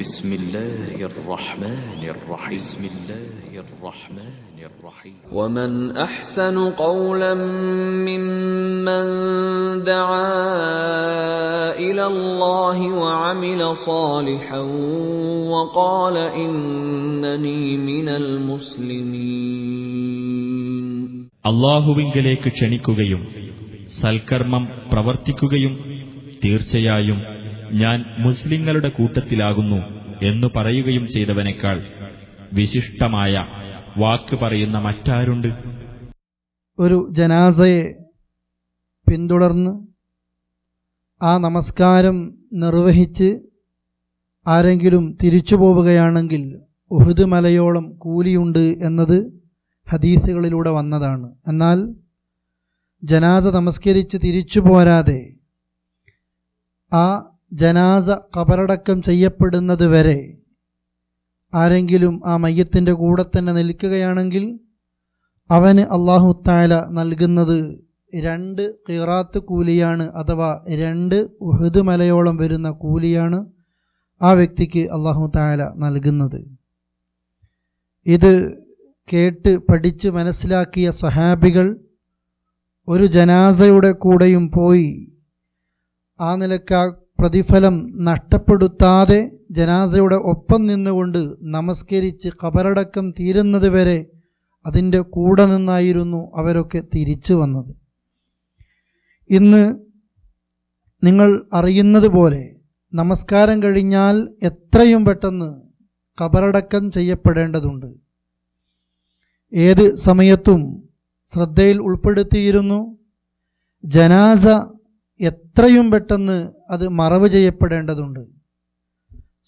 بسم الله الرحمن الرحيم بسم الله الرحمن الرحيم ومن أحسن قولا ممن دعا إلى الله وعمل صالحا وقال إنني من المسلمين. അല്ലാഹുവിങ്കലേക്ക് ക്ഷണിക്കുകയും സൽക്കർമ്മം പ്രവർത്തിക്കുകയും തീർച്ചയായും ഞാൻ മുസ്ലിങ്ങളുടെ കൂട്ടത്തിലാകുന്നു എന്നു പറയുകയും ചെയ്തവനേക്കാൾ വിശിഷ്ടമായ വാക്ക് പറയുന്ന മറ്റാരുണ്ട്? ഒരു ജനാസയെ പിന്തുടർന്ന് ആ നമസ്കാരം നിർവഹിച്ച് ആരെങ്കിലും തിരിച്ചു പോവുകയാണെങ്കിൽ ഉഹുദ് മലയോളം കൂലിയുണ്ട് എന്നത് ഹദീസുകളിലൂടെ വന്നതാണ്. എന്നാൽ ജനാസ നമസ്കരിച്ച് തിരിച്ചു പോരാതെ ആ ജനാസ ഖബറടക്കം ചെയ്യപ്പെടുന്നത് വരെ ആരെങ്കിലും ആ മയ്യത്തിൻ്റെ കൂടെ തന്നെ നിൽക്കുകയാണെങ്കിൽ അവന് അല്ലാഹു തആല നൽകുന്നത് 2 ഖിറാത്ത് കൂലിയാണ്, അഥവാ 2 ഉഹുദ് മലയോളം വരുന്ന കൂലിയാണ് ആ വ്യക്തിക്ക് അല്ലാഹു തആല നൽകുന്നത്. ഇത് കേട്ട് പഠിച്ച് മനസ്സിലാക്കിയ സ്വഹാബികൾ ഒരു ജനാസയുടെ കൂടെയും പോയി ആ നിലക്ക് ആ പ്രതിഫലം നഷ്ടപ്പെടുത്താതെ ജനാസയുടെ ഒപ്പം നിന്നുകൊണ്ട് നമസ്കരിച്ച് ഖബറടക്കം തീരുന്നത് വരെ അതിൻ്റെ കൂടെ നിന്നായിരുന്നു അവരൊക്കെ തിരിച്ചു വന്നത്. ഇന്ന് നിങ്ങൾ അറിയുന്നത് പോലെ നമസ്കാരം കഴിഞ്ഞാൽ എത്രയും പെട്ടെന്ന് ഖബറടക്കം ചെയ്യപ്പെടേണ്ടതുണ്ട്. ഏത് സമയത്തും ശ്രദ്ധയിൽ ഉൾപ്പെടുത്തിയിരുന്നു ജനാസ എത്രയും പെട്ടെന്ന് അത് മറവ് ചെയ്യപ്പെടേണ്ടതുണ്ട്.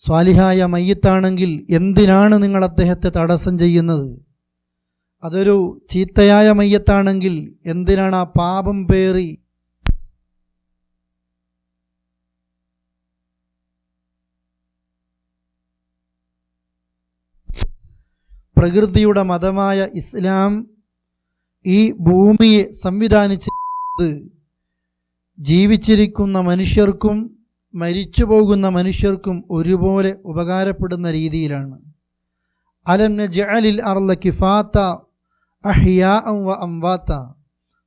സ്വാലിഹായ മയ്യിത്താണെങ്കിൽ എന്തിനാണ് നിങ്ങൾ അദ്ദേഹത്തെ തടസ്സം ചെയ്യുന്നത്? അതൊരു ചീത്തയായ മയ്യത്താണെങ്കിൽ എന്തിനാണ് ആ പാപം പേറി പ്രകൃതിയുടെ മതമായ ഇസ്ലാം ഈ ഭൂമിയെ സംവിധാനിച്ചത് ജീവിച്ചിരിക്കുന്ന മനുഷ്യർക്കും മരിച്ചു പോകുന്ന മനുഷ്യർക്കും ഒരുപോലെ ഉപകാരപ്പെടുന്ന രീതിയിലാണ്. അലം നജ്അലിൽ അർള കിഫാത അഹ്യാഅൻ വ അംവാത.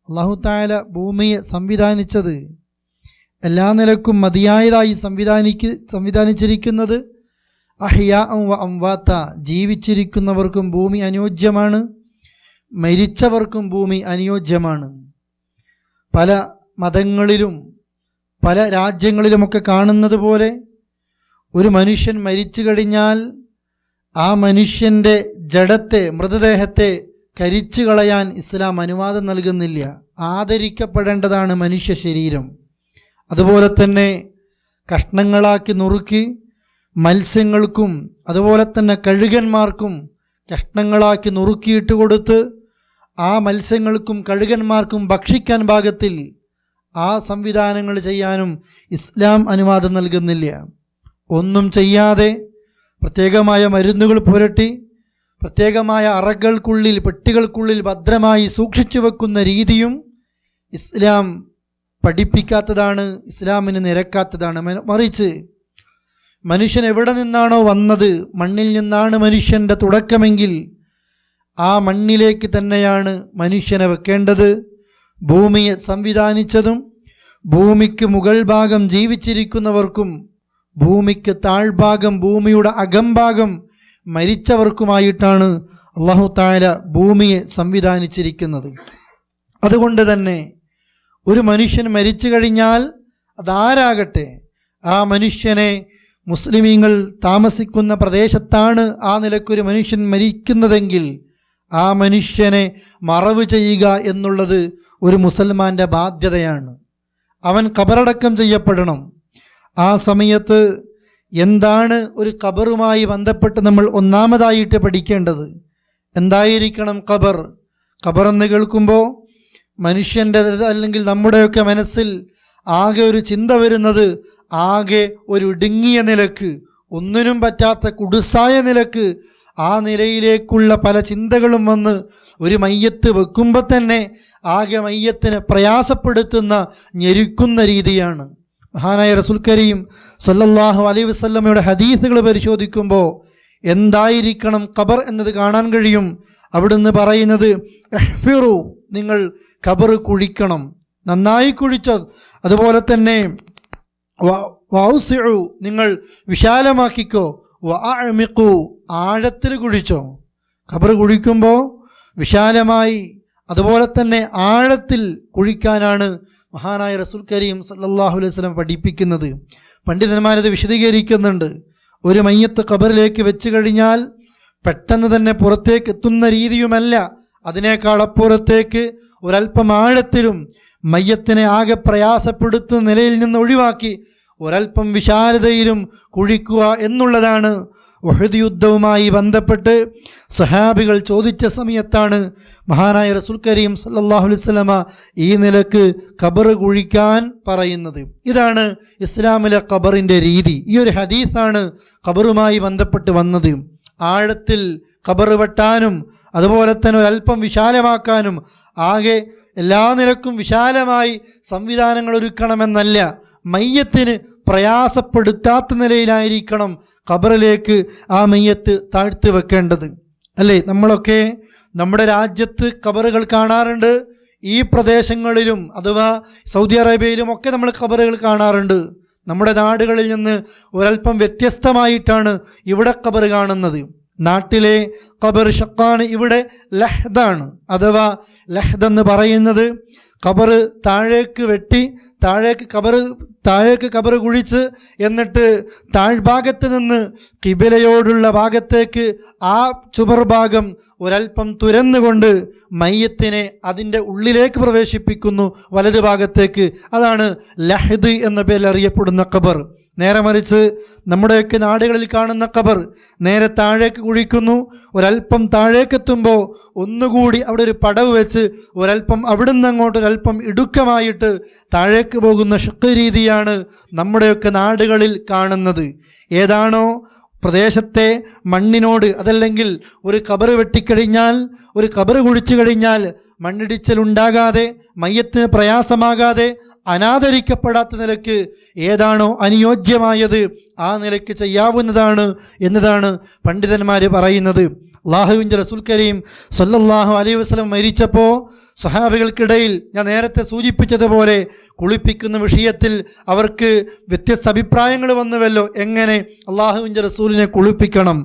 അല്ലാഹു തആല ഭൂമിയെ സംവിധാനിച്ചത് എല്ലാ നിലക്കും മതിയായതായി സംവിധാനിച്ചിരിക്കുന്നത് അഹ്യാഅൻ വ അംവാത. ജീവിച്ചിരിക്കുന്നവർക്കും ഭൂമി അനുയോജ്യമാണ്, മരിച്ചവർക്കും ഭൂമി അനുയോജ്യമാണ്. പല മതങ്ങളിലും പല രാജ്യങ്ങളിലുമൊക്കെ കാണുന്നത് പോലെ ഒരു മനുഷ്യൻ മരിച്ചു കഴിഞ്ഞാൽ ആ മനുഷ്യൻ്റെ ജഡത്തെ, മൃതദേഹത്തെ കരിച്ചു കളയാൻ ഇസ്ലാം അനുവാദം നൽകുന്നില്ല. ആദരിക്കപ്പെടേണ്ടതാണ് മനുഷ്യ ശരീരം. അതുപോലെ തന്നെ കഷ്ണങ്ങളാക്കി നുറുക്കി മത്സ്യങ്ങൾക്കും അതുപോലെ തന്നെ കഴുകന്മാർക്കും കഷ്ണങ്ങളാക്കി നുറുക്കിയിട്ട് കൊടുത്ത് ആ മത്സ്യങ്ങൾക്കും കഴുകന്മാർക്കും ഭക്ഷിക്കാൻ പാകത്തിൽ ആ സംവിധാനങ്ങൾ ചെയ്യാനും ഇസ്ലാം അനുവാദം നൽകുന്നില്ല. ഒന്നും ചെയ്യാതെ പ്രത്യേകമായ മരുന്നുകൾ പുരട്ടി പ്രത്യേകമായ അറകൾക്കുള്ളിൽ, പെട്ടികൾക്കുള്ളിൽ ഭദ്രമായി സൂക്ഷിച്ചു വെക്കുന്ന രീതിയും ഇസ്ലാം പഠിപ്പിക്കാത്തതാണ്, ഇസ്ലാമിന് നിരക്കാത്തതാണ്. മറിച്ച് മനുഷ്യൻ എവിടെ നിന്നാണോ വന്നത്, മണ്ണിൽ നിന്നാണ് മനുഷ്യൻ്റെ തുടക്കമെങ്കിൽ ആ മണ്ണിലേക്ക് തന്നെയാണ് മനുഷ്യനെ വെക്കേണ്ടത്. ഭൂമിയെ സംവിധാനിച്ചതും ഭൂമിക്ക് മുകൾ ഭാഗം ജീവിച്ചിരിക്കുന്നവർക്കും ഭൂമിക്ക് താഴ്ഭാഗം, ഭൂമിയുടെ അകംഭാഗം മരിച്ചവർക്കുമായിട്ടാണ് അല്ലാഹു തആല ഭൂമിയെ സംവിധാനിച്ചിരിക്കുന്നത്. അതുകൊണ്ട് തന്നെ ഒരു മനുഷ്യൻ മരിച്ചു കഴിഞ്ഞാൽ അതാരാകട്ടെ, ആ മനുഷ്യനെ മുസ്ലിമീങ്ങൾ താമസിക്കുന്ന പ്രദേശത്താണ് ആ നിലക്കൊരു മനുഷ്യൻ മരിക്കുന്നതെങ്കിൽ ആ മനുഷ്യനെ മറവ് ചെയ്യുക എന്നുള്ളത് ഒരു മുസൽമാൻ്റെ ബാധ്യതയാണ്. അവൻ ഖബറടക്കം ചെയ്യപ്പെടണം. ആ സമയത്ത് എന്താണ് ഒരു ഖബറുമായി ബന്ധപ്പെട്ട് നമ്മൾ ഒന്നാമതായിട്ട് പഠിക്കേണ്ടത്? എന്തായിരിക്കണം ഖബർ? ഖബർ എന്ന് കേൾക്കുമ്പോൾ മനുഷ്യൻ്റെ അല്ലെങ്കിൽ നമ്മുടെയൊക്കെ മനസ്സിൽ ആകെ ഒരു ചിന്ത വരുന്നത് ആകെ ഒരു ഇടുങ്ങിയ നിലക്ക്, ഒന്നിനും പറ്റാത്ത കുടുസായ നിലക്ക്, ആ നിലയിലേക്കുള്ള പല ചിന്തകളും വന്ന് ഒരു മയ്യത്ത് വെക്കുമ്പോൾ തന്നെ ആകെ മയ്യത്തിനെ പ്രയാസപ്പെടുത്തുന്ന, ഞെരുക്കുന്ന രീതിയാണ്. മഹാനായ റസൂൽ കരീം സല്ലല്ലാഹു അലൈഹി വസല്ലമയുടെ ഹദീസുകൾ പരിശോധിക്കുമ്പോൾ എന്തായിരിക്കണം ഖബർ എന്നത് കാണാൻ കഴിയും. അവിടുന്ന് പറയുന്നത് ഇഹ്ഫിറു, നിങ്ങൾ ഖബർ കുഴിക്കണം, നന്നായി കുഴിച്ചോ. അതുപോലെ തന്നെ വൗസിഉ, നിങ്ങൾ വിശാലമാക്കിക്കോ. വഅഅമിഖു, ആഴത്തിൽ കുഴിച്ചോ. ഖബർ കുഴിക്കുമ്പോൾ വിശാലമായി അതുപോലെ തന്നെ ആഴത്തിൽ കുഴിക്കാനാണ് മഹാനായ റസൂൽ കരീം സല്ലല്ലാഹു അലൈഹി വസല്ലം പഠിപ്പിക്കുന്നത്. പണ്ഡിതന്മാരത് വിശദീകരിക്കുന്നുണ്ട്. ഒരു മയ്യത്ത് ഖബറിലേക്ക് വെച്ച് കഴിഞ്ഞാൽ പെട്ടെന്ന് തന്നെ പുറത്തേക്ക് എത്തുന്ന രീതിയുമല്ല, അതിനേക്കാൾ അപ്പുറത്തേക്ക് ഒരല്പം ആഴത്തിലും മയ്യത്തിനെ ആകെ പ്രയാസപ്പെടുത്തുന്ന നിലയിൽ നിന്ന് ഒഴിവാക്കി ഒരല്പം വിശാലതയിലും കുഴിക്കുക എന്നുള്ളതാണ്. ഉഹദ് യുദ്ധവുമായി ബന്ധപ്പെട്ട് സഹാബികൾ ചോദിച്ച സമയത്താണ് മഹാനായ റസൂൽ കരീം സല്ലല്ലാഹു അലൈഹി വസല്ലമ ഈ നിലക്ക് ഖബർ കുഴിക്കാൻ പറയുന്നത്. ഇതാണ് ഇസ്ലാമിലെ ഖബറിൻ്റെ രീതി. ഈ ഒരു ഹദീസാണ് ഖബറുമായി ബന്ധപ്പെട്ട് വന്നത്. ആഴത്തിൽ ഖബർ വെട്ടാനും അതുപോലെ തന്നെ ഒരല്പം വിശാലമാക്കാനും ആകെ എല്ലാ നിലക്കും വിശാലമായി സംവിധാനങ്ങൾ ഒരുക്കണമെന്നല്ല, മയ്യത്തിന് പ്രയാസപ്പെടുത്താത്ത നിലയിലായിരിക്കണം ഖബറിലേക്ക് ആ മയ്യത്ത് താഴ്ത്തി വെക്കേണ്ടത്. അല്ലേ, നമ്മളൊക്കെ നമ്മുടെ രാജ്യത്ത് ഖബറുകൾ കാണാറുണ്ട്. ഈ പ്രദേശങ്ങളിലും അഥവാ സൗദി അറേബ്യയിലും ഒക്കെ നമ്മൾ ഖബറുകൾ കാണാറുണ്ട്. നമ്മുടെ നാടുകളിൽ നിന്ന് ഒരല്പം വ്യത്യസ്തമായിട്ടാണ് ഇവിടെ ഖബർ കാണുന്നത്. നാട്ടിലെ ഖബർ ഷക്കാണ്, ഇവിടെ ലഹ്ദാണ്. അഥവാ ലഹ്ദ് എന്ന് പറയുന്നത് ഖബർ താഴേക്ക് വെട്ടി താഴേക്ക് ഖബർ കുഴിച്ച് എന്നിട്ട് താഴ്ഭാഗത്ത് നിന്ന് ഖിബിലയോടുള്ള ഭാഗത്തേക്ക് ആ ചുമർ ഭാഗം ഒരല്പം തുരന്നുകൊണ്ട് മയ്യത്തിനെ അതിൻ്റെ ഉള്ളിലേക്ക് പ്രവേശിപ്പിക്കുന്നു, വലതു ഭാഗത്തേക്ക്. അതാണ് ലഹ്ദ് എന്ന പേരിൽ അറിയപ്പെടുന്ന ഖബർ. നേരെ മറിച്ച് നമ്മുടെയൊക്കെ നാടുകളിൽ കാണുന്ന ഖബർ നേരെ താഴേക്ക് കുഴിക്കുന്നു. ഒരല്പം താഴേക്കെത്തുമ്പോൾ ഒന്നുകൂടി അവിടെ ഒരു പടവ് വെച്ച് ഒരല്പം അവിടുന്ന് അങ്ങോട്ട് ഒരല്പം ഇടുക്കമായിട്ട് താഴേക്ക് പോകുന്ന ഷഖ് രീതിയാണ് നമ്മുടെയൊക്കെ നാടുകളിൽ കാണുന്നത്. ഏതാണോ പ്രദേശത്തെ മണ്ണിനോട്, അതല്ലെങ്കിൽ ഒരു ഖബർ വെട്ടിക്കഴിഞ്ഞാൽ, ഒരു ഖബർ കുഴിച്ചു കഴിഞ്ഞാൽ മണ്ണിടിച്ചിലുണ്ടാകാതെ മയ്യത്തിന് പ്രയാസമാകാതെ അനാദരിക്കപ്പെടാത്ത നിലക്ക് ഏതാണോ അനുയോജ്യമായത് ആ നിലയ്ക്ക് ചെയ്യാവുന്നതാണ് എന്നതാണ് പണ്ഡിതന്മാർ പറയുന്നത്. അല്ലാഹുവിൻ്റെ റസൂൽ കരീം സല്ലല്ലാഹു അലൈഹി വസല്ലം മരിച്ചപ്പോൾ സഹാബികൾക്കിടയിൽ ഞാൻ നേരത്തെ സൂചിപ്പിച്ചതുപോലെ കുളിപ്പിക്കുന്ന വിഷയത്തിൽ അവർക്ക് വ്യത്യസ്ത അഭിപ്രായങ്ങൾ വന്നുവല്ലോ. എങ്ങനെ അല്ലാഹുവിൻ്റെ റസൂലിനെ കുളിപ്പിക്കണം,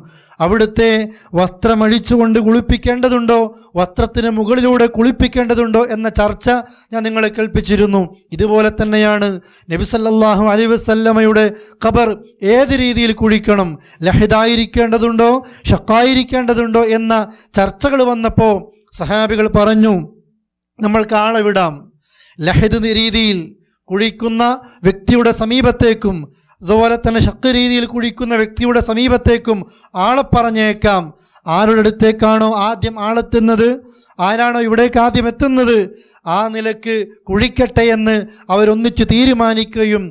അവിടുത്തെ വസ്ത്രമഴിച്ചുകൊണ്ട് കുളിപ്പിക്കേണ്ടതുണ്ടോ, വസ്ത്രത്തിന് മുകളിലൂടെ കുളിപ്പിക്കേണ്ടതുണ്ടോ എന്ന ചർച്ച ഞാൻ നിങ്ങളെ കേൾപ്പിച്ചിരുന്നു. ഇതുപോലെ തന്നെയാണ് നബി സല്ലല്ലാഹു അലൈഹി വസല്ലമയുടെ ഖബർ ഏത് രീതിയിൽ കുഴിക്കണം, ലഹദായിരിക്കേണ്ടതുണ്ടോ ഷക്കായിരിക്കേണ്ടതുണ്ടോ എന്ന ചർച്ചകൾ വന്നപ്പോൾ സഹാബികൾ പറഞ്ഞു, നമ്മൾക്ക് ആളെ വിടാം. ലഹദ് രീതിയിൽ കുഴിക്കുന്ന വ്യക്തിയുടെ സമീപത്തേക്കും അതുപോലെ തന്നെ ഷക്ക് രീതിയിൽ കുഴിക്കുന്ന വ്യക്തിയുടെ സമീപത്തേക്കും ആളെ പറഞ്ഞേക്കാം. ആരുടെ അടുത്തേക്കാണോ ആദ്യം ആളെത്തുന്നത്, ആരാണോ ഇവിടേക്ക് ആദ്യം എത്തുന്നത്, ആ നിലക്ക് കുഴിക്കട്ടെ എന്ന് അവരൊന്നിച്ച് തീരുമാനിക്കുകയും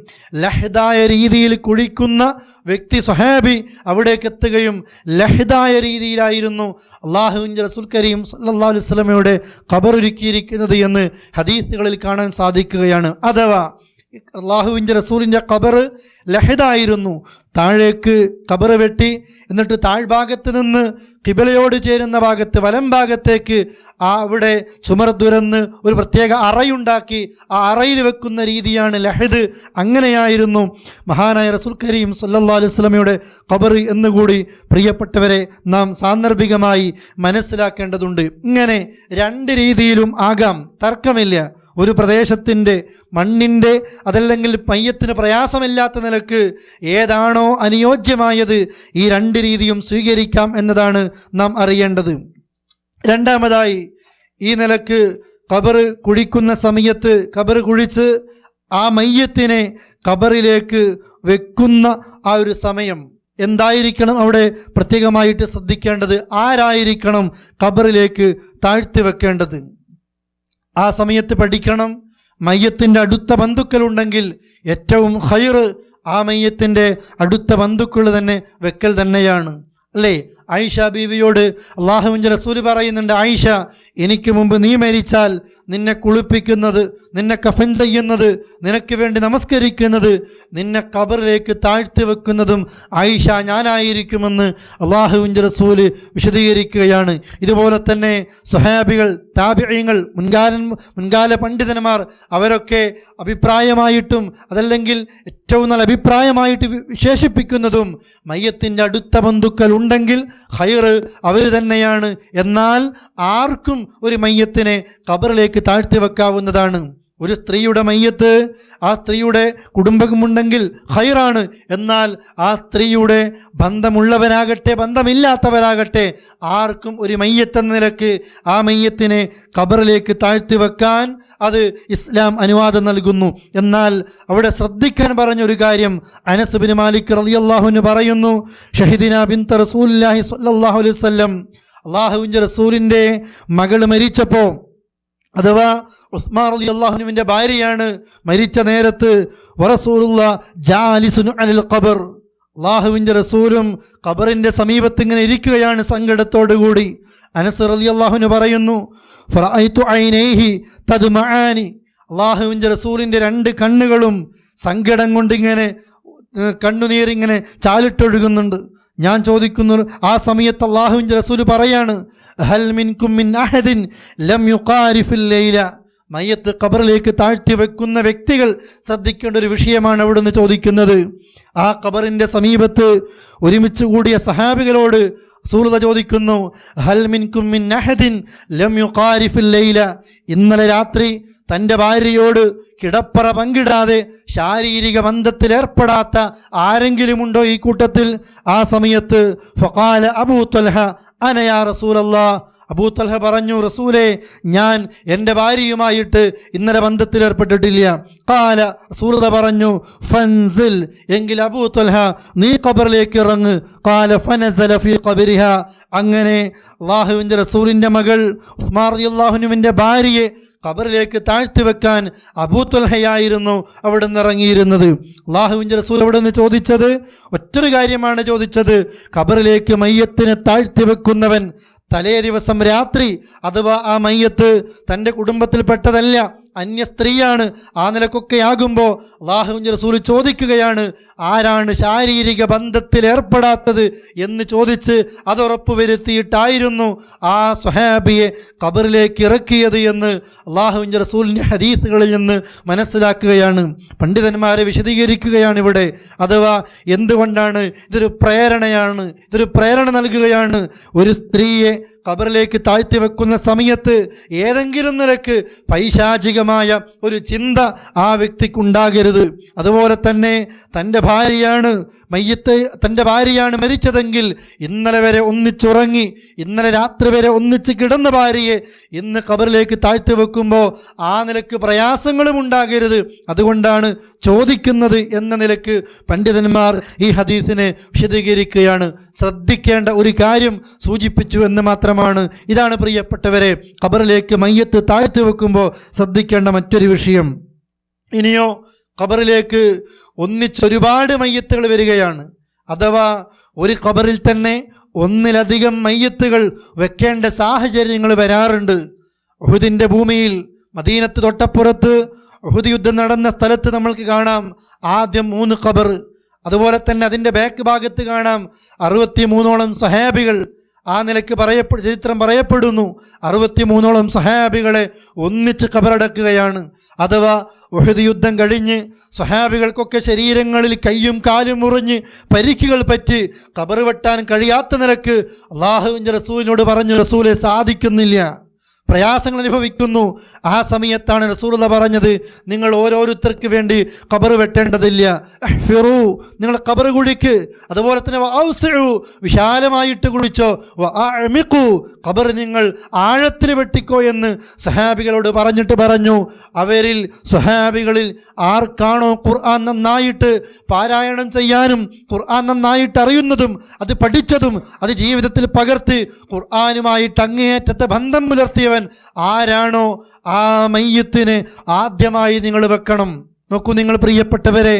ലഹദായ രീതിയിൽ കുഴിക്കുന്ന വ്യക്തി സ്വഹാബി അവിടേക്ക് എത്തുകയും ലഹദായ രീതിയിലായിരുന്നു അല്ലാഹുവിൻ്റെ റസൂൽ കരീം സല്ലല്ലാഹു അലൈഹി വസല്ലമയുടെ ഖബർ ഒരുക്കിയിരിക്കുന്നത് എന്ന് ഹദീസുകളിൽ കാണാൻ സാധിക്കുകയാണ്. അഥവാ അല്ലാഹുവിൻ്റെ റസൂലിൻ്റെ ഖബർ ലഹദായിരുന്നു. താഴേക്ക് ഖബർ വെട്ടി എന്നിട്ട് താഴ്ഭാഗത്ത് നിന്ന് ഖിബലയോട് ചേരുന്ന ഭാഗത്ത് വലം ഭാഗത്തേക്ക് അവിടെ ചുമർ തുരന്ന് ഒരു പ്രത്യേക അറയുണ്ടാക്കി ആ അറയിൽ വെക്കുന്ന രീതിയാണ് ലഹദ്. അങ്ങനെയായിരുന്നു മഹാനായ റസൂൽ കരീം സല്ലല്ലാഹു അലൈഹി വസല്ലമയുടെ ഖബർ എന്നുകൂടി പ്രിയപ്പെട്ടവരെ നാം സാന്ദർഭികമായി മനസ്സിലാക്കേണ്ടതുണ്ട്. ഇങ്ങനെ രണ്ട് രീതിയിലും ആകാം, തർക്കമില്ല. ഒരു പ്രദേശത്തിൻ്റെ മണ്ണിൻ്റെ അതല്ലെങ്കിൽ മയ്യത്തിന് പ്രയാസമില്ലാത്ത നിലക്ക് ഏതാണോ അനുയോജ്യമായത് ഈ രണ്ട് രീതിയും സ്വീകരിക്കാം എന്നതാണ് നാം അറിയേണ്ടത്. രണ്ടാമതായി, ഈ നിലക്ക് ഖബർ കുഴിക്കുന്ന സമയത്ത് ഖബർ കുഴിച്ച് ആ മയ്യത്തിനെ ഖബറിലേക്ക് വെക്കുന്ന ആ ഒരു സമയം എന്തായിരിക്കണം അവിടെ പ്രത്യേകമായിട്ട് ശ്രദ്ധിക്കേണ്ടത്, ആരായിരിക്കണം ഖബറിലേക്ക് താഴ്ത്തി വെക്കേണ്ടത്. ആ സമയത്ത് പഠിക്കണം, മയ്യത്തിൻ്റെ അടുത്ത ബന്ധുക്കളുണ്ടെങ്കിൽ ഏറ്റവും ഖൈർ ആ മയ്യത്തിൻ്റെ അടുത്ത ബന്ധുക്കൾ തന്നെ വെക്കൽ തന്നെയാണ്. അല്ലേ? ആയിഷ ബീവിയോട് അള്ളാഹുവിൻ്റെ റസൂൽ പറയുന്നുണ്ട്, ആയിഷ, എനിക്ക് മുമ്പ് നീ മരിച്ചാൽ നിന്നെ കുളിപ്പിക്കുന്നത്, നിന്നെ കഫൻ ചെയ്യുന്നത്, നിനക്ക് വേണ്ടി നമസ്കരിക്കുന്നത്, നിന്നെ ഖബറിലേക്ക് താഴ്ത്തി വെക്കുന്നതും ആയിഷ ഞാനായിരിക്കുമെന്ന് അള്ളാഹുവിൻ്റെ റസൂല് വിശദീകരിക്കുകയാണ്. ഇതുപോലെ തന്നെ സ്വഹാബികൾ, താബിഈങ്ങൾ, മുൻകാല പണ്ഡിതന്മാർ അവരൊക്കെ അഭിപ്രായമായിട്ടും അതല്ലെങ്കിൽ ഏറ്റവും നല്ല അഭിപ്രായമായിട്ട് വിശേഷിപ്പിക്കുന്നതും മയ്യത്തിൻ്റെ അടുത്ത ബന്ധുക്കൾ ഉണ്ടെങ്കിൽ ഖൈറ് അവർ തന്നെയാണ്. എന്നാൽ ആർക്കും ഒരു മയ്യത്തിനെ ഖബറിലേക്ക് താഴ്ത്തി വെക്കാവുന്നതാണ്. ഒരു സ്ത്രീയുടെ മയ്യത്ത്, ആ സ്ത്രീയുടെ കുടുംബമുണ്ടെങ്കിൽ ഖൈറാണ്. എന്നാൽ ആ സ്ത്രീയുടെ ബന്ധമുള്ളവരാകട്ടെ ബന്ധമില്ലാത്തവരാകട്ടെ ആർക്കും ഒരു മയ്യത്ത് എന്ന നിലക്ക് ആ മയ്യത്തിനെ ഖബറിലേക്ക് താഴ്ത്തി വെക്കാൻ അത് ഇസ്ലാം അനുവാദം നൽകുന്നു. എന്നാൽ അവിടെ ശ്രദ്ധിക്കാൻ പറഞ്ഞൊരു കാര്യം, അനസ് ബിൻ മാലിക് റളിയല്ലാഹു അൻഹു പറയുന്നു, ഷഹിദിന ബിൻത റസൂലുള്ളാഹി സ്വല്ലല്ലാഹു അലൈഹി വസല്ലം, അള്ളാഹുവിൻ്റെ റസൂലിൻ്റെ മകൾ മരിച്ചപ്പോൾ, അഥവാ ഉസ്മാൻ റളിയല്ലാഹു അൻഹുവിൻ്റെ ഭാര്യയാണ്, മരിച്ച നേരത്ത് വറസൂലുള്ളാഹി ജാലിസുൻ അലൽ ഖബർ, അള്ളാഹുവിൻ്റെ റസൂലും ഖബറിൻ്റെ സമീപത്ത് ഇങ്ങനെ ഇരിക്കുകയാണ് സങ്കടത്തോടുകൂടി. അനസ് റളിയല്ലാഹു അൻഹു പറയുന്നു, ഫറഅയ്തു ഐനൈഹി തദ്മഅനി, അള്ളാഹുവിൻ്റെ റസൂലിൻ്റെ രണ്ട് കണ്ണുകളും സങ്കടം കൊണ്ടിങ്ങനെ കണ്ണുനീരിങ്ങനെ ചാലിട്ടൊഴുകുന്നുണ്ട്. ഞാൻ ചോദിക്കുന്നു, ആ സമയത്ത് അള്ളാഹുവിൻ്റെ റസൂല് പറയാണ്, ഹൽ മിൻകും മിൻ അഹദിൻ ലം യുഖാരിഫിൽ ലൈല, മയ്യത്ത് ഖബറിലേക്ക് താഴ്ത്തി വെക്കുന്ന വ്യക്തികൾ ശ്രദ്ധിക്കേണ്ട ഒരു വിഷയമാണ് അവിടുന്ന് ചോദിക്കുന്നത്. ആ ഖബറിൻ്റെ സമീപത്ത് ഒരുമിച്ച് കൂടിയ സഹാബികളോട് റസൂലുള്ളാഹി ചോദിക്കുന്നു, ഹൽ മിൻകും മിൻ അഹദിൻ ലം യുഖാരിഫിൽ ലൈല, ഇന്നലെ രാത്രി തൻ്റെ ഭാര്യയോട് കിടപ്പറ പങ്കിടാതെ ശാരീരിക ബന്ധത്തിലേർപ്പെടാത്ത ആരെങ്കിലുമുണ്ടോ ഈ കൂട്ടത്തിൽ? ആ സമയത്ത് ഫഖാല അബൂ തൽഹ അന യാ റസൂലല്ലാഹ്, അബൂ തൽഹ പറഞ്ഞു, റസൂലേ, ഞാൻ എൻ്റെ ഭാര്യയുമായിട്ട് ഇന്നലെ ബന്ധത്തിലേർപ്പെട്ടിട്ടില്ല. ഖാല, റസൂലുള്ളാഹി പറഞ്ഞു, ഫൻസിൽ, എങ്കിൽ അബൂ തൽഹ നീ ഖബറിലേക്ക് ഇറങ്ങ്. ഖാല ഫനസല ഫീ ഖബരിഹ, അങ്ങനെ അല്ലാഹുവിൻ്റെ റസൂലിൻ്റെ മകൾ ഉസ്മാൻ റളിയല്ലാഹു അൻഹുവിൻ്റെ ഭാര്യയെ ഖബറിലേക്ക് താഴ്ത്തി വെക്കാൻ അബൂ തൽഹയായിരുന്നു അവിടെ നിന്ന് ഇറങ്ങിയിരുന്നത്. അല്ലാഹുവിൻ്റെ റസൂൽ അവിടെ നിന്ന് ചോദിച്ചത് ഒറ്റൊരു കാര്യമാണ് ചോദിച്ചത്, ഖബറിലേക്ക് മയ്യത്തിനെ താഴ്ത്തി വെക്കുന്നവൻ തലേ ദിവസം രാത്രി, അഥവാ ആ മയ്യത്ത് തൻ്റെ കുടുംബത്തിൽപ്പെട്ടതല്ല, അന്യ സ്ത്രീയാണ്, ആ നിലക്കൊക്കെ ആകുമ്പോൾ അല്ലാഹുവിൻ്റെ റസൂൽ ചോദിക്കുകയാണ്, ആരാണ് ശാരീരിക ബന്ധത്തിൽ ഏർപ്പെടാത്തത് എന്ന് ചോദിച്ച് അത് ഉറപ്പുവരുത്തിയിട്ടായിരുന്നു ആ സ്വഹാബിയെ ഖബറിലേക്ക് ഇറക്കിയത് എന്ന് അല്ലാഹുവിൻ്റെ റസൂലിൻ്റെ ഹദീസുകളിൽ നിന്ന് മനസ്സിലാക്കുകയാണ്. പണ്ഡിതന്മാരെ വിശദീകരിക്കുകയാണ് ഇവിടെ. അഥവാ എന്തുകൊണ്ടാണ് ഇതൊരു പ്രേരണയാണ്, ഇതൊരു പ്രേരണ നൽകുകയാണ്. ഒരു സ്ത്രീയെ ഖബറിലേക്ക് താഴ്ത്തി വെക്കുന്ന സമയത്ത് ഏതെങ്കിലും നിലക്ക് പൈശാചികമായ ഒരു ചിന്ത ആ വ്യക്തിക്കുണ്ടാകരുത്. അതുപോലെ തന്നെ തൻ്റെ ഭാര്യയാണ് മരിച്ചതെങ്കിൽ ഇന്നലെ വരെ ഒന്നിച്ചുറങ്ങി, ഇന്നലെ രാത്രി വരെ ഒന്നിച്ച് കിടന്ന ഭാര്യയെ ഇന്ന് ഖബറിലേക്ക് താഴ്ത്തി വെക്കുമ്പോൾ ആ നിലക്ക് പ്രയാസങ്ങളും ഉണ്ടാകരുത്. അതുകൊണ്ടാണ് ചോദിക്കുന്നത് എന്ന നിലക്ക് പണ്ഡിതന്മാർ ഈ ഹദീസിനെ വിശദീകരിക്കുകയാണ്. ശ്രദ്ധിക്കേണ്ട ഒരു കാര്യം സൂചിപ്പിച്ചു എന്ന് മാത്രമാണ്. ഇതാണ് പ്രിയപ്പെട്ടവരെ ഖബറിലേക്ക് മയ്യത്ത് താഴ്ത്തി വെക്കുമ്പോൾ ശ്രദ്ധിക്കേണ്ട മറ്റൊരു വിഷയം. ഇനിയോ ഖബറിലേക്ക് ഒന്നിച്ചൊരുപാട് മയ്യത്തുകൾ വരികയാണ്. അഥവാ ഒരു ഖബറിൽ തന്നെ ഒന്നിലധികം മയ്യത്തുകൾ വെക്കേണ്ട സാഹചര്യങ്ങൾ വരാറുണ്ട്. ഉഹുദിൻ്റെ ഭൂമിയിൽ മദീനത്ത് തൊട്ടപ്പുറത്ത് ഉഹുദ് യുദ്ധം നടന്ന സ്ഥലത്ത് നമ്മൾക്ക് കാണാം ആദ്യം 3 ഖബർ. അതുപോലെ തന്നെ അതിൻ്റെ ബാക്ക് ഭാഗത്ത് കാണാം 63ഓളം സ്വഹാബികൾ. ആ നിലയ്ക്ക് ചരിത്രം പറയപ്പെടുന്നു 63ഓളം സ്വഹാബികളെ ഒന്നിച്ച് ഖബറടക്കുകയാണ്. അഥവാ ഉഹദ് യുദ്ധം കഴിഞ്ഞ് സ്വഹാബികൾക്കൊക്കെ ശരീരങ്ങളിൽ കയ്യും കാലും മുറിഞ്ഞ് പരിക്കുകൾ പറ്റി ഖബർ വെട്ടാൻ കഴിയാത്ത നിലക്ക് അല്ലാഹുവിൻ്റെ റസൂലിനോട് പറഞ്ഞു, റസൂലെ സാധിക്കുന്നില്ല, പ്രയാസങ്ങൾ അനുഭവിക്കുന്നു. ആ സമയത്താണ് റസൂലുള്ളാഹി പറഞ്ഞത്, നിങ്ങൾ ഓരോരുത്തർക്ക് വേണ്ടി ഖബർ വെട്ടേണ്ടതില്ല, ഫിറു, നിങ്ങൾ ഖബർ കുഴിക്ക്, അതുപോലെ തന്നെ ഔസിഉ, വിശാലമായിട്ട് കുഴിച്ചോ, വഅഅമിഖു, ഖബർ നിങ്ങൾ ആഴത്തിൽ വെട്ടിക്കോ എന്ന് സഹാബികളോട് പറഞ്ഞിട്ട് പറഞ്ഞു, അവരിൽ സ്വഹാബികളിൽ ആർക്കാണോ ഖുർആൻ നന്നായിട്ട് പാരായണം ചെയ്യാനും ഖുർആൻ നന്നായിട്ട് അറിയുന്നതും അത് പഠിച്ചതും അത് ജീവിതത്തിൽ പകർത്തി ഖുർആനുമായിട്ട് അങ്ങേയറ്റത്തെ ബന്ധം പുലർത്തിയവൻ ആരാണോ ആ മയ്യത്തിന് ആദ്യമായി നിങ്ങൾ വെക്കണം. നോക്കൂ നിങ്ങൾ പ്രിയപ്പെട്ടവരെ,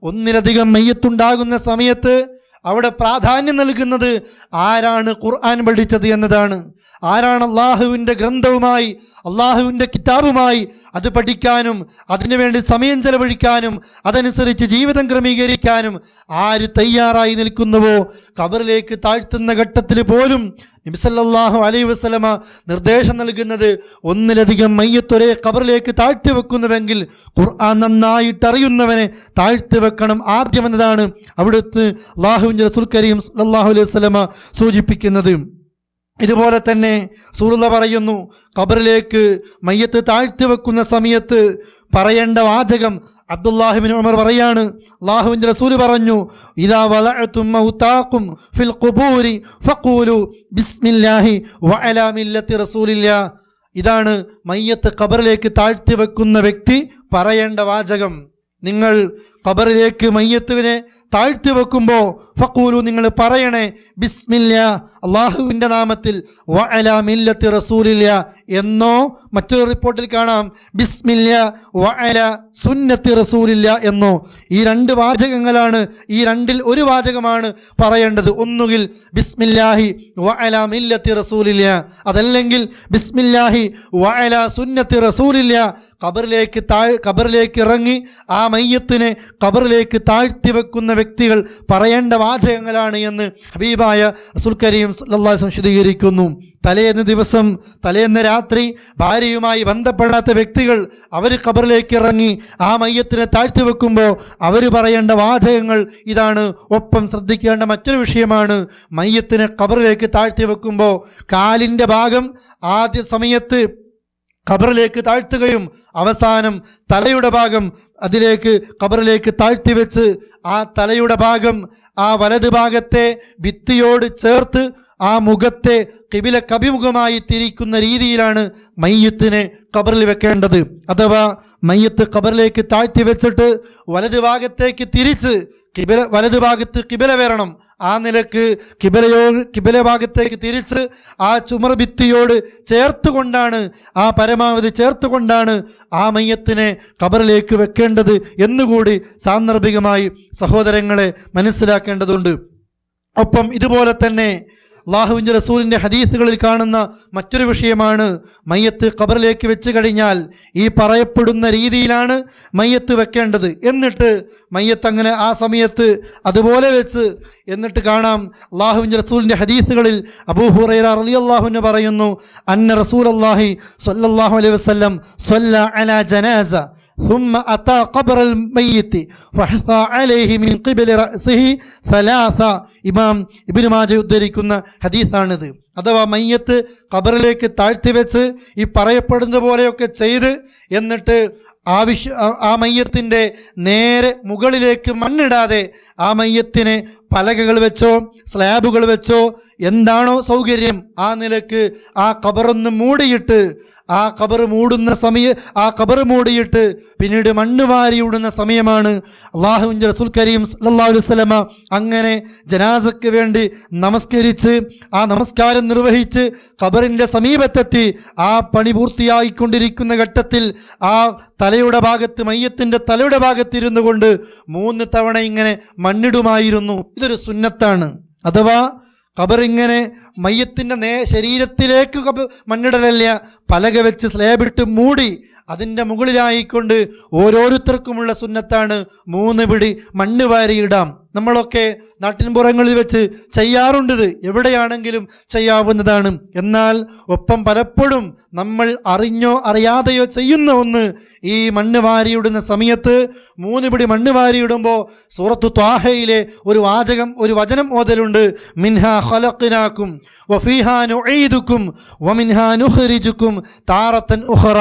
ഒന്നിലധികം മയ്യത്തുണ്ടാകുന്ന സമയത്ത് അവിടെ പ്രാധാന്യം നൽകുന്നത് ആരാണ് ഖുർആൻ പഠിച്ചത് എന്നതാണ്. ആരാണ് അള്ളാഹുവിൻ്റെ ഗ്രന്ഥവുമായി, അള്ളാഹുവിൻ്റെ കിതാബുമായി അത് പഠിക്കാനും അതിനുവേണ്ടി സമയം ചെലവഴിക്കാനും അതനുസരിച്ച് ജീവിതം ക്രമീകരിക്കാനും ആര് തയ്യാറായി നിൽക്കുന്നുവോ, ഖബറിലേക്ക് താഴ്ത്തുന്ന ഘട്ടത്തിൽ പോലും നബി സല്ലല്ലാഹു അലൈഹി വസല്ലമ നിർദ്ദേശം നൽകുന്നത് ഒന്നിലധികം മയ്യത്തൊരേ ഖബറിലേക്ക് താഴ്ത്തി വെക്കുന്നുവെങ്കിൽ ഖുർആൻ നന്നായിട്ട് അറിയുന്നവനെ താഴ്ത്തി വെക്കണം ആദ്യം എന്നതാണ് അവിടുത്തെ അല്ലാഹുവിൻ്റെ റസൂൽ കരീം സല്ലല്ലാഹു അലൈഹി വസല്ലമ സൂചിപ്പിക്കുന്നത്. ഇതുപോലെ തന്നെ റസൂലുള്ളാഹി പറയുന്നു, ഖബറിലേക്ക് മയ്യത്ത് താഴ്ത്തി വെക്കുന്ന സമയത്ത് പറയേണ്ട വാചകം അബ്ദുല്ലാഹി ഇബ്നു ഉമർ പറയാണ്, അല്ലാഹുവിൻ്റെ റസൂൽ പറഞ്ഞു, ഇദാ വളഅതും മൗതാകും ഫിൽ ഖുബൂരി ഫഖൂലു ബിസ്മില്ലാഹി വഅലാ മില്ലത്തി റസൂലില്ലാഹ്. ഇതാണ് മയ്യത്ത് ഖബറിലേക്ക് താഴ്ത്തി വെക്കുന്ന വ്യക്തി പറയേണ്ട വാചകം. നിങ്ങൾ ഖബറിലേക്ക് മയ്യത്തിനെ താഴ്ത്തി വെക്കുമ്പോൾ ഫഖൂലു നിങ്ങൾ പറയണേ ബിസ്മില്ലാ അള്ളാഹുവിൻ്റെ നാമത്തിൽ വഅലാ മില്ലത്തി റസൂലില്ലാ എന്നോ മറ്റൊരു റിപ്പോർട്ടിൽ കാണാം ബിസ്മില്ലാ വഅലാ സുന്നത്തി റസൂലില്ലാ എന്നോ. ഈ രണ്ട് വാചകങ്ങളാണ്, ഈ രണ്ടിൽ ഒരു വാചകമാണ് പറയേണ്ടത്. ഒന്നുകിൽ ബിസ്മില്ലാഹി വഅലാ മില്ലത്തി റസൂലില്ലാ, അതല്ലെങ്കിൽ ബിസ്മില്ലാഹി വഅലാ സുന്നത്തി റസൂലില്ലാ. ഖബറിലേക്ക് ഇറങ്ങി ആ മയ്യത്തിനെ ഖബറിലേക്ക് താഴ്ത്തി വെക്കുന്ന വ്യക്തികൾ പറയേണ്ട വാചകങ്ങളാണ് എന്ന് ഹബീബായ റസൂൽ കരീം സല്ലല്ലാഹു അലൈഹി വസല്ലം വിശദീകരിക്കുന്നു. തലേന്ന് രാത്രി ഭാര്യയുമായി ബന്ധപ്പെടാത്ത വ്യക്തികൾ അവർ ഖബറിലേക്ക് ഇറങ്ങി ആ മയ്യത്തിനെ താഴ്ത്തി വെക്കുമ്പോൾ അവർ പറയേണ്ട വാചകങ്ങൾ ഇതാണ്. ഒപ്പം ശ്രദ്ധിക്കേണ്ട മറ്റൊരു വിഷയമാണ്, മയ്യത്തിനെ ഖബറിലേക്ക് താഴ്ത്തി വെക്കുമ്പോൾ കാലിൻ്റെ ഭാഗം ആദ്യ സമയത്ത് ഖബറിലേക്ക് താഴ്ത്തുകയും അവസാനം തലയുടെ ഭാഗം ഖബറിലേക്ക് താഴ്ത്തി വെച്ച് ആ തലയുടെ ഭാഗം ആ വലത് ഭാഗത്തെ ഭിത്തിയോട് ചേർത്ത് ആ മുഖത്തെ ഖിബിലക്കഭിമുഖമായി തിരിക്കുന്ന രീതിയിലാണ് മയ്യത്തിനെ ഖബറിൽ വെക്കേണ്ടത്. അഥവാ മയ്യത്ത് ഖബറിലേക്ക് താഴ്ത്തി വെച്ചിട്ട് വലത് ഭാഗത്തേക്ക് തിരിച്ച് വലത് ഭാഗത്ത് ഖിബല വരണം. ആ നിലക്ക് ഖിബല ഭാഗത്തേക്ക് തിരിച്ച് ആ ചുമർ ഭിത്തിയോട് ചേർത്തുകൊണ്ടാണ്, ആ പരമാവധി ചേർത്തുകൊണ്ടാണ് ആ മയ്യത്തിനെ ഖബറിലേക്ക് വെക്കേണ്ടത് എന്നുകൂടി സാന്ദർഭികമായി സഹോദരങ്ങളെ മനസ്സിലാക്കേണ്ടതുണ്ട്. ഒപ്പം ഇതുപോലെ തന്നെ അല്ലാഹുവിൻ്റെ റസൂലിൻ്റെ ഹദീസുകളിൽ കാണുന്ന മറ്റൊരു വിഷയമാണ്, മയ്യത്ത് ഖബറിലേക്ക് വെച്ച് കഴിഞ്ഞാൽ ഈ പറയപ്പെടുന്ന രീതിയിലാണ് മയ്യത്ത് വെക്കേണ്ടത്. എന്നിട്ട് മയ്യത്ത് അങ്ങനെ ആ സമയത്ത് അതുപോലെ വെച്ച് എന്നിട്ട് കാണാം അല്ലാഹുവിൻ്റെ റസൂലിൻ്റെ ഹദീസുകളിൽ അബൂ ഹുറൈറ റളിയല്ലാഹു അൻഹു പറയുന്നു, അന്ന റസൂലുള്ളാഹി സ്വല്ലല്ലാഹു അലൈഹി വസല്ലം സ്വല്ല അലാ ജനാസ ثم أتى قبر الميت فحثى عليه من قبل رأسه ثلاثة. ഇമാം ഇബ്നു മാജ ഉദ്ധരിക്കുന്ന ഹദീസാണിത്. അഥവാ മയ്യത്ത് ഖബറിലേക്ക് താഴ്ത്തി വെച്ച് ഈ പറയപ്പെടുന്ന പോലെയൊക്കെ ചെയ്ത് എന്നിട്ട് ആ മയ്യത്തിൻ്റെ നേരെ മുകളിലേക്ക് മണ്ണിടാതെ ആ മയ്യത്തിനെ പലകകൾ വെച്ചോ സ്ലാബുകൾ വെച്ചോ എന്താണോ സൗകര്യം ആ നിലക്ക് ആ ഖബറൊന്ന് മൂടിയിട്ട് ആ ഖബർ മൂടിയിട്ട് പിന്നീട് മണ്ണ് വാരിയിടുന്ന സമയമാണ് അല്ലാഹുവിൻ്റെ റസൂൽ കരീം സല്ലല്ലാഹു അലൈഹി വസല്ലമ അങ്ങനെ ജനാസയ്ക്ക് വേണ്ടി നമസ്കരിച്ച് ആ നമസ്കാരം നിർവഹിച്ച് ഖബറിൻ്റെ സമീപത്തെത്തി ആ പണി പൂർത്തിയായിക്കൊണ്ടിരിക്കുന്ന ഘട്ടത്തിൽ ആ തലയുടെ ഭാഗത്ത് മയ്യത്തിൻ്റെ തലയുടെ ഭാഗത്തിരുന്നു കൊണ്ട് 3 തവണ ഇങ്ങനെ മണ്ണിടുമായിരുന്നു. ഇതൊരു സുന്നത്താണ്. അഥവാ ഖബറിങ്ങനെ മയ്യത്തിൻ്റെ ശരീരത്തിലേക്ക് മണ്ണിടലല്ല, പലക വെച്ച് സ്ലാബിട്ട് മൂടി അതിൻ്റെ മുകളിലായിക്കൊണ്ട് ഓരോരുത്തർക്കുമുള്ള സുന്നത്താണ് 3 പിടി മണ്ണ് വാരിയിടാം. നമ്മളൊക്കെ നാട്ടിൻപുറങ്ങളിൽ വെച്ച് ചെയ്യാറുണ്ട്, എവിടെയാണെങ്കിലും ചെയ്യാവുന്നതാണ്. എന്നാൽ ഒപ്പം പലപ്പോഴും നമ്മൾ അറിഞ്ഞോ അറിയാതെയോ ചെയ്യുന്ന ഒന്ന്, ഈ മണ്ണ് വാരിയിടുന്ന സമയത്ത് 3 പിടി മണ്ണ് വാരിയിടുമ്പോൾ സൂറത്തു ത്വാഹയിലെ ഒരു വചനം ഓതലുണ്ട്, മിൻഹാ ഖലഖ്നാകും വഫീഹാ നുഈദുകും വമിൻഹാ നുഖ്രിജുകും താറത്തൻ ഉഖറ.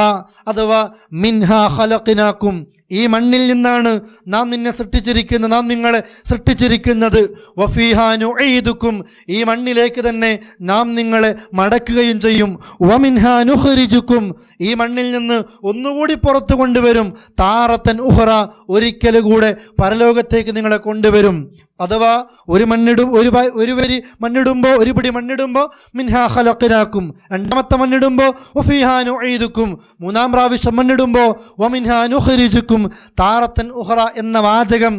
അഥവാ മിൻഹാ ഖലഖ്നാകും, ഈ മണ്ണിൽ നിന്നാണ് നാം നിങ്ങളെ സൃഷ്ടിച്ചിരിക്കുന്നത്. വഫീഹാ നുഈദുകും, ഈ മണ്ണിലേക്ക് തന്നെ നാം നിങ്ങളെ മടക്കുകയും ചെയ്യും. വമിൻഹാ നുഖ്രിജുകും, ഈ മണ്ണിൽ നിന്ന് ഒന്നുകൂടി പുറത്തു കൊണ്ടുവരും. താറത്തൻ ഉഖറ, ഒരിക്കൽ കൂടെ പരലോകത്തേക്ക് നിങ്ങളെ കൊണ്ടുവരും. അഥവാ ഒരു പിടി മണ്ണിടുമ്പോൾ മിൻഹാ ഖലഖ്നാകും, രണ്ടാമത്തെ മണ്ണിടുമ്പോൾ വഫീഹാ നുഈദുകും, 3-ാം പ്രാവശ്യം മണ്ണിടുമ്പോൾ വമിൻഹാ നുഖ്രിജുകും താറത്തൻ ഉഖറ എന്ന വാചകം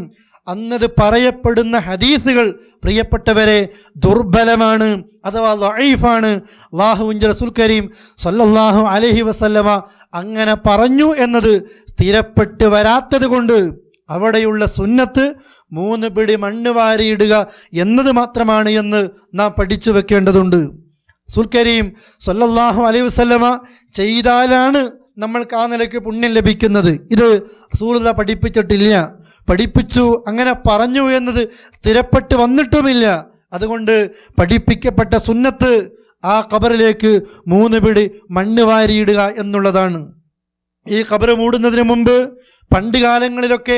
അന്നത് പറയപ്പെടുന്ന ഹദീസുകൾ പ്രിയപ്പെട്ടവരെ ദുർബലമാണ്, അഥവാ ദഈഫാണ്. അല്ലാഹുവിൻ്റെ റസൂൽ കരീം സല്ലല്ലാഹു അലൈഹി വസല്ലമ അങ്ങനെ പറഞ്ഞു എന്നത് സ്ഥിരപ്പെട്ട് വരാത്തത് കൊണ്ട് അവിടെയുള്ള സുന്നത്ത് 3 പിടി മണ്ണ് വാരിയിടുക എന്നത് മാത്രമാണ് എന്ന് നാം പഠിച്ചു വെക്കേണ്ടതുണ്ട്. റസൂൽ കരീം സല്ലല്ലാഹു അലൈഹി വസല്ലമ ചെയ്താലാണ് നമ്മൾക്ക് ആ നിലയ്ക്ക് പുണ്യം ലഭിക്കുന്നത്. ഇത് റസൂലുള്ളാഹി പഠിപ്പിച്ചിട്ടില്ല, പഠിപ്പിച്ചു അങ്ങനെ പറഞ്ഞു എന്നത് സ്ഥിരപ്പെട്ട് വന്നിട്ടുമില്ല. അതുകൊണ്ട് പഠിപ്പിക്കപ്പെട്ട സുന്നത്ത് ആ ഖബറിലേക്ക് 3 പിടി മണ്ണ് വാരിയിടുക എന്നുള്ളതാണ്. ഈ ഖബർ മൂടുന്നതിന് മുമ്പ് പണ്ട് കാലങ്ങളിലൊക്കെ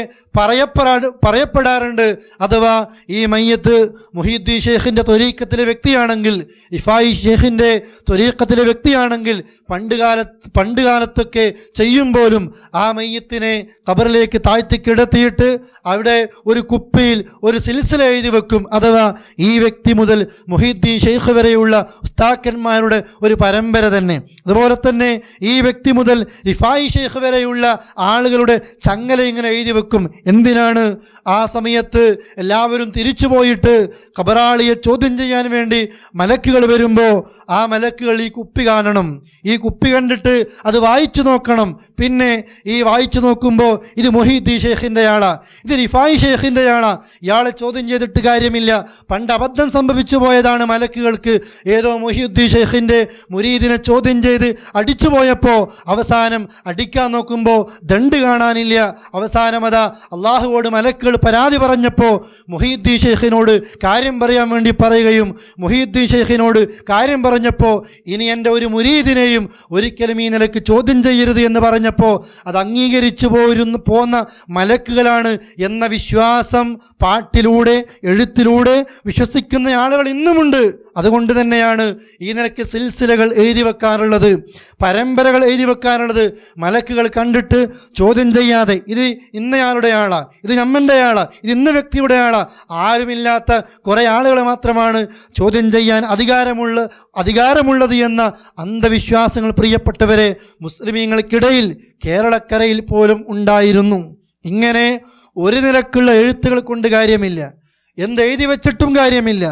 പറയപ്പെടാറുണ്ട്, അഥവാ ഈ മയ്യത്ത് മുഹീദ്ദീൻ ഷേഖിൻ്റെ ത്വരീഖത്തിലെ വ്യക്തിയാണെങ്കിൽ, റിഫായി ഷേഖിൻ്റെ ത്വരീഖത്തിലെ വ്യക്തിയാണെങ്കിൽ പണ്ട് കാലത്തൊക്കെ ചെയ്യുമ്പോലും ആ മയ്യത്തിനെ ഖബറിലേക്ക് താഴ്ത്തി കിടത്തിയിട്ട് അവിടെ ഒരു കുപ്പിയിൽ ഒരു സിൽസില എഴുതി വെക്കും. അഥവാ ഈ വ്യക്തി മുതൽ മുഹീദ്ദീൻ ഷേഖ് വരെയുള്ള ഉസ്താക്കന്മാരുടെ ഒരു പരമ്പര തന്നെ. അതുപോലെ തന്നെ ഈ വ്യക്തി മുതൽ റിഫായി ഷേഖ് വരെയുള്ള ആളുകളുടെ ചങ്ങല ഇങ്ങനെ എഴുതി വെക്കും. എന്തിനാണ്? ആ സമയത്ത് എല്ലാവരും തിരിച്ചു പോയിട്ട് ഖബറാളിയെ ചോദ്യം ചെയ്യാൻ വേണ്ടി മലക്കുകൾ വരുമ്പോൾ ആ മലക്കുകൾ ഈ കുപ്പി കാണണം, ഈ കുപ്പി കണ്ടിട്ട് അത് വായിച്ചു നോക്കണം. പിന്നെ ഈ വായിച്ചു നോക്കുമ്പോൾ ഇത് മുഹീദ്ദീൻ ഷേഖിൻ്റെ ആളാ, ഇത് റിഫായി ഷേഖിൻ്റെ ആളാ, ഇയാളെ ചോദ്യം ചെയ്തിട്ട് കാര്യമില്ല, പണ്ട് അബദ്ധം സംഭവിച്ചു പോയതാണ് മലക്കുകൾക്ക്. ഏതോ മുഹീദ്ദീൻ ഷേഖിൻ്റെ മുരീദിനെ ചോദ്യം ചെയ്ത് അടിച്ചു പോയപ്പോൾ അവസാനം അടിക്കാൻ നോക്കുമ്പോൾ ദണ്ട് കാണാനില്ല. അവസാനം അതാ അള്ളാഹുവോട് മലക്കുകൾ പരാതി പറഞ്ഞപ്പോൾ മുഹീദ്ദീൻ ഷേഖിനോട് കാര്യം പറയാൻ വേണ്ടി പറയുകയും മുഹീദ്ദീൻ ഷേഖിനോട് കാര്യം പറഞ്ഞപ്പോൾ ഇനി എൻ്റെ ഒരു മുരീദിനെയും ഒരിക്കലും ഈ നിലയ്ക്ക് ചോദ്യം ചെയ്യരുത് എന്ന് പറഞ്ഞപ്പോൾ അത് അംഗീകരിച്ചു പോന്ന മലക്കുകളാണ് എന്ന വിശ്വാസം പാട്ടിലൂടെ എഴുത്തിലൂടെ വിശ്വസിക്കുന്ന ആളുകൾ ഇന്നുമുണ്ട്. അതുകൊണ്ട് തന്നെയാണ് ഈ നിലയ്ക്ക് സിൽസിലകൾ എഴുതി വെക്കാറുള്ളത്, പരമ്പരകൾ എഴുതി വെക്കാറുള്ളത്. മലക്കുകൾ കണ്ടിട്ട് ചോദ്യം ചെയ്യാതെ ഇത് ഇന്നയാളുടെ ആളാ, ഇത് നമ്മൻ്റെ ആളാ, ഇത് ഇന്ന വ്യക്തിയുടെ ആളാ, ആരുമില്ലാത്ത കുറേ ആളുകളെ മാത്രമാണ് ചോദ്യം ചെയ്യാൻ അധികാരമുള്ളത് എന്ന അന്ധവിശ്വാസങ്ങൾ പ്രിയപ്പെട്ടവരെ മുസ്ലിമീങ്ങൾക്കിടയിൽ കേരളക്കരയിൽ പോലും ഉണ്ടായിരുന്നു. ഇങ്ങനെ ഒരു നിലക്കുള്ള എഴുത്തുകൾ കൊണ്ട് കാര്യമില്ല, എന്തെഴുതി വെച്ചിട്ടും കാര്യമില്ല,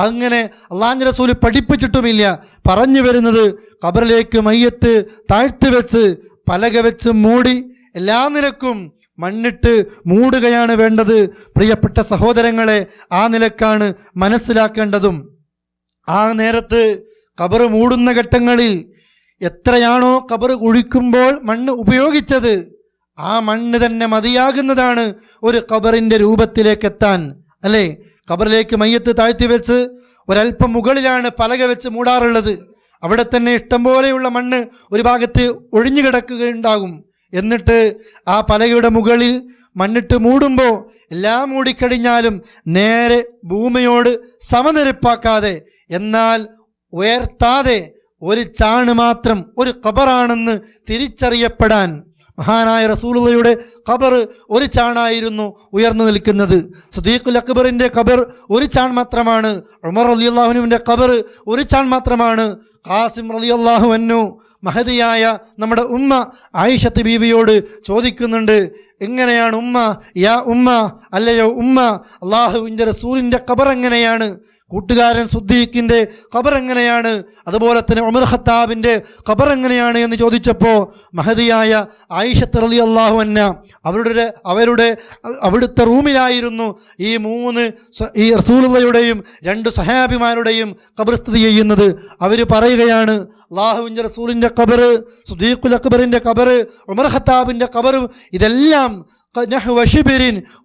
അങ്ങനെ അള്ളാഹുവിൻ്റെ റസൂൽ പഠിപ്പിച്ചിട്ടുമില്ല. പറഞ്ഞു വരുന്നത് ഖബറിലേക്ക് മയ്യത്ത് താഴ്ത്തി വെച്ച് പലക വെച്ച് മൂടി എല്ലാ നിലക്കും മണ്ണിട്ട് മൂടുകയാണ് വേണ്ടത്. പ്രിയപ്പെട്ട സഹോദരങ്ങളെ, ആ നിലക്കാണ് മനസ്സിലാക്കേണ്ടതും. ആ നേരത്ത് ഖബർ മൂടുന്ന ഘട്ടങ്ങളിൽ എത്രയാണോ ഖബർ കുഴിക്കുമ്പോൾ മണ്ണ് ഉപയോഗിച്ചത് ആ മണ്ണ് തന്നെ മതിയാകുന്നതാണ് ഒരു ഖബറിൻ്റെ രൂപത്തിലേക്ക് എത്താൻ, അല്ലേ? ഖബറിലേക്ക് മയ്യത്ത് താഴ്ത്തി വെച്ച് ഒരല്പം മുകളിലാണ് പലക വെച്ച് മൂടാറുള്ളത്. അവിടെ തന്നെ ഇഷ്ടം പോലെയുള്ള മണ്ണ് ഒരു ഭാഗത്ത് ഒഴിഞ്ഞു കിടക്കുകയുണ്ടാകും. എന്നിട്ട് ആ പലകയുടെ മുകളിൽ മണ്ണിട്ട് മൂടുമ്പോൾ എല്ലാം മൂടിക്കഴിഞ്ഞാലും നേരെ ഭൂമിയോട് സമനിരപ്പാക്കാതെ, എന്നാൽ ഉയർത്താതെ ഒരു ചാണ് മാത്രം ഒരു ഖബറാണെന്ന് തിരിച്ചറിയപ്പെടാൻ മഹാനായ റസൂലുള്ളാഹിയുടെ ഖബർ ഒരു ചാണായിരുന്നു ഉയർന്നു നിൽക്കുന്നത്. സിദ്ദീഖുൽ അക്ബറിൻ്റെ ഖബർ ഒരു ചാൺ മാത്രമാണ്. ഉമർ റളിയല്ലാഹു അൻഹുവിൻ്റെ ഖബർ ഒരു ചാൺ മാത്രമാണ്. ഖാസിം റളിയല്ലാഹു അൻഹു മഹദിയായ നമ്മുടെ ഉമ്മ ആയിഷത്ത് ബീവിയോട് ചോദിക്കുന്നുണ്ട്, എങ്ങനെയാണ് ഉമ്മ, യാ ഉമ്മ, അല്ലയോ ഉമ്മ, അള്ളാഹുവിൻ്റെ റസൂലിൻ്റെ ഖബർ എങ്ങനെയാണ്? കൂട്ടുകാരൻ സുദ്ദീഖിൻ്റെ ഖബർ എങ്ങനെയാണ്? അതുപോലെ തന്നെ ഉമർ ഖത്താബിൻ്റെ ഖബർ എങ്ങനെയാണ് എന്ന് ചോദിച്ചപ്പോൾ മഹദിയായ ആയിഷത്ത് റളിയല്ലാഹു അൻഹ അവിടുത്തെ റൂമിലായിരുന്നു ഈ റസൂലുള്ളാഹിയുടെയും 2 സഹാബിമാരുടെയും ഖബർ സ്ഥിതി ചെയ്യുന്നത്. അവർ പറയുകയാണ്, അള്ളാഹുവിൻ്റെ റസൂലിൻ്റെ ഖബർ, സിദ്ദീഖുൽ അക്ബറിൻ്റെ ഖബർ, ഉമർ ഖത്താബിൻ്റെ ഖബർ, ഇതെല്ലാം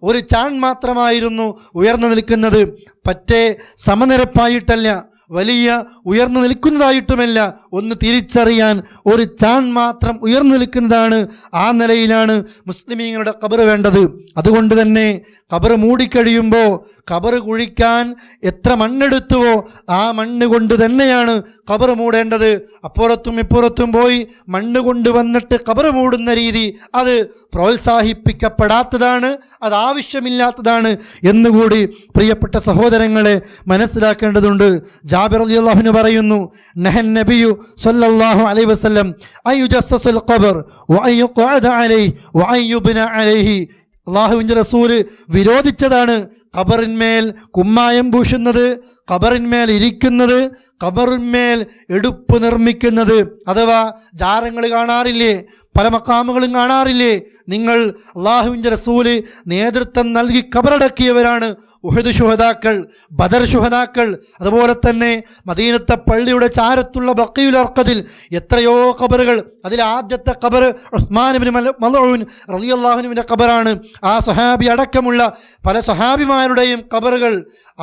ഒരു ചാൺ മാത്രമായിരുന്നു ഉയർന്നു നിൽക്കുന്നത്. പറ്റേ സമനിരപ്പായിട്ടല്ല, വലിയ ഉയർന്നു നിൽക്കുന്നതായിട്ടുമല്ല, ഒന്ന് തിരിച്ചറിയാൻ ഒരു ചാൺ മാത്രം ഉയർന്നു നിൽക്കുന്നതാണ്. ആ നിലയിലാണ് മുസ്ലിമീങ്ങളുടെ ഖബർ വേണ്ടത്. അതുകൊണ്ട് തന്നെ ഖബർ മൂടിക്കഴിയുമ്പോൾ ഖബർ കുഴിക്കാൻ എത്ര മണ്ണെടുത്തുവോ ആ മണ്ണ് കൊണ്ട് തന്നെയാണ് ഖബർ മൂടേണ്ടത്. അപ്പുറത്തും ഇപ്പുറത്തും പോയി മണ്ണ് കൊണ്ടുവന്നിട്ട് ഖബർ മൂടുന്ന രീതി അത് പ്രോത്സാഹിപ്പിക്കപ്പെടാത്തതാണ്, അത് ആവശ്യമില്ലാത്തതാണ് എന്നുകൂടി പ്രിയപ്പെട്ട സഹോദരങ്ങളെ മനസ്സിലാക്കേണ്ടതുണ്ട്. ജാബിർ റളിയല്ലാഹു അൻഹു പറയുന്നു, നഹൻ നബിയു സല്ലല്ലാഹു അലൈഹി വസല്ലം അയ്യുജസ്സസുൽ ഖബർ വഅയ്യുഖഅദ അലൈഹി വഅയ്യുബ്ന അലൈഹി. അള്ളാഹുവിൻ്റെ റസൂല് വിരോധിച്ചതാണ് ഖബറിന്മേൽ കുമ്മായം പൂശുന്നത്, ഖബറിന്മേൽ ഇരിക്കുന്നത്, ഖബറിന്മേൽ എടുപ്പ് നിർമ്മിക്കുന്നത്. അഥവാ ജാരങ്ങൾ കാണാറില്ലേ, പല മക്കാമുകളും കാണാറില്ലേ? നിങ്ങൾ അള്ളാഹുവിൻ്റെ റസൂല് നേതൃത്വം നൽകി ഖബറടക്കിയവരാണ് ഉഹദ് ശുഹദാക്കൾ, ബദർ ശുഹദാക്കൾ. അതുപോലെ തന്നെ മദീനത്തെ പള്ളിയുടെ ചാരത്തുള്ള ബഖീഉൽ അർഖദിൽ എത്രയോ ഖബറുകൾ. അതിൽ ആദ്യത്തെ ഖബർ ഉസ്മാൻ ഇബ്നു മൽഊൻ റളിയല്ലാഹു അൻഹുവിൻ്റെ ഖബറാണ്. ആ സ്വഹാബി അടക്കമുള്ള പല സ്വഹാബിമാരുടെയും ഖബറുകൾ,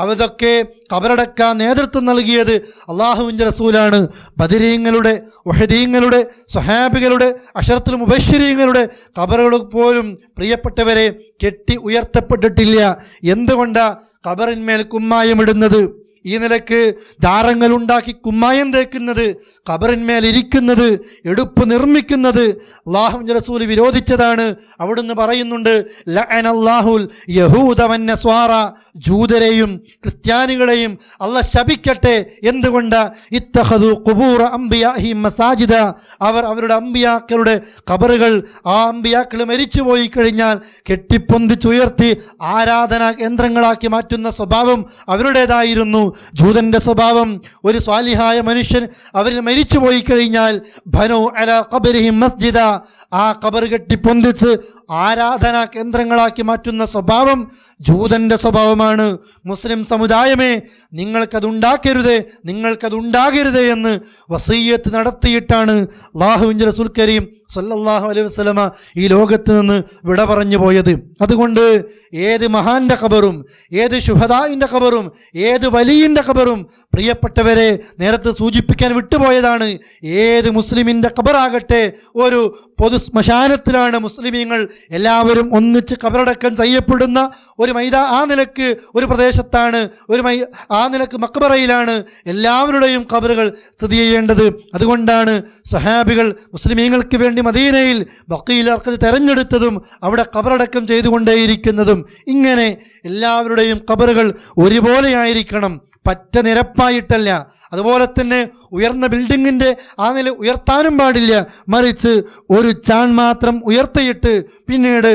അതൊക്കെ ഖബറടക്കാൻ നേതൃത്വം നൽകിയത് അള്ളാഹുവിൻ്റെ റസൂലാണ്. ബദരീങ്ങളുടെ, ഉഹദീങ്ങളുടെ, സ്വഹാബികളുടെ, അശറത്തുൽ മുബശ്ശിരീങ്ങളുടെ ഖബറുകൾ പോലും പ്രിയപ്പെട്ടവരെ കെട്ടി ഉയർത്തപ്പെട്ടിട്ടില്ല. എന്തുകൊണ്ടാ ഖബറിന്മേൽ കുമ്മായമിടുന്നത്? ഈ നിലക്ക് ജാറങ്ങൾ ഉണ്ടാക്കി കുമ്മായം തേക്കുന്നത്, ഖബറിന്മേൽ ഇരിക്കുന്നത്, എടുപ്പ് നിർമ്മിക്കുന്നത് അല്ലാഹുവിൻ്റെ റസൂൽ വിരോധിച്ചതാണ്. അവിടുന്ന് പറയുന്നുണ്ട്, ലഅനല്ലാഹുൽ യഹൂദ വന്നസ്വാറ, ജൂതരെയും ക്രിസ്ത്യാനികളെയും അല്ലാഹ് ശപിക്കട്ടെ. എന്തുകൊണ്ട്? ഇത്തഖദു ഖുബൂറ അംബിയാഹിം മസാജിദ, അവർ അവരുടെ അമ്പിയാക്കളുടെ ഖബറുകൾ, ആ അമ്പിയാക്കൾ മരിച്ചുപോയി കഴിഞ്ഞാൽ കെട്ടിപ്പൊന്തിച്ചുയർത്തി ആരാധനാ കേന്ദ്രങ്ങളാക്കി മാറ്റുന്ന സ്വഭാവം അവരുടേതായിരുന്നു. ജൂതന്റെ സ്വഭാവം, ഒരു സ്വാലിഹായ മനുഷ്യൻ അവരിൽ മരിച്ചുപോയി കഴിഞ്ഞാൽ ബനൂ അലാ ഖബരിഹിം മസ്ജിദ, ആ ഖബർ കെട്ടിപ്പൊന്തിച്ച് ആരാധനാ കേന്ദ്രങ്ങളാക്കി മാറ്റുന്ന സ്വഭാവം ജൂതന്റെ സ്വഭാവമാണ്. മുസ്ലിം സമുദായമേ, നിങ്ങൾക്കതുണ്ടാകരുതേ എന്ന് വസിയ്യത്ത് നടത്തിയിട്ടാണ് അല്ലാഹുവിൻ്റെ റസൂൽ കരീം സല്ലല്ലാഹു അലൈഹി വസല്ലമ ഈ ലോകത്ത് നിന്ന് വിട പറഞ്ഞു പോയത്. അതുകൊണ്ട് ഏത് മഹാന്റെ ഖബറും, ഏത് ശുഹദായിൻ്റെ ഖബറും, ഏത് വലിയൻ്റെ ഖബറും, പ്രിയപ്പെട്ടവരെ നേരത്തെ സൂചിപ്പിക്കാൻ വിട്ടുപോയതാണ്, ഏത് മുസ്ലിമിൻ്റെ ഖബറാകട്ടെ ഒരു പൊതു ശ്മശാനത്തിലാണ് മുസ്ലിമീങ്ങൾ എല്ലാവരും ഒന്നിച്ച് ഖബറടക്കം ചെയ്യപ്പെടുന്ന ഒരു ആ നിലക്ക് ഒരു പ്രദേശത്താണ്, ആ നിലക്ക് മക്ബറയിലാണ് എല്ലാവരുടെയും ഖബറുകൾ സ്ഥിതി ചെയ്യേണ്ടത്. അതുകൊണ്ടാണ് സ്വഹാബികൾ മുസ്ലിമീങ്ങൾക്ക് വേണ്ടി മദീനയിൽ ബഖീഉൽ അർഖദ് തെരഞ്ഞെടുത്തതും അവിടെ ഖബറടക്കം ചെയ്തുകൊണ്ടേയിരിക്കുന്നതും. ഇങ്ങനെ എല്ലാവരുടെയും ഖബറുകൾ ഒരുപോലെയായിരിക്കണം, പറ്റ നിരപ്പായിട്ടല്ല. അതുപോലെ തന്നെ ഉയർന്ന ബിൽഡിങ്ങിൻ്റെ ആ നില ഉയർത്താനും പാടില്ല, മറിച്ച് ഒരു ചാൺ മാത്രം ഉയർത്തിയിട്ട് പിന്നീട്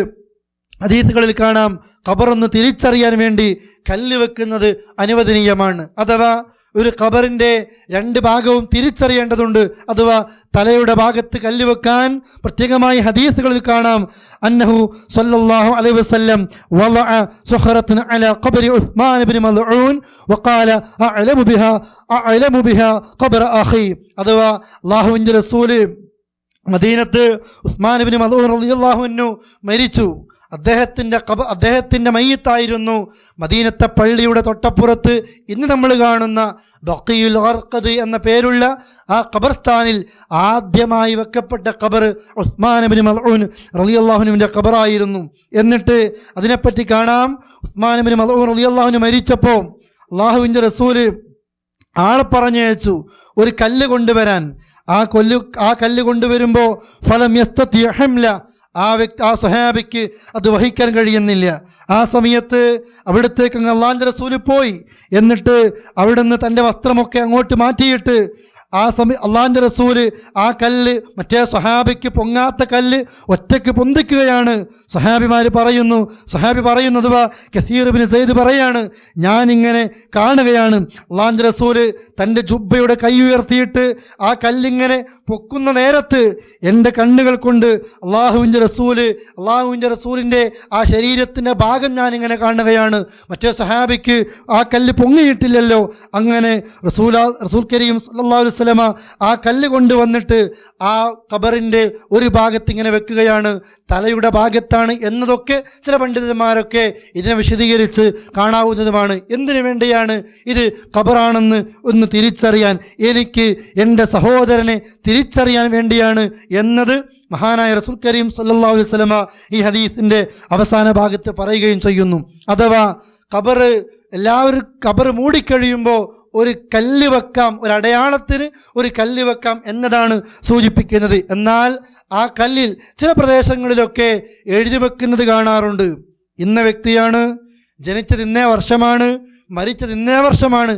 ഹദീസുകളിൽ കാണാം ഖബറൊന്ന് തിരിച്ചറിയാൻ വേണ്ടി കല്ല് വെക്കുന്നത് അനുവദനീയമാണ്. അഥവാ ഒരു ഖബറിൻ്റെ രണ്ട് ഭാഗവും തിരിച്ചറിയേണ്ടതുണ്ട്. അഥവാ തലയുടെ ഭാഗത്ത് കല്ല് വെക്കാൻ പ്രത്യേകമായി ഹദീസുകളിൽ കാണാം, അന്നഹു സല്ലല്ലാഹു അലൈഹി വസല്ലം വളഅ സുഖറതൻ അലാ ഖബരി ഉസ്മാൻ ഇബ്നു മൽഊൻ വഖാല അഅലമു ബിഹാ ഖബറ അഖി. അഥവാ അല്ലാഹുവിൻ്റെ റസൂല് മദീനത്ത് ഉസ്മാൻ ഇബ്നു മൽഊൻ റളിയല്ലാഹു അൻഹു മരിച്ചു. അദ്ദേഹത്തിൻ്റെ മയ്യിത്തായിരുന്നു മദീനത്തെ പള്ളിയുടെ തൊട്ടപ്പുറത്ത് ഇന്ന് നമ്മൾ കാണുന്ന ബഖീഉൽ അർഖദ് എന്ന പേരുള്ള ആ ഖബർസ്ഥാനിൽ ആദ്യമായി വെക്കപ്പെട്ട ഖബർ ഉസ്മാൻ ഇബ്നു മൽഊൻ റളിയല്ലാഹു അൻഹുവിൻ്റെ ഖബറായിരുന്നു. എന്നിട്ട് അതിനെപ്പറ്റി കാണാം, ഉസ്മാൻ ഇബ്നു മൽഊൻ റളിയല്ലാഹു അൻഹു മരിച്ചപ്പോൾ അല്ലാഹുവിൻ്റെ റസൂല് ആളെ പറഞ്ഞയച്ചു ഒരു കല്ല് കൊണ്ടുവരാൻ. ആ കല്ല് കൊണ്ടുവരുമ്പോൾ ഫലം യസ്തതി ഹംല, ആ സ്വഹാബിക്ക് അത് വഹിക്കാൻ കഴിയുന്നില്ല. ആ സമയത്ത് അവിടത്തേക്ക് അല്ലാഹുവിൻ്റെ റസൂല് പോയി. എന്നിട്ട് അവിടുന്ന് തൻ്റെ വസ്ത്രമൊക്കെ അങ്ങോട്ട് മാറ്റിയിട്ട് അല്ലാഹുവിൻ്റെ റസൂല് ആ കല്ല്, മറ്റേ സ്വഹാബിക്ക് പൊങ്ങാത്ത കല്ല് ഒറ്റയ്ക്ക് പൊന്തിക്കുകയാണ്. സ്വഹാബി പറയുന്നു, അഥവാ കസീർ ഇബ്നു സയ്യിദ് പറയാണ്, ഞാനിങ്ങനെ കാണുകയാണ് അല്ലാഹുവിൻ്റെ റസൂല് തൻ്റെ ജുബ്ബയുടെ കൈ ഉയർത്തിയിട്ട് ആ കല്ലിങ്ങനെ പൊക്കുന്ന നേരത്ത് എൻ്റെ കണ്ണുകൾ കൊണ്ട് അല്ലാഹുവിൻ്റെ റസൂലിൻ്റെ ആ ശരീരത്തിൻ്റെ ഭാഗം ഞാനിങ്ങനെ കാണുകയാണ്. മറ്റേ സ്വഹാബിക്ക് ആ കല്ല് പൊങ്ങിയിട്ടില്ലല്ലോ. അങ്ങനെ റസൂൽ കരീം സല്ലല്ലാഹു അലൈഹി വസല്ലമ ആ കല്ല് കൊണ്ടുവന്നിട്ട് ആ ഖബറിൻ്റെ ഒരു ഭാഗത്ത് ഇങ്ങനെ വെക്കുകയാണ്. തലയുടെ ഭാഗത്താണ് എന്നതൊക്കെ ചില പണ്ഡിതന്മാരൊക്കെ ഇതിനെ വിശദീകരിച്ച് കാണാവുന്നതുമാണ്. എന്തിനു വേണ്ടിയാണ് ഇത്? ഖബറാണെന്ന് ഒന്ന് തിരിച്ചറിയാൻ, എനിക്ക് എൻ്റെ സഹോദരനെ തിരിച്ചറിയാൻ വേണ്ടിയാണ് എന്നത് മഹാനായ റസൂൽ കരീം സല്ലല്ലാഹു അലൈഹി വസല്ലമ ഈ ഹദീസിൻ്റെ അവസാന ഭാഗത്ത് പറയുകയും ചെയ്യുന്നു. അഥവാ എല്ലാവരും ഖബർ മൂടിക്കഴിയുമ്പോൾ ഒരു കല്ല് വെക്കാം, ഒരു അടയാളത്തിന് ഒരു കല്ല് വെക്കാം എന്നതാണ് സൂചിപ്പിക്കുന്നത്. എന്നാൽ ആ കല്ലിൽ ചില പ്രദേശങ്ങളിലൊക്കെ എഴുതി വെക്കുന്നത് കാണാറുണ്ട്, ഇന്ന വ്യക്തിയാണ്, ജനിച്ചത് ഇന്നേ വർഷമാണ്, മരിച്ചത് ഇന്നേ വർഷമാണ്.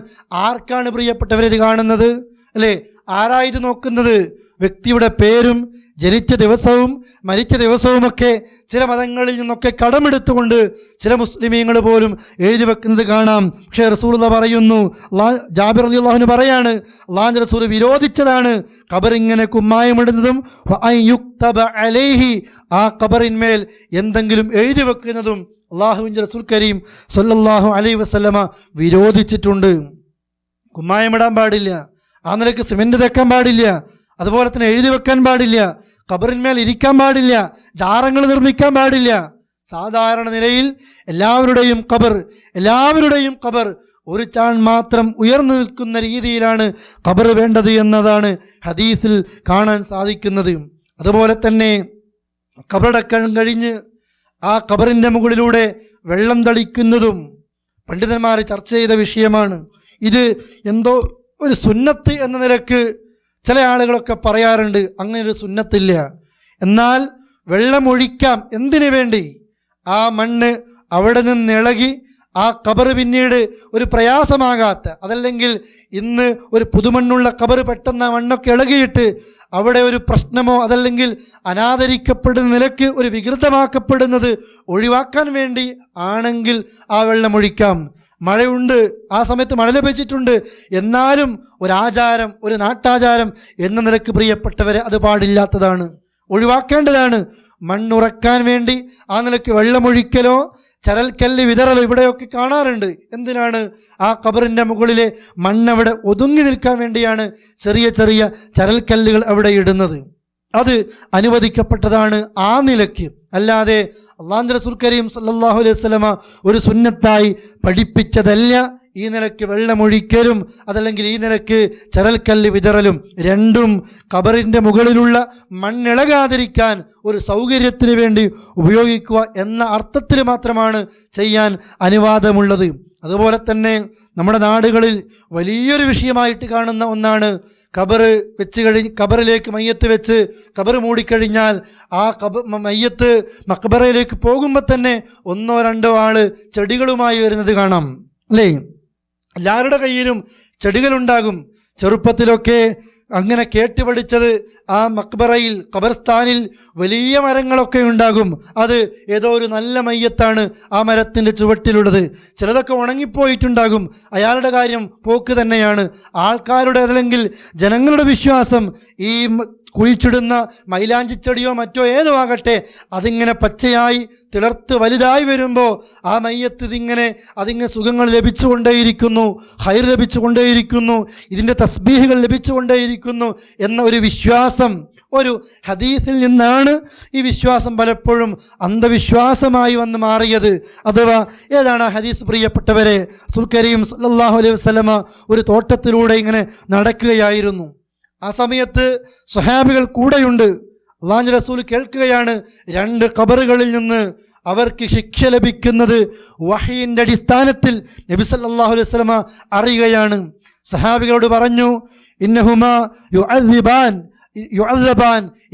ആർക്കാണ് പ്രിയപ്പെട്ടവരിത് കാണുന്നത്? അല്ലേ? ആരാ ഇത് നോക്കുന്നത്? വ്യക്തിയുടെ പേരും ജനിച്ച ദിവസവും മരിച്ച ദിവസവുമൊക്കെ ചില മതങ്ങളിൽ നിന്നൊക്കെ കടമെടുത്തുകൊണ്ട് ചില മുസ്ലിമീങ്ങൾ പോലും എഴുതി വെക്കുന്നത് കാണാം. പക്ഷേ റസൂലുള്ളാഹി പറയുന്നു, ജാബിർ റളിയല്ലാഹു അൻഹു പറയാണ്, അല്ലാഹുവിന്റെ റസൂൽ വിരോധിച്ചതാണ് ഖബറിങ്ങനെ കുമ്മായമിടുന്നതും ആ ഖബറിന്മേൽ എന്തെങ്കിലും എഴുതി വെക്കുന്നതും അല്ലാഹുവിന്റെ റസൂൽ കരീം സ്വല്ലല്ലാഹു അലൈഹി വസല്ലമ വിരോധിച്ചിട്ടുണ്ട്. കുമ്മായമിടാൻ പാടില്ല, ആ നിലയ്ക്ക് സിമെന്റ് തേക്കാൻ പാടില്ല, അതുപോലെ തന്നെ എഴുതി വെക്കാൻ പാടില്ല, ഖബറിന്മേൽ ഇരിക്കാൻ പാടില്ല, ജാറങ്ങൾ നിർമ്മിക്കാൻ പാടില്ല. സാധാരണ നിലയിൽ എല്ലാവരുടെയും ഖബർ ഒരു ചാൺ മാത്രം ഉയർന്നു നിൽക്കുന്ന രീതിയിലാണ് ഖബർ വേണ്ടത് എന്നതാണ് ഹദീസിൽ കാണാൻ സാധിക്കുന്നത്. അതുപോലെ തന്നെ ഖബറടക്കാൻ കഴിഞ്ഞ് ആ ഖബറിൻ്റെ മുകളിലൂടെ വെള്ളം തളിക്കുന്നതും പണ്ഡിതന്മാർ ചർച്ച ചെയ്ത വിഷയമാണ്. ഇത് എന്തോ ഒരു സുന്നത്ത് എന്ന നിലക്ക് ചില ആളുകളൊക്കെ പറയാറുണ്ട്. അങ്ങനൊരു സുന്നത്തില്ല. എന്നാൽ വെള്ളമൊഴിക്കാം. എന്തിനു വേണ്ടി? ആ മണ്ണ് അവിടെ നിന്ന് ഇളകി ആ ഖബർ പിന്നീട് ഒരു പ്രയാസമാകാത്ത, അതല്ലെങ്കിൽ ഇന്ന് ഒരു പുതുമണ്ണുള്ള ഖബർ പെട്ടെന്ന് ആ മണ്ണൊക്കെ ഇളകിയിട്ട് അവിടെ ഒരു പ്രശ്നമോ അതല്ലെങ്കിൽ അനാദരിക്കപ്പെടുന്ന നിലയ്ക്ക് ഒരു വികൃതമാക്കപ്പെടുന്നത് ഒഴിവാക്കാൻ വേണ്ടി ആണെങ്കിൽ ആ വെള്ളമൊഴിക്കാം. മഴയുണ്ട്, ആ സമയത്ത് മഴ ലഭിച്ചിട്ടുണ്ട്, എന്നാലും ഒരാചാരം, ഒരു നാട്ടാചാരം എന്ന നിലക്ക് പ്രിയപ്പെട്ടവരെ അത് പാടില്ലാത്തതാണ്, ഒഴിവാക്കേണ്ടതാണ്. മണ്ണുറക്കാൻ വേണ്ടി ആ നിലയ്ക്ക് വെള്ളമൊഴിക്കലോ ചരൽക്കല്ല് വിതറലോ ഇവിടെയൊക്കെ കാണാറുണ്ട്. എന്തിനാണ്? ആ ഖബറിൻ്റെ മുകളിലെ മണ്ണവിടെ ഒതുങ്ങി നിൽക്കാൻ വേണ്ടിയാണ് ചെറിയ ചെറിയ ചരൽക്കല്ലുകൾ അവിടെ ഇടുന്നത്. അത് അനുവദിക്കപ്പെട്ടതാണ് ആ നിലയ്ക്ക്. അല്ലാതെ അല്ലാഹുവിന്റെ റസൂൽ കരീം സല്ലല്ലാഹു അലൈഹി വസല്ലമ ഒരു സുന്നത്തായി പഠിപ്പിച്ചതല്ല ഈ നിലയ്ക്ക് വെള്ളമൊഴിക്കലും അതല്ലെങ്കിൽ ഈ നിലയ്ക്ക് ചരൽക്കല്ല് വിതറലും. രണ്ടും ഖബറിൻ്റെ മുകളിലുള്ള മണ്ണിളകാതിരിക്കാൻ ഒരു സൗകര്യത്തിന് വേണ്ടി ഉപയോഗിക്കുക എന്ന അർത്ഥത്തിൽ മാത്രമാണ് ചെയ്യാൻ അനുവാദമുള്ളത്. അതുപോലെ തന്നെ നമ്മുടെ നാടുകളിൽ വലിയൊരു വിഷയമായിട്ട് കാണുന്ന ഒന്നാണ് ഖബറിലേക്ക് മയ്യത്ത് വെച്ച് ഖബർ മൂടിക്കഴിഞ്ഞാൽ ആ മയ്യത്ത് മഖബറയിലേക്ക് പോകുമ്പോൾ തന്നെ 1-2 ആള് ചെടികളുമായി വരുന്നത് കാണാം, അല്ലേ? എല്ലാവരുടെ കയ്യിലും ചെടികളുണ്ടാകും. ചെറുപ്പത്തിലൊക്കെ അങ്ങനെ കേട്ടുപഠിച്ചത് ആ മക്ബറയിൽ ഖബർസ്ഥാനിൽ വലിയ മരങ്ങളൊക്കെ ഉണ്ടാകും. അത് ഏതോ ഒരു നല്ല മയ്യത്താണ് ആ മരത്തിൻ്റെ ചുവട്ടിലുള്ളത്. ചിലതൊക്കെ ഉണങ്ങിപ്പോയിട്ടുണ്ടാകും. അയാളുടെ കാര്യം പോക്ക് തന്നെയാണ്. ആൾക്കാരുടെ അല്ലെങ്കിൽ ജനങ്ങളുടെ വിശ്വാസം ഈ കുഴിച്ചിടുന്ന മൈലാഞ്ചിച്ചെടിയോ മറ്റോ ഏതോ ആകട്ടെ, അതിങ്ങനെ പച്ചയായി തിളർത്ത് വലുതായി വരുമ്പോൾ ആ മയ്യത്ത് അതിങ്ങനെ സുഖങ്ങൾ ലഭിച്ചുകൊണ്ടേയിരിക്കുന്നു, ഹൈർ ലഭിച്ചുകൊണ്ടേയിരിക്കുന്നു, ഇതിൻ്റെ തസ്ബീഹുകൾ ലഭിച്ചുകൊണ്ടേയിരിക്കുന്നു എന്ന ഒരു വിശ്വാസം, ഒരു ഹദീസിൽ നിന്നാണ് ഈ വിശ്വാസം പലപ്പോഴും അന്ധവിശ്വാസമായി വന്ന് മാറിയത്. അഥവാ ഏതാണ് ആ ഹദീസ് പ്രിയപ്പെട്ടവരെ? റസൂൽ കരീം സല്ലല്ലാഹു അലൈഹി വസല്ലമ ഒരു തോട്ടത്തിലൂടെ ഇങ്ങനെ നടക്കുകയായിരുന്നു. ആ സമയത്ത് സ്വഹാബികൾ കൂടെയുണ്ട്. അല്ലാഹുവിന്റെ റസൂൽ കേൾക്കുകയാണ് 2 ഖബറുകളിൽ നിന്ന് അവർക്ക് ശിക്ഷ ലഭിക്കുന്നത് വഹയിന്റെ അടിസ്ഥാനത്തിൽ നബി സല്ലല്ലാഹു അലൈഹി വസല്ലമ അറിയുകയാണ്. സഹാബികളോട് പറഞ്ഞു, ഇന്നഹുമാ യുഅദ്ദബാൻ,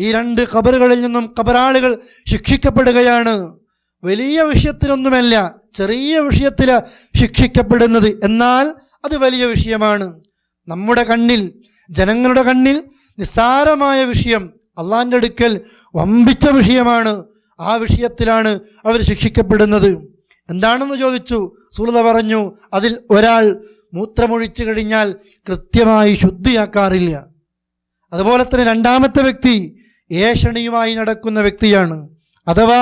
ഈ 2 ഖബറുകളിൽ നിന്നും ഖബറാളുകൾ ശിക്ഷിക്കപ്പെടുകയാണ്. വലിയ വിഷയത്തിനൊന്നുമല്ല, ചെറിയ വിഷയത്തില് ശിക്ഷിക്കപ്പെടുന്നത്, എന്നാൽ അത് വലിയ വിഷയമാണ്. നമ്മുടെ കണ്ണിൽ, ജനങ്ങളുടെ കണ്ണിൽ നിസ്സാരമായ വിഷയം അള്ളാഹിൻ്റെ അടുക്കൽ വമ്പിച്ച വിഷയമാണ്. ആ വിഷയത്തിലാണ് അവർ ശിക്ഷിക്കപ്പെടുന്നത്. എന്താണെന്ന് ചോദിച്ചു. റസൂലുള്ളാഹി പറഞ്ഞു, അതിൽ ഒരാൾ മൂത്രമൊഴിച്ചു കഴിഞ്ഞാൽ കൃത്യമായി ശുദ്ധിയാക്കാറില്ല. അതുപോലെ തന്നെ രണ്ടാമത്തെ വ്യക്തി ഏഷണിയുമായി നടക്കുന്ന വ്യക്തിയാണ്. അഥവാ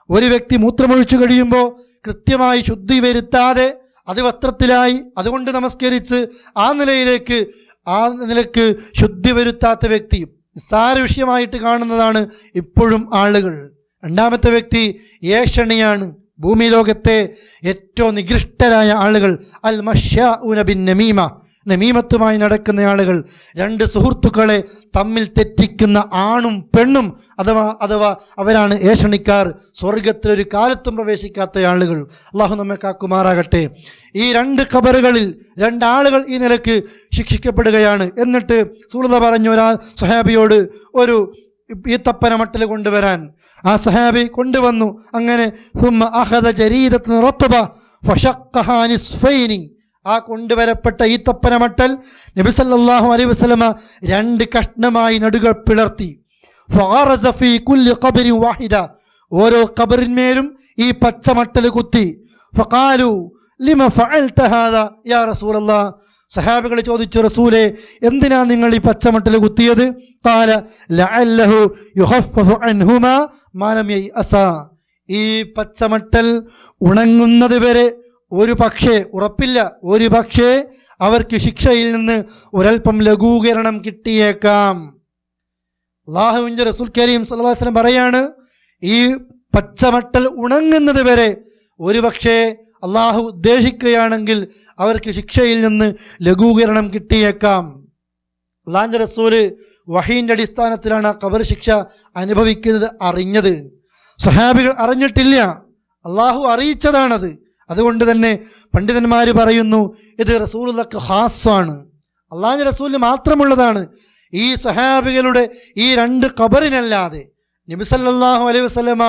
ഒരു വ്യക്തി മൂത്രമൊഴിച്ചു കഴിയുമ്പോൾ കൃത്യമായി ശുദ്ധി വരുത്താതെ അത് വസ്ത്രത്തിലായി അതുകൊണ്ട് നമസ്കരിച്ച് ആ നിലയ്ക്ക് ശുദ്ധി വരുത്താത്ത വ്യക്തി നിസ്സാര വിഷയമായിട്ട് കാണുന്നതാണ് ഇപ്പോഴും ആളുകൾ. രണ്ടാമത്തെ വ്യക്തി ഏഷണിയാണ്. ഭൂമി ലോകത്തെ ഏറ്റവും നികൃഷ്ടരായ ആളുകൾ അൽ മശ്ശാഉന ബിൻ നമീമ, നമീമത്തുമായി നടക്കുന്ന ആളുകൾ, 2 സുഹൃത്തുക്കളെ തമ്മിൽ തെറ്റിക്കുന്ന ആണും പെണ്ണും അഥവാ അവരാണ് ഏഷണിക്കാർ. സ്വർഗത്തിലൊരു കാലത്തും പ്രവേശിക്കാത്ത ആളുകൾ. അള്ളാഹു നമ്മെ കാക്കുമാറാകട്ടെ. ഈ 2 ഖബറുകളിൽ 2 ആളുകൾ ഈ നിലക്ക് ശിക്ഷിക്കപ്പെടുകയാണ്. എന്നിട്ട് റസൂലുള്ളാഹി പറഞ്ഞു ഒരാൾ സ്വഹാബിയോട് ഒരു ഈത്തപ്പന മട്ടൽ കൊണ്ടുവരാൻ. ആ സഹാബി കൊണ്ടുവന്നു. അങ്ങനെ ثم أخذ جريدة رطبة فشقها نصفين, ആ കൊണ്ടുവരപ്പെട്ട ഈത്തപ്പന മട്ടൽ നബി സല്ലല്ലാഹു അലൈഹി വസല്ലമ 2 കഷ്ണമായി നടുക പിളർത്തി. ഫഗറസ ഫീ കുല്ലി ഖബരിൻ വാഹിദ, ഓരോ ഖബറിന്മേലും ഈ പച്ചമട്ടൽ കുത്തി. ഫഖാലു ലിമ ഫഅൽത ഹാദാ യാ റസൂലല്ലാഹ്, സഹാബികൾ ചോദിച്ചു, റസൂലേ എന്തിനാ നിങ്ങൾ ഈ പച്ചമട്ടൽ കുത്തിയത്? ഖാല ലഅല്ലഹു യുഖഫഫു അൻഹുമാ മാ ലം യഅസാ, ഈ പച്ചമട്ടൽ ഉണങ്ങുന്നത് വരെ ഒരു പക്ഷേ, ഉറപ്പില്ല, ഒരു പക്ഷേ അവർക്ക് ശിക്ഷയിൽ നിന്ന് ഒരൽപ്പം ലഘൂകരണം കിട്ടിയേക്കാം. അല്ലാഹുവിൻ്റെ റസൂൽ കരീം സല്ലല്ലാഹു അലൈഹി വസല്ലം പറയാണ്, ഈ പച്ചമട്ടൽ ഉണങ്ങുന്നത് വരെ ഒരു പക്ഷേ അള്ളാഹു ഉദ്ദേശിക്കുകയാണെങ്കിൽ അവർക്ക് ശിക്ഷയിൽ നിന്ന് ലഘൂകരണം കിട്ടിയേക്കാം. അല്ലാഹുവിൻ്റെ റസൂല് വഹീൻ്റെ അടിസ്ഥാനത്തിലാണ് ഖബർ ശിക്ഷ അനുഭവിക്കുന്നത് അറിഞ്ഞത്. സ്വഹാബികൾ അറിഞ്ഞിട്ടില്ല, അള്ളാഹു അറിയിച്ചതാണത്. അതുകൊണ്ട് തന്നെ പണ്ഡിതന്മാർ പറയുന്നു, ഇത് റസൂലുള്ളാഹിക്ക് ഖാസ്സാണ്, അള്ളാഹുവിൻ്റെ റസൂലിന് മാത്രമുള്ളതാണ്. ഈ സ്വഹാബികളുടെ ഈ 2 ഖബറിനല്ലാതെ നബി സല്ലല്ലാഹു അലൈഹി വസല്ലമ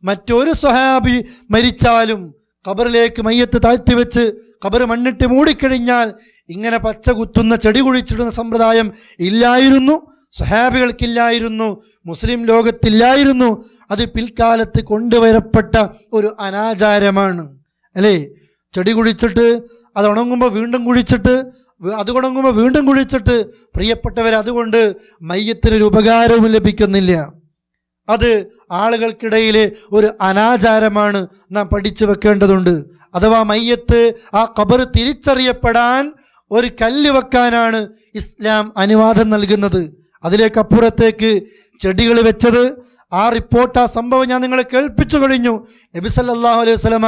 മറ്റൊരു സ്വഹാബി മരിച്ചാലും ഖബറിലേക്ക് മയ്യത്ത് താഴ്ത്തിവെച്ച് ഖബർ മണ്ണിട്ട് മൂടിക്കഴിഞ്ഞാൽ ഇങ്ങനെ പച്ച കുത്തുന്ന ചെടി കുഴിച്ചിടുന്ന സമ്പ്രദായം ഇല്ലായിരുന്നു, സ്വഹാബികൾക്കില്ലായിരുന്നു, മുസ്ലിം ലോകത്തില്ലായിരുന്നു. അത് പിൽക്കാലത്ത് കൊണ്ടുവരപ്പെട്ട ഒരു അനാചാരമാണ്, അല്ലേ? ചെടി കുഴിച്ചിട്ട് അത് ഉണങ്ങുമ്പോൾ വീണ്ടും കുഴിച്ചിട്ട്, അത് ഉണങ്ങുമ്പോൾ വീണ്ടും കുഴിച്ചിട്ട്, പ്രിയപ്പെട്ടവർ, അതുകൊണ്ട് മയ്യത്തിനൊരു ഉപകാരവും ലഭിക്കുന്നില്ല. അത് ആളുകൾക്കിടയിലെ ഒരു അനാചാരമാണ്, നാം പഠിച്ചു വെക്കേണ്ടതുണ്ട്. അഥവാ മയ്യത്ത് ആ ഖബർ തിരിച്ചറിയപ്പെടാൻ ഒരു കല്ല് വെക്കാനാണ് ഇസ്ലാം അനുവാദം നൽകുന്നത്. അതിലേക്കപ്പുറത്തേക്ക് ചെടികൾ വെച്ചത്, ആ റിപ്പോർട്ട്, ആ സംഭവം ഞാൻ നിങ്ങളെ കേൾപ്പിച്ചു കഴിഞ്ഞു. നബി സല്ലല്ലാഹു അലൈഹി വസല്ലമ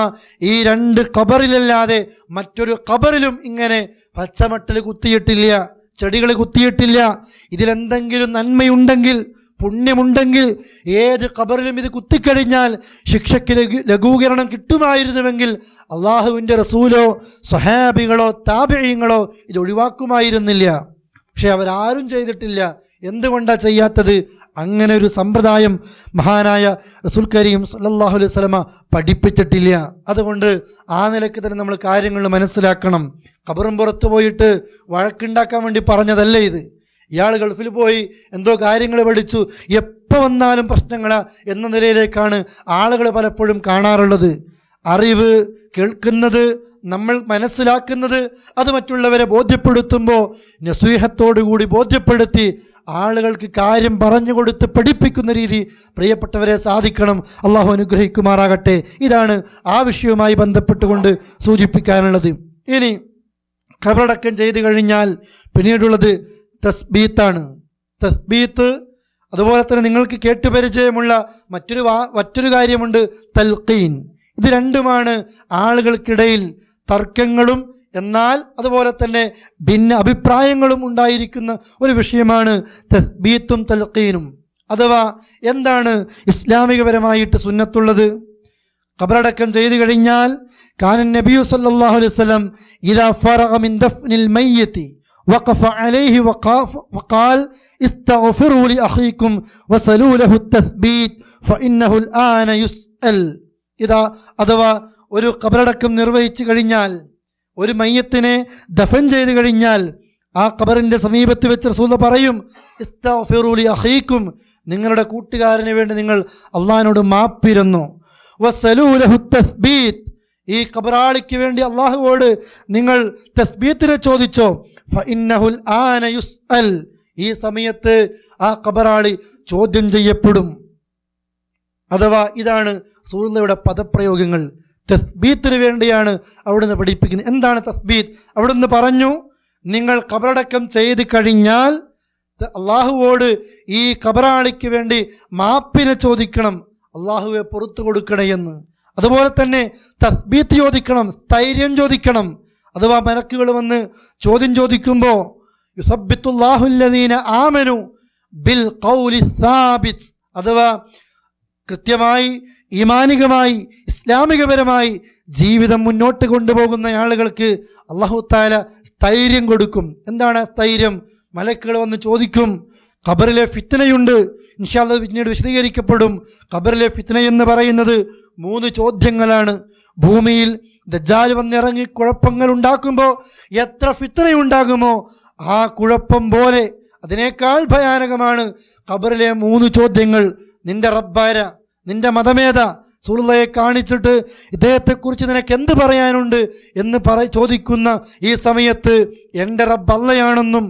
ഈ 2 ഖബറിലല്ലാതെ മറ്റൊരു ഖബറിലും ഇങ്ങനെ പച്ചമട്ടൽ കുത്തിയിട്ടില്ല, ചെടികൾ കുത്തിയിട്ടില്ല. ഇതിലെന്തെങ്കിലും നന്മയുണ്ടെങ്കിൽ, പുണ്യമുണ്ടെങ്കിൽ ഏത് ഖബറിലും ഇത് കുത്തിക്കഴിഞ്ഞാൽ ശിക്ഷയ്ക്ക് ലഘൂകരണം കിട്ടുമായിരുന്നുവെങ്കിൽ അള്ളാഹുവിൻ്റെ റസൂലോ സ്വഹാബികളോ താബിഈങ്ങളോ ഇത് ഒഴിവാക്കുമായിരുന്നില്ല. പക്ഷെ അവരാരും ചെയ്തിട്ടില്ല. എന്തുകൊണ്ടാണ് ചെയ്യാത്തത്? അങ്ങനെ ഒരു സമ്പ്രദായം മഹാനായ റസൂൽ കരീം സല്ലല്ലാഹു അലൈഹി വസല്ലമ പഠിപ്പിച്ചിട്ടില്ല. അതുകൊണ്ട് ആ നിലയ്ക്ക് തന്നെ നമ്മൾ കാര്യങ്ങൾ മനസ്സിലാക്കണം. ഖബറും പുറത്ത് പോയിട്ട് വഴക്കുണ്ടാക്കാൻ വേണ്ടി പറഞ്ഞതല്ല ഇത്. ഇയാൾ ഗൾഫിൽ പോയി എന്തോ കാര്യങ്ങൾ പഠിച്ചു, എപ്പോൾ വന്നാലും പ്രശ്നങ്ങളാ എന്ന നിലയിലേക്കാണ് ആളുകൾ പലപ്പോഴും കാണാറുള്ളത്. അറിവ് കേൾക്കുന്നത്, നമ്മൾ മനസ്സിലാക്കുന്നത്, അത് മറ്റുള്ളവരെ ബോധ്യപ്പെടുത്തുമ്പോൾ നസീഹത്തോടുകൂടി ബോധ്യപ്പെടുത്തി ആളുകൾക്ക് കാര്യം പറഞ്ഞു കൊടുത്ത് പഠിപ്പിക്കുന്ന രീതി പ്രിയപ്പെട്ടവരെ സാധിക്കണം. അള്ളാഹു അനുഗ്രഹിക്കുമാറാകട്ടെ. ഇതാണ് ആ വിഷയവുമായി ബന്ധപ്പെട്ടുകൊണ്ട് സൂചിപ്പിക്കാനുള്ളത്. ഇനി ഖബറടക്കം ചെയ്തു കഴിഞ്ഞാൽ പിന്നീടുള്ളത് തസ്ബീത്താണ്. തസ്ബീത്ത്, അതുപോലെ തന്നെ നിങ്ങൾക്ക് കേട്ടുപരിചയമുള്ള മറ്റൊരു കാര്യമുണ്ട്, തൽഖീൻ. ഇത് രണ്ടുമാണ് ആളുകൾക്കിടയിൽ തർക്കങ്ങളും എന്നാൽ അതുപോലെ തന്നെ ഭിന്ന അഭിപ്രായങ്ങളും ഉണ്ടായിരിക്കുന്ന ഒരു വിഷയമാണ് തസ്ബീത്തും തൽഖീനും. അഥവാ എന്താണ് ഇസ്ലാമികപരമായിട്ട് സുന്നത്തുള്ളത്? ഖബറടക്കം ചെയ്തു കഴിഞ്ഞാൽ കാന നബിയു സല്ലല്ലാഹു അലൈഹി വസല്ലം ഇദാ ഫറഗ മിൻ ദഫ്നിൽ മയ്യിത്തി വഖഫ അലൈഹി വഖാൽ ഇസ്തഗ്ഫിറൂ ലിഅഖീകും വസലൂ ലഹു തസ്ബീത് ഫഇന്നഹു അൽആന യുസ്അൽ. അഥവാ ഒരു ഖബറടക്കം നിർവഹിച്ചു കഴിഞ്ഞാൽ, ഒരു മയ്യത്തിനെ ദഫൻ ചെയ്തു കഴിഞ്ഞാൽ ആ ഖബറിൻ്റെ സമീപത്ത് വെച്ച് റസൂൽ പറയും, ഇസ്തഗ്ഫിറൂ ലിഅഖീകും, നിങ്ങളുടെ കൂട്ടുകാരന് വേണ്ടി നിങ്ങൾ അള്ളാഹിനോട് മാപ്പിരുന്നു. വസലൂ ലഹു തസ്ബീത്, ഈ ഖബറാളിക്ക് വേണ്ടി അള്ളാഹുവോട് നിങ്ങൾ തസ്ബീത്തിനെ ചോദിച്ചോ. ഫഇന്നഹുൽ ആന യുസ്അൽ, ഈ സമയത്ത് ആ ഖബറാളി ചോദ്യം ചെയ്യപ്പെടും. അഥവാ ഇതാണ് റസൂലുള്ളാഹിയുടെ പദപ്രയോഗങ്ങൾ. തസ്ബീത്തിന് വേണ്ടിയാണ് അവിടുന്ന് പഠിപ്പിക്കുന്നത്. എന്താണ് തസ്ബീത്ത്? അവിടുന്ന് പറഞ്ഞു, നിങ്ങൾ ഖബറടക്കം ചെയ്ത് കഴിഞ്ഞാൽ അള്ളാഹുവോട് ഈ ഖബറാളിക്ക് വേണ്ടി മാപ്പിനെ ചോദിക്കണം, അള്ളാഹുവെ പുറത്തു കൊടുക്കണേ എന്ന്. അതുപോലെ തന്നെ തസ്ബീത്ത് ചോദിക്കണം, സ്ഥൈര്യം ചോദിക്കണം. അഥവാ മലക്കുകൾ വന്ന് ചോദ്യം ചോദിക്കുമ്പോൾ യുസബ്ബിത്തുല്ലാഹു അല്ലദീന ആമനു ബിൽ ഖൗലി സാബിത്, അഥവാ കൃത്യമായി ഈമാനികമായി ഇസ്ലാമികപരമായി ജീവിതം മുന്നോട്ട് കൊണ്ടുപോകുന്ന ആളുകൾക്ക് അല്ലാഹു തആല സ്ഥൈര്യം കൊടുക്കും. എന്താണ് സ്ഥൈര്യം? മലക്കുകൾ വന്ന് ചോദിക്കും, ഖബറിലെ ഫിത്നയുണ്ട്, ഇൻഷാ അല്ലാഹ് പിന്നീട് വിശദീകരിക്കപ്പെടും. ഖബറിലെ ഫിത്ന എന്ന് പറയുന്നത് 3 ചോദ്യങ്ങളാണ്. ഭൂമിയിൽ ദജ്ജാൽ വന്നിറങ്ങി കുഴപ്പങ്ങൾ ഉണ്ടാക്കുമ്പോൾ എത്ര ഫിത്നയുണ്ടാകുമോ ആ കുഴപ്പം പോലെ, അതിനേക്കാൾ ഭയാനകമാണ് ഖബറിലെ 3 ചോദ്യങ്ങൾ. നിന്റെ റബ്ബാര, നിന്റെ മതമേതാ, റസൂലുള്ളാഹിയെ കാണിച്ചിട്ട് ഇദ്ദേഹത്തെക്കുറിച്ച് നിനക്ക് എന്ത് പറയാനുണ്ട് എന്ന് ചോദിക്കുന്ന ഈ സമയത്ത് എൻ്റെ റബ്ബ് അള്ളയാണെന്നും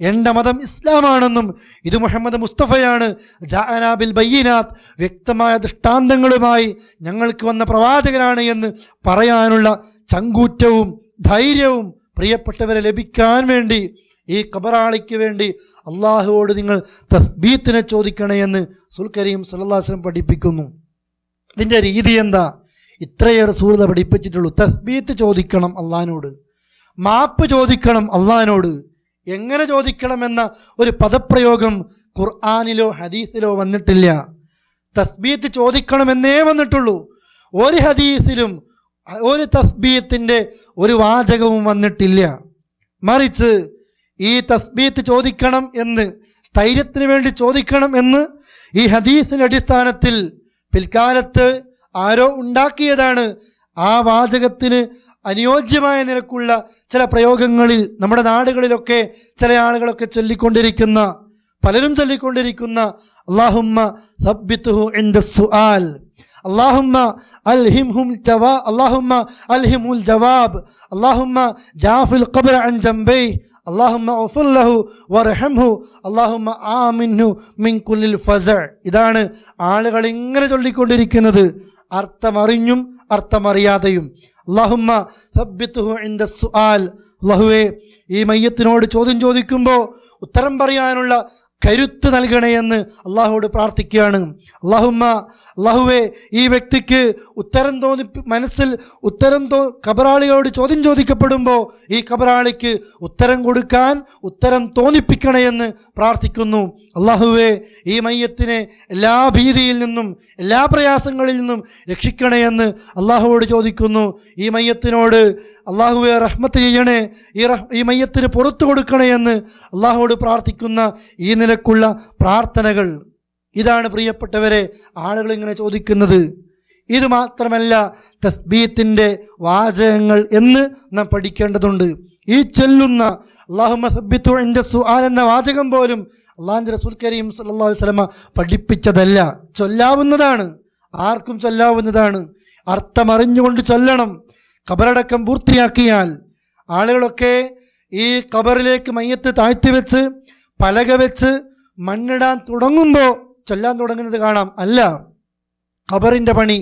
എൻ്റെ മതം ഇസ്ലാമാണെന്നും ഇത് മുഹമ്മദ് മുസ്തഫയാണ്, ജാഅനാ ബിൽ ബയ്യിനാത്ത്, വ്യക്തമായ ദൃഷ്ടാന്തങ്ങളുമായി ഞങ്ങൾക്ക് വന്ന പ്രവാചകനാണ് എന്ന് പറയാനുള്ള ചങ്കൂറ്റവും ധൈര്യവും പ്രിയപ്പെട്ടവരെ ലഭിക്കാൻ വേണ്ടി ഈ ഖബറാളിക്ക് വേണ്ടി അള്ളാഹുവോട് നിങ്ങൾ തസ്ബീത്തിനെ ചോദിക്കണേ എന്ന് റസൂൽ കരീം സല്ലല്ലാഹു അലൈഹി വസല്ലം പഠിപ്പിക്കുന്നു. ഇതിൻ്റെ രീതി എന്താ? ഇത്രയേറെ റസൂൽ പഠിപ്പിച്ചിട്ടുള്ളൂ. തസ്ബീത്ത് ചോദിക്കണം അള്ളാഹിനോട്, മാപ്പ് ചോദിക്കണം അള്ളാഹിനോട്. എങ്ങനെ ചോദിക്കണമെന്ന ഒരു പദപ്രയോഗം ഖുർആനിലോ ഹദീസിലോ വന്നിട്ടില്ല. തസ്ബീത്ത് ചോദിക്കണമെന്നേ വന്നിട്ടുള്ളൂ. ഒരു ഹദീസിലും ഒരു തസ്ബീത്തിൻ്റെ ഒരു വാചകവും വന്നിട്ടില്ല. മറിച്ച് ഈ തസ്ബീത്ത് ചോദിക്കണം എന്ന്, സ്ഥൈര്യത്തിന് വേണ്ടി ചോദിക്കണം എന്ന് ഈ ഹദീസിൻ്റെ അടിസ്ഥാനത്തിൽ പിൽക്കാലത്ത് ആരോ ഉണ്ടാക്കിയതാണ്. ആ വാചകത്തിന് അനുയോജ്യമായ നിരക്കുള്ള ചില പ്രയോഗങ്ങളിൽ നമ്മുടെ നാടുകളിലൊക്കെ ചില ആളുകളൊക്കെ ചൊല്ലിക്കൊണ്ടിരിക്കുന്ന, പലരും ചൊല്ലിക്കൊണ്ടിരിക്കുന്ന അല്ലാഹുമ്മ സബ്ബിത്ഹു ഇൻദ സുആൽ, അല്ലാഹുമ്മ അൽഹിമുൽ ജവാബ്, അല്ലാഹുമ്മ ജാഫിൽ ഖബ്ര അൻ ജംബൈ, അല്ലാഹുമ്മ ഉഫിർ ലഹു വർഹംഹു, അല്ലാഹുമ്മ ആമിൻഹു മിൻ കുല്ലിൽ ഫസഅ. ഇതാണ് ആളുകൾ ഇങ്ങനെ ചൊല്ലിക്കൊണ്ടിരിക്കുന്നത്, അർത്ഥമറിഞ്ഞും അർത്ഥമറിയാതെയും. അല്ലാഹുമ്മ സബ്ബിത്ഹു ഇൻദ സുആൽ, അല്ലാഹുവേ ഈ മയ്യത്തിനോട് ചോദ്യം ചോദിക്കുമ്പോൾ ഉത്തരം പറയാനുള്ള കരുത്ത് നൽകണേയെന്ന് അള്ളാഹുവോട് പ്രാർത്ഥിക്കുകയാണ്. അല്ലാഹുവേ ഈ വ്യക്തിക്ക് ഉത്തരം മനസ്സിൽ ഖബറാളിയോട് ചോദ്യം ചോദിക്കപ്പെടുമ്പോൾ ഈ ഖബറാളിക്ക് ഉത്തരം കൊടുക്കാൻ ഉത്തരം തോന്നിപ്പിക്കണേയെന്ന് പ്രാർത്ഥിക്കുന്നു. അല്ലാഹുവേ ഈ മയ്യത്തിനെ എല്ലാ ഭീതിയിൽ നിന്നും എല്ലാ പ്രയാസങ്ങളിൽ നിന്നും രക്ഷിക്കണേയെന്ന് അള്ളാഹുവോട് ചോദിക്കുന്നു. ഈ മയ്യത്തിനോട് അല്ലാഹുവേ റഹ്മത്ത് ചെയ്യണേ, ഈ മയ്യത്തിന് പുറത്തു കൊടുക്കണേയെന്ന് അള്ളാഹുവോട് പ്രാർത്ഥിക്കുന്ന ഈ നിലക്കുള്ള പ്രാർത്ഥനകൾ, ഇതാണ് പ്രിയപ്പെട്ടവരെ ആളുകൾ ഇങ്ങനെ ചോദിക്കുന്നത്. ഇത് മാത്രമല്ല തസ്ബീത്തിൻ്റെ വാചകങ്ങൾ എന്ന് നാം പഠിക്കേണ്ടതുണ്ട്. ഈ ചൊല്ലുന്ന അല്ലാഹുമ്മ സബ്ബിത്ഹു ഇൻദ സുആൽ എന്ന വാചകം പോലും അല്ലാഹുവിൻ്റെ റസൂൽ കരീം സല്ലല്ലാഹു അലൈഹി വസല്ലമ പഠിപ്പിച്ചതല്ല. ചൊല്ലാവുന്നതാണ്, ആർക്കും ചൊല്ലാവുന്നതാണ്. അർത്ഥമറിഞ്ഞുകൊണ്ട് ചൊല്ലണം. ഖബറടക്കം പൂർത്തിയാക്കിയാൽ ആളുകളൊക്കെ ഈ ഖബറിലേക്ക് മയ്യത്ത് താഴ്ത്തിവെച്ച് പലക വെച്ച് മണ്ണിടാൻ തുടങ്ങുമ്പോൾ ചൊല്ലാൻ തുടങ്ങുന്നത് കാണാം. അല്ല, ഖബറിൻ്റെ പണി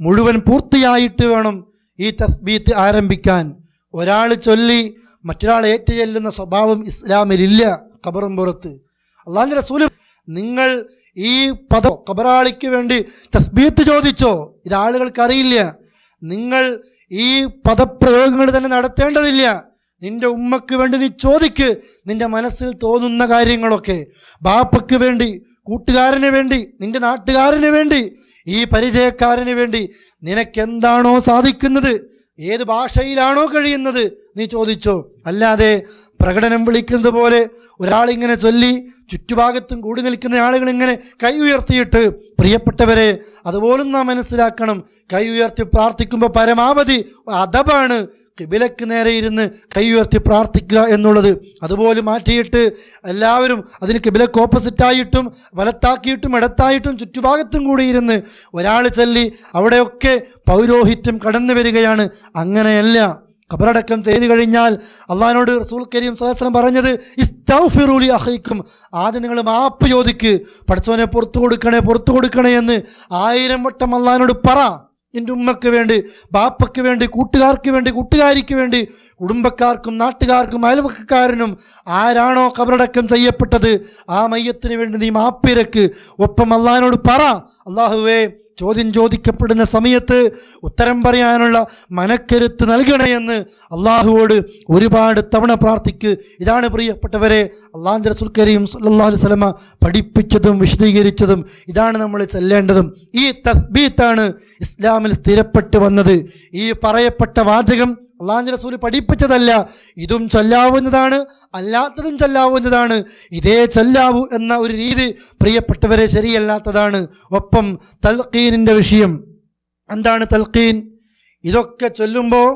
മുഴുവൻ പൂർത്തിയായിട്ട് വേണം ഈ തസ്ബീത്ത് ആരംഭിക്കാൻ. ഒരാൾ ചൊല്ലി മറ്റൊരാൾ ഏറ്റു ചെല്ലുന്ന സ്വഭാവം ഇസ്ലാമിലില്ല. ഖബറും പുറത്ത് അല്ലാഹുവിൻ്റെ റസൂൽ, നിങ്ങൾ ഈ ഖബറാളിക്ക് വേണ്ടി തസ്ബീത്ത് ചോദിച്ചോ, ഇത് ആളുകൾക്കറിയില്ല. നിങ്ങൾ ഈ പദപ്രയോഗങ്ങൾ തന്നെ നടത്തേണ്ടതില്ല. നിന്റെ ഉമ്മക്ക് വേണ്ടി നീ ചോദിക്ക്, നിന്റെ മനസ്സിൽ തോന്നുന്ന കാര്യങ്ങളൊക്കെ. ബാപ്പയ്ക്ക് വേണ്ടി, കൂട്ടുകാരന് വേണ്ടി, നിന്റെ നാട്ടുകാരന് വേണ്ടി, ഈ പരിചയക്കാരന് വേണ്ടി നിനക്കെന്താണോ സാധിക്കുന്നത്, ഏത് ഭാഷയിലാണോ കഴിയുന്നത് നീ ചോദിച്ചോ. അല്ലാതെ പ്രകടനം വിളിക്കുന്നത് പോലെ ഒരാളിങ്ങനെ ചൊല്ലി ചുറ്റുഭാഗത്തും കൂടി നിൽക്കുന്ന ആളുകൾ ഇങ്ങനെ കൈ ഉയർത്തിയിട്ട്, പ്രിയപ്പെട്ടവരെ അതുപോലും നാം മനസ്സിലാക്കണം, കൈ ഉയർത്തി പ്രാർത്ഥിക്കുമ്പോൾ പരമാവധി അദബാണ് ഖിബിലക്ക് നേരെ ഇരുന്ന് കൈ ഉയർത്തി പ്രാർത്ഥിക്കുക എന്നുള്ളത്. അതുപോലെ മാറ്റിയിട്ട് എല്ലാവരും അതിന് ഖിബിലക്ക് ഓപ്പോസിറ്റായിട്ടും വലത്താക്കിയിട്ടും ഇടത്തായിട്ടും ചുറ്റുഭാഗത്തും കൂടി ഇരുന്ന് ഒരാൾ ചൊല്ലി അവിടെയൊക്കെ പൗരോഹിത്യം കടന്നു വരികയാണ്. അങ്ങനെയല്ല. ഖബറടക്കം ചെയ്തു കഴിഞ്ഞാൽ അള്ളാഹിനോട് റസൂൽ കരീം സ്വല്ലല്ലാഹു അലൈഹി വസല്ലം പറഞ്ഞത് ഇസ്തഗ്ഫിറൂ ലി അഖീക്കും, ആദ്യം നിങ്ങൾ മാപ്പ് ചോദിക്ക്, പടച്ചോനെ പുറത്തു കൊടുക്കണേ എന്ന് 1000 വട്ടം അള്ളാഹിനോട് പറ. എൻ്റെ ഉമ്മക്ക് വേണ്ടി, ബാപ്പയ്ക്ക് വേണ്ടി, കൂട്ടുകാർക്ക് വേണ്ടി, കൂട്ടുകാരിക്ക് വേണ്ടി, കുടുംബക്കാർക്കും നാട്ടുകാർക്കും അയൽവക്കക്കാരനും ആരാണോ ഖബറടക്കം ചെയ്യപ്പെട്ടത് ആ മയ്യത്തിന് വേണ്ടി നീ മാപ്പിരക്ക്. ഒപ്പം അള്ളാഹിനോട് പറ, അല്ലാഹുവേ ചോദ്യം ചോദിക്കപ്പെടുന്ന സമയത്ത് ഉത്തരം പറയാനുള്ള മനക്കരുത്ത് നൽകണമെന്ന് അള്ളാഹുവോട് ഒരുപാട് തവണ പ്രാർത്ഥിക്ക്. ഇതാണ് പ്രിയപ്പെട്ടവരെ അല്ലാഹുവിൻ്റെ റസൂൽ കരീം സല്ലല്ലാഹു അലൈഹി വസല്ലമ പഠിപ്പിച്ചതും വിശദീകരിച്ചതും. ഇതാണ് നമ്മൾ ചെല്ലേണ്ടതും. ഈ തസ്ബീത്താണ് ഇസ്ലാമിൽ സ്ഥിരപ്പെട്ടു വന്നത്. ഈ പറയപ്പെട്ട വാചകം അല്ലാഹുവിൻ്റെ റസൂൽ പഠിപ്പിച്ചതല്ല. ഇതും ചൊല്ലാവുന്നതാണ്, അല്ലാത്തതും ചൊല്ലാവുന്നതാണ്. ഇതേ ചൊല്ലാവൂ എന്ന ഒരു രീതി പ്രിയപ്പെട്ടവരെ ശരിയല്ലാത്തതാണ്. ഒപ്പം തൽഖീനിൻ്റെ വിഷയം എന്താണ്? തൽഖീൻ ഇതൊക്കെ ചൊല്ലുമ്പോൾ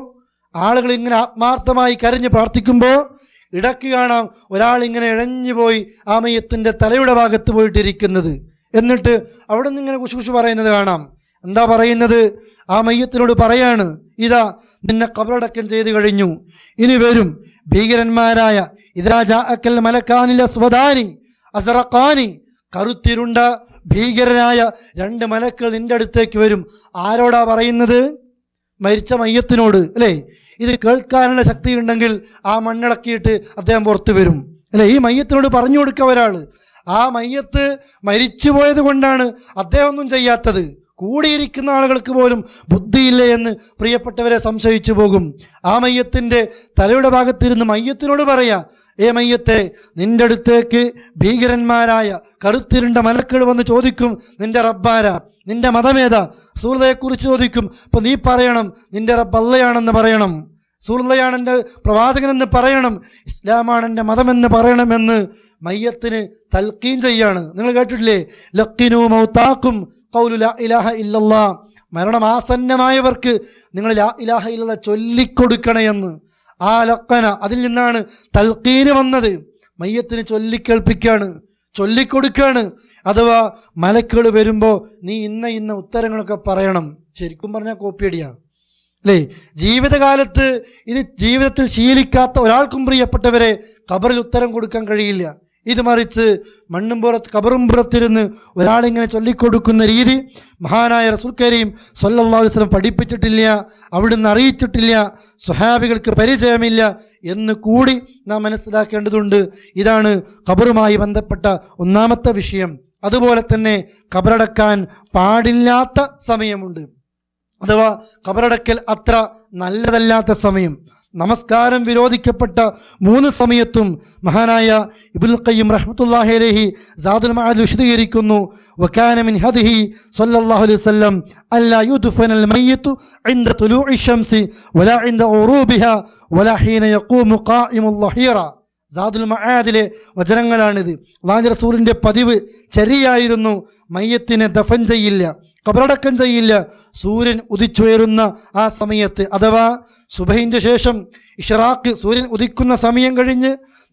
ആളുകൾ ഇങ്ങനെ ആത്മാർത്ഥമായി കരഞ്ഞ് പ്രാർത്ഥിക്കുമ്പോൾ ഇടയ്ക്ക് കാണാം ഒരാളിങ്ങനെ ഇഴഞ്ഞു പോയി ആ മയ്യത്തിൻ്റെ തലയുടെ ഭാഗത്ത് പോയിട്ടിരിക്കുന്നത്. എന്നിട്ട് അവിടെ നിന്ന് ഇങ്ങനെ കുശുകുശു പറയുന്നത് കാണാം. എന്താ പറയുന്നത്? ആ മയ്യത്തിനോട് പറയാണ്, ഇതാ നിന്നെ ഖബറടക്കം ചെയ്തു കഴിഞ്ഞു, ഇനി വരും ഭീകരന്മാരായ ഇദാ ജാഅക്കൽ മലക്കാനിൽ അസ്വദാനി അസ്റഖാനി, കറുത്തിരുണ്ട ഭീകരനായ 2 മലക്കുകൾ നിന്റെ അടുത്തേക്ക് വരും. ആരോടാ പറയുന്നത്? മരിച്ച മയ്യത്തിനോട് അല്ലേ? ഇത് കേൾക്കാനുള്ള ശക്തി ഉണ്ടെങ്കിൽ ആ മണ്ണിളക്കിയിട്ട് അദ്ദേഹം പുറത്തു വരും അല്ലേ? ഈ മയ്യത്തിനോട് പറഞ്ഞു കൊടുക്കുക ഒരാൾ. ആ മയ്യത്ത് മരിച്ചു പോയത് കൊണ്ടാണ് അദ്ദേഹം ഒന്നും ചെയ്യാത്തത്. കൂടിയിരിക്കുന്ന ആളുകൾക്ക് പോലും ബുദ്ധിയില്ലേ എന്ന് പ്രിയപ്പെട്ടവരെ സംശയിച്ചു പോകും. ആ മയ്യത്തിൻ്റെ തലയുടെ ഭാഗത്തിരുന്ന് മയ്യത്തിനോട് പറയാ, ഏ മയ്യത്തെ, നിന്റെ അടുത്തേക്ക് ഭീകരന്മാരായ കറുത്തിരുണ്ട മലക്കുകൾ വന്ന് ചോദിക്കും, നിന്റെ റബ്ബാരാ, നിന്റെ മതമേതാ? റസൂലുള്ളാഹിയെക്കുറിച്ച് ചോദിക്കും. അപ്പോൾ നീ പറയണം നിന്റെ റബ്ബ് അല്ലാഹയാണെന്ന് പറയണം, റസൂലുള്ളാഹിയാണ് എൻ്റെ പ്രവാചകനെന്ന് പറയണം, ഇസ്ലാമാണ് എൻ്റെ മതമെന്ന് പറയണമെന്ന് മയ്യത്തിന് തൽക്കീൻ ചെയ്യാണ്. നിങ്ങൾ കേട്ടിട്ടില്ലേ? ലഖിനു മൗതാക്കും ഖൗലു ലാ ഇലാഹ ഇല്ലല്ലാഹ്, മരണം ആസന്നമായവർക്ക് നിങ്ങൾ ലാ ഇലാഹ ഇല്ലല്ലാഹ് ചൊല്ലിക്കൊടുക്കണമെന്ന്. ആ ലഖന, അതിൽ നിന്നാണ് തൽക്കീന് വന്നത്. മയ്യത്തിന് ചൊല്ലിക്കേൾപ്പിക്കുകയാണ്, ചൊല്ലിക്കൊടുക്കുകയാണ്. അഥവാ മലക്കുകൾ വരുമ്പോൾ നീ ഇന്ന ഉത്തരങ്ങളൊക്കെ പറയണം. ശരിക്കും പറഞ്ഞാൽ കോപ്പിയടിയാണ് അല്ലേ? ജീവിതകാലത്ത് ഇത് ജീവിതത്തിൽ ശീലിക്കാത്ത ഒരാൾക്കും പ്രിയപ്പെട്ടവരെ ഖബറിൽ ഉത്തരം കൊടുക്കാൻ കഴിയില്ല. ഇത് മറിച്ച് ഖബറും പുറത്തിരുന്ന് ഒരാളിങ്ങനെ ചൊല്ലിക്കൊടുക്കുന്ന രീതി മഹാനായ റസൂൽ കരീം സ്വല്ലല്ലാഹു അലൈഹി വസല്ലം പഠിപ്പിച്ചിട്ടില്ല, അവിടുന്ന് അറിയിച്ചിട്ടില്ല, സ്വഹാബികൾക്ക് പരിചയമില്ല എന്ന് കൂടി നാം മനസ്സിലാക്കേണ്ടതുണ്ട്. ഇതാണ് ഖബറുമായി ബന്ധപ്പെട്ട ഒന്നാമത്തെ വിഷയം. അതുപോലെ തന്നെ ഖബറടക്കാൻ പാടില്ലാത്ത സമയമുണ്ട്, അഥവാ ഖബറടക്കൽ അത്ര നല്ലതല്ലാത്ത സമയം. നമസ്കാരം വിരോധിക്കപ്പെട്ട 3 സമയത്തും മഹാനായ ഇബ്നുൽ ഖയ്യിം റഹ്മത്തുള്ളാഹി അലൈഹി സാദുൽ മആദ് വിശദീകരിക്കുന്നു. വകാന മിൻ ഹദിഹി സ്വല്ലല്ലാഹു അലൈഹി വസല്ലം അല്ലാ യുദ്ഫനൽ മയ്യിതു ഇൻദ തുലൂഇ ശംസി വലാ ഇൻദ ഉറൂബിഹാ വലാ ഹീന യഖൂമു ഖായിമുൽ ലഹീറ. സാദുൽ മആദിലെ വചനങ്ങളാണിത്. അല്ലാഹുവിന്റെ റസൂലിന്റെ പതിവ് ചര്യയായിരുന്നു മയ്യത്തിനെ ദഫൻ ചെയ്യില്ല, ഖബറടക്കം ചെയ്യില്ല, സൂര്യൻ ഉദിച്ചുയരുന്ന ആ സമയത്ത്, അഥവാ സുബഹിൻ്റെ ശേഷം ഇഷ്റാഖ്, സൂര്യൻ ഉദിക്കുന്ന സമയം കഴിഞ്ഞ്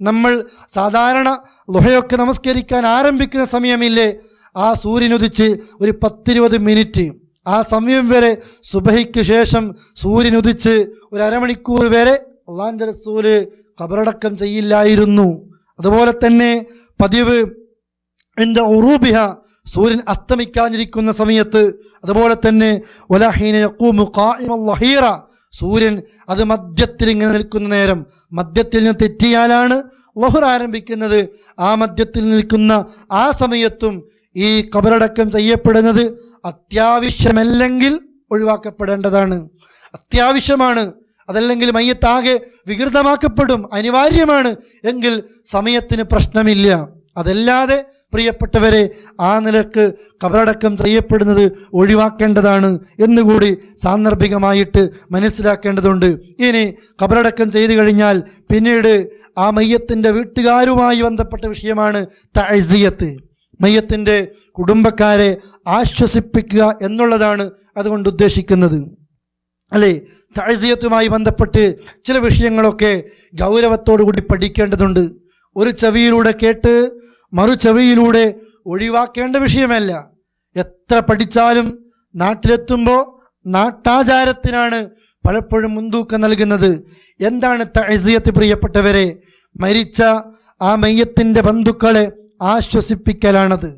നമ്മൾ സാധാരണ ളുഹയൊക്കെ നമസ്കരിക്കാൻ ആരംഭിക്കുന്ന സമയമില്ലേ, ആ സൂര്യൻ ഉദിച്ച് ഒരു 10-20 മിനിറ്റ്, ആ സമയം വരെ സുബഹിക്ക് ശേഷം സൂര്യൻ ഉദിച്ച് ഒരു അരമണിക്കൂർ വരെ അല്ലാഹുവിന്റെ റസൂല് ഖബറടക്കം ചെയ്യില്ലായിരുന്നു. അതുപോലെ തന്നെ പതിവ് ഇൻദ ഉറൂബിഹ, സൂര്യൻ അസ്തമിക്കാനിരിക്കുന്ന സമയത്ത്, അതുപോലെ തന്നെ വലാ ഹീന യഖൂമു ഖായിമുൽ ലഹീറ, സൂര്യൻ അത് മധ്യത്തിൽ ഇങ്ങനെ നിൽക്കുന്ന നേരം, മധ്യത്തിൽ നിന്ന് തെറ്റിയാലാണ് ലഹർ ആരംഭിക്കുന്നത്. ആ മധ്യത്തിൽ നിൽക്കുന്ന ആ സമയത്തും ഈ ഖബറടക്കം ചെയ്യപ്പെടുന്നത് അത്യാവശ്യമല്ലെങ്കിൽ ഒഴിവാക്കപ്പെടേണ്ടതാണ്. അത്യാവശ്യമാണ്, അതല്ലെങ്കിൽ മയ്യത്താകെ വികൃതമാക്കപ്പെടും, അനിവാര്യമാണ് എങ്കിൽ സമയത്തിന് പ്രശ്നമില്ല. അതല്ലാതെ പ്രിയപ്പെട്ടവരെ ആ നിലക്ക് ഖബറടക്കം ചെയ്യപ്പെടുന്നത് ഒഴിവാക്കേണ്ടതാണ് എന്നുകൂടി സാന്ദർഭികമായിട്ട് മനസ്സിലാക്കേണ്ടതുണ്ട്. ഇനി ഖബറടക്കം ചെയ്തു കഴിഞ്ഞാൽ പിന്നീട് ആ മയ്യത്തിൻ്റെ വീട്ടുകാരുമായി ബന്ധപ്പെട്ട വിഷയമാണ് തഅസിയത്ത്. മയ്യത്തിൻ്റെ കുടുംബക്കാരെ ആശ്വസിപ്പിക്കുക എന്നുള്ളതാണ് അതുകൊണ്ട് ഉദ്ദേശിക്കുന്നത് അല്ലേ? തഅസിയത്തുമായി ബന്ധപ്പെട്ട് ചില വിഷയങ്ങളൊക്കെ ഗൗരവത്തോടു കൂടി പഠിക്കേണ്ടതുണ്ട്. ഒരു ചെവിയിലൂടെ കേട്ട് മറു ചെവിയിലൂടെ ഒഴിവാക്കേണ്ട വിഷയമല്ല. എത്ര പഠിച്ചാലും നാട്ടിലെത്തുമ്പോൾ നാട്ടാചാരത്തിനാണ് പലപ്പോഴും മുൻതൂക്കം നൽകുന്നത്. എന്താണ് തഅസിയത്ത് പ്രിയപ്പെട്ടവരെ? മരിച്ച ആ മയ്യത്തിൻ്റെ ബന്ധുക്കളെ ആശ്വസിപ്പിക്കലാണത്.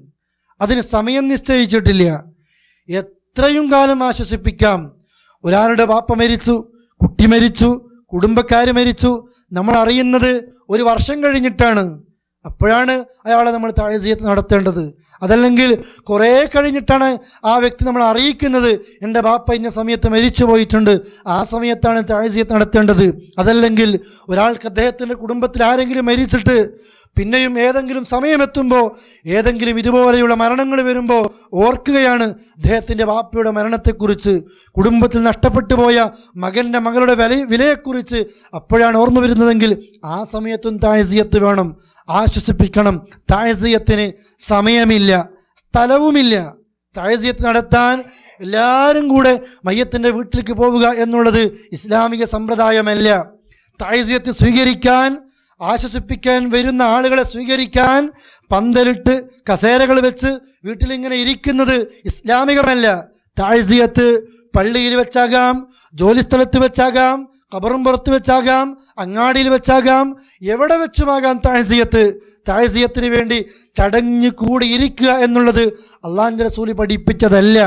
അതിന് സമയം നിശ്ചയിച്ചിട്ടില്ല, എത്രയും കാലം ആശ്വസിപ്പിക്കാം. ഒരാളുടെ വാപ്പ മരിച്ചു, കുട്ടി മരിച്ചു, കുടുംബക്കാർ മരിച്ചു, നമ്മൾ അറിയുന്നത് 1 വർഷം കഴിഞ്ഞിട്ടാണ്. അപ്പോഴാണ് അയാളെ നമ്മൾ തഅസിയത്ത് നടത്തേണ്ടത്. അതല്ലെങ്കിൽ കുറേ കഴിഞ്ഞിട്ടാണ് ആ വ്യക്തി നമ്മൾ അറിയിക്കുന്നത്, എൻ്റെ ബാപ്പ ഇന്ന സമയത്ത് മരിച്ചു പോയിട്ടുണ്ട്, ആ സമയത്താണ് തഅസിയത്ത് നടത്തേണ്ടത്. അതല്ലെങ്കിൽ ഒരാൾക്ക് അദ്ദേഹത്തിൻ്റെ കുടുംബത്തിൽ ആരെങ്കിലും മരിച്ചിട്ട് പിന്നെയും ഏതെങ്കിലും സമയമെത്തുമ്പോൾ, ഏതെങ്കിലും ഇതുപോലെയുള്ള മരണങ്ങൾ വരുമ്പോൾ ഓർക്കുകയാണ് അദ്ദേഹത്തിൻ്റെ ബാപ്പയുടെ മരണത്തെക്കുറിച്ച്, കുടുംബത്തിൽ നഷ്ടപ്പെട്ടു പോയ മകൻ്റെ മകളുടെ വിലയെക്കുറിച്ച് അപ്പോഴാണ് ഓർമ്മ വരുന്നതെങ്കിൽ ആ സമയത്തും തഅസിയത്ത് വേണം, ആശ്വസിപ്പിക്കണം. തഅസിയത്തിന് സമയമില്ല, സ്ഥലവുമില്ല. തഅസിയത്ത് നടത്താൻ എല്ലാവരും കൂടെ മയ്യത്തിൻ്റെ വീട്ടിലേക്ക് പോവുക എന്നുള്ളത് ഇസ്ലാമിക സമ്പ്രദായമല്ല. തഅസിയത്ത് സ്വീകരിക്കാൻ ആശ്വസിപ്പിക്കാൻ വരുന്ന ആളുകളെ സ്വീകരിക്കാൻ പന്തലിട്ട് കസേരകൾ വെച്ച് വീട്ടിലിങ്ങനെ ഇരിക്കുന്നത് ഇസ്ലാമികമല്ല. താഴ്സിയത്ത് പള്ളിയിൽ വെച്ചാകാം, ജോലിസ്ഥലത്ത് വെച്ചാകാം, ഖബറും പുറത്ത് വെച്ചാകാം, അങ്ങാടിയിൽ വെച്ചാകാം, എവിടെ വെച്ചുമാകാം താഴ്സിയത്ത്. താഴ്സിയത്തിന് വേണ്ടി ചടഞ്ഞു കൂടി ഇരിക്കുക എന്നുള്ളത് അള്ളാഹുവിന്റെ റസൂൽ പഠിപ്പിച്ചതല്ല.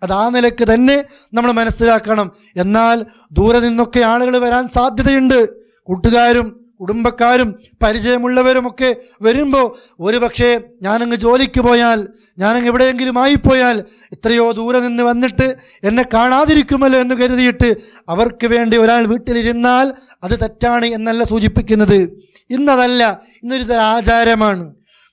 അത് ആ നിലക്ക് തന്നെ നമ്മൾ മനസ്സിലാക്കണം. എന്നാൽ ദൂരെ നിന്നൊക്കെ ആളുകൾ വരാൻ സാധ്യതയുണ്ട്. കൂട്ടുകാരും കുടുംബക്കാരും പരിചയമുള്ളവരുമൊക്കെ വരുമ്പോൾ ഒരു പക്ഷേ ഞാനങ്ങ് ജോലിക്ക് പോയാൽ, ഞാനങ്ങ് എവിടെയെങ്കിലും ആയിപ്പോയാൽ എത്രയോ ദൂരെ നിന്ന് വന്നിട്ട് എന്നെ കാണാതിരിക്കുമല്ലോ എന്ന് കരുതിയിട്ട് അവർക്ക് വേണ്ടി ഒരാൾ വീട്ടിലിരുന്നാൽ അത് തെറ്റാണ് എന്നല്ല സൂചിപ്പിക്കുന്നത്. ഇന്നതല്ല, ഇന്നൊരു തരം ആചാരമാണ്.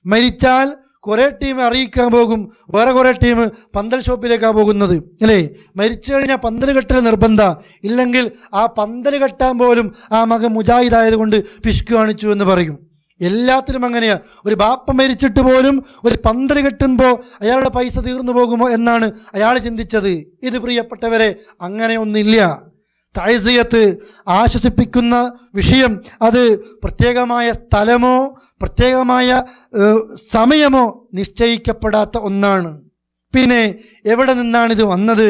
മരിച്ചാൽ കുറേ ടീം അറിയിക്കാൻ പോകും, വേറെ കുറേ ടീം പന്തൽ ഷോപ്പിലേക്കാണ് പോകുന്നത്, അല്ലേ? മരിച്ചു കഴിഞ്ഞാൽ പന്തൽ കെട്ടൽ നിർബന്ധ, ഇല്ലെങ്കിൽ ആ പന്തൽ കെട്ടാൻ പോലും ആ മകൻ മുജാഹിദായതുകൊണ്ട് പിശുക്ക് കാണിച്ചു എന്ന് പറയും. എല്ലാത്തിലും അങ്ങനെയാ. ഒരു ബാപ്പ മരിച്ചിട്ട് പോലും ഒരു പന്തൽ കെട്ടുമ്പോൾ അയാളുടെ പൈസ തീർന്നു പോകുമോ എന്നാണ് അയാൾ ചിന്തിച്ചത്. ഇത് പ്രിയപ്പെട്ടവരെ അങ്ങനെ ഒന്നില്ല. താഴ്സിയത്ത് ആശ്വസിപ്പിക്കുന്ന വിഷയം അത് പ്രത്യേകമായ സ്ഥലമോ പ്രത്യേകമായ സമയമോ നിശ്ചയിക്കപ്പെടാത്ത ഒന്നാണ്. പിന്നെ എവിടെ നിന്നാണിത് വന്നത്?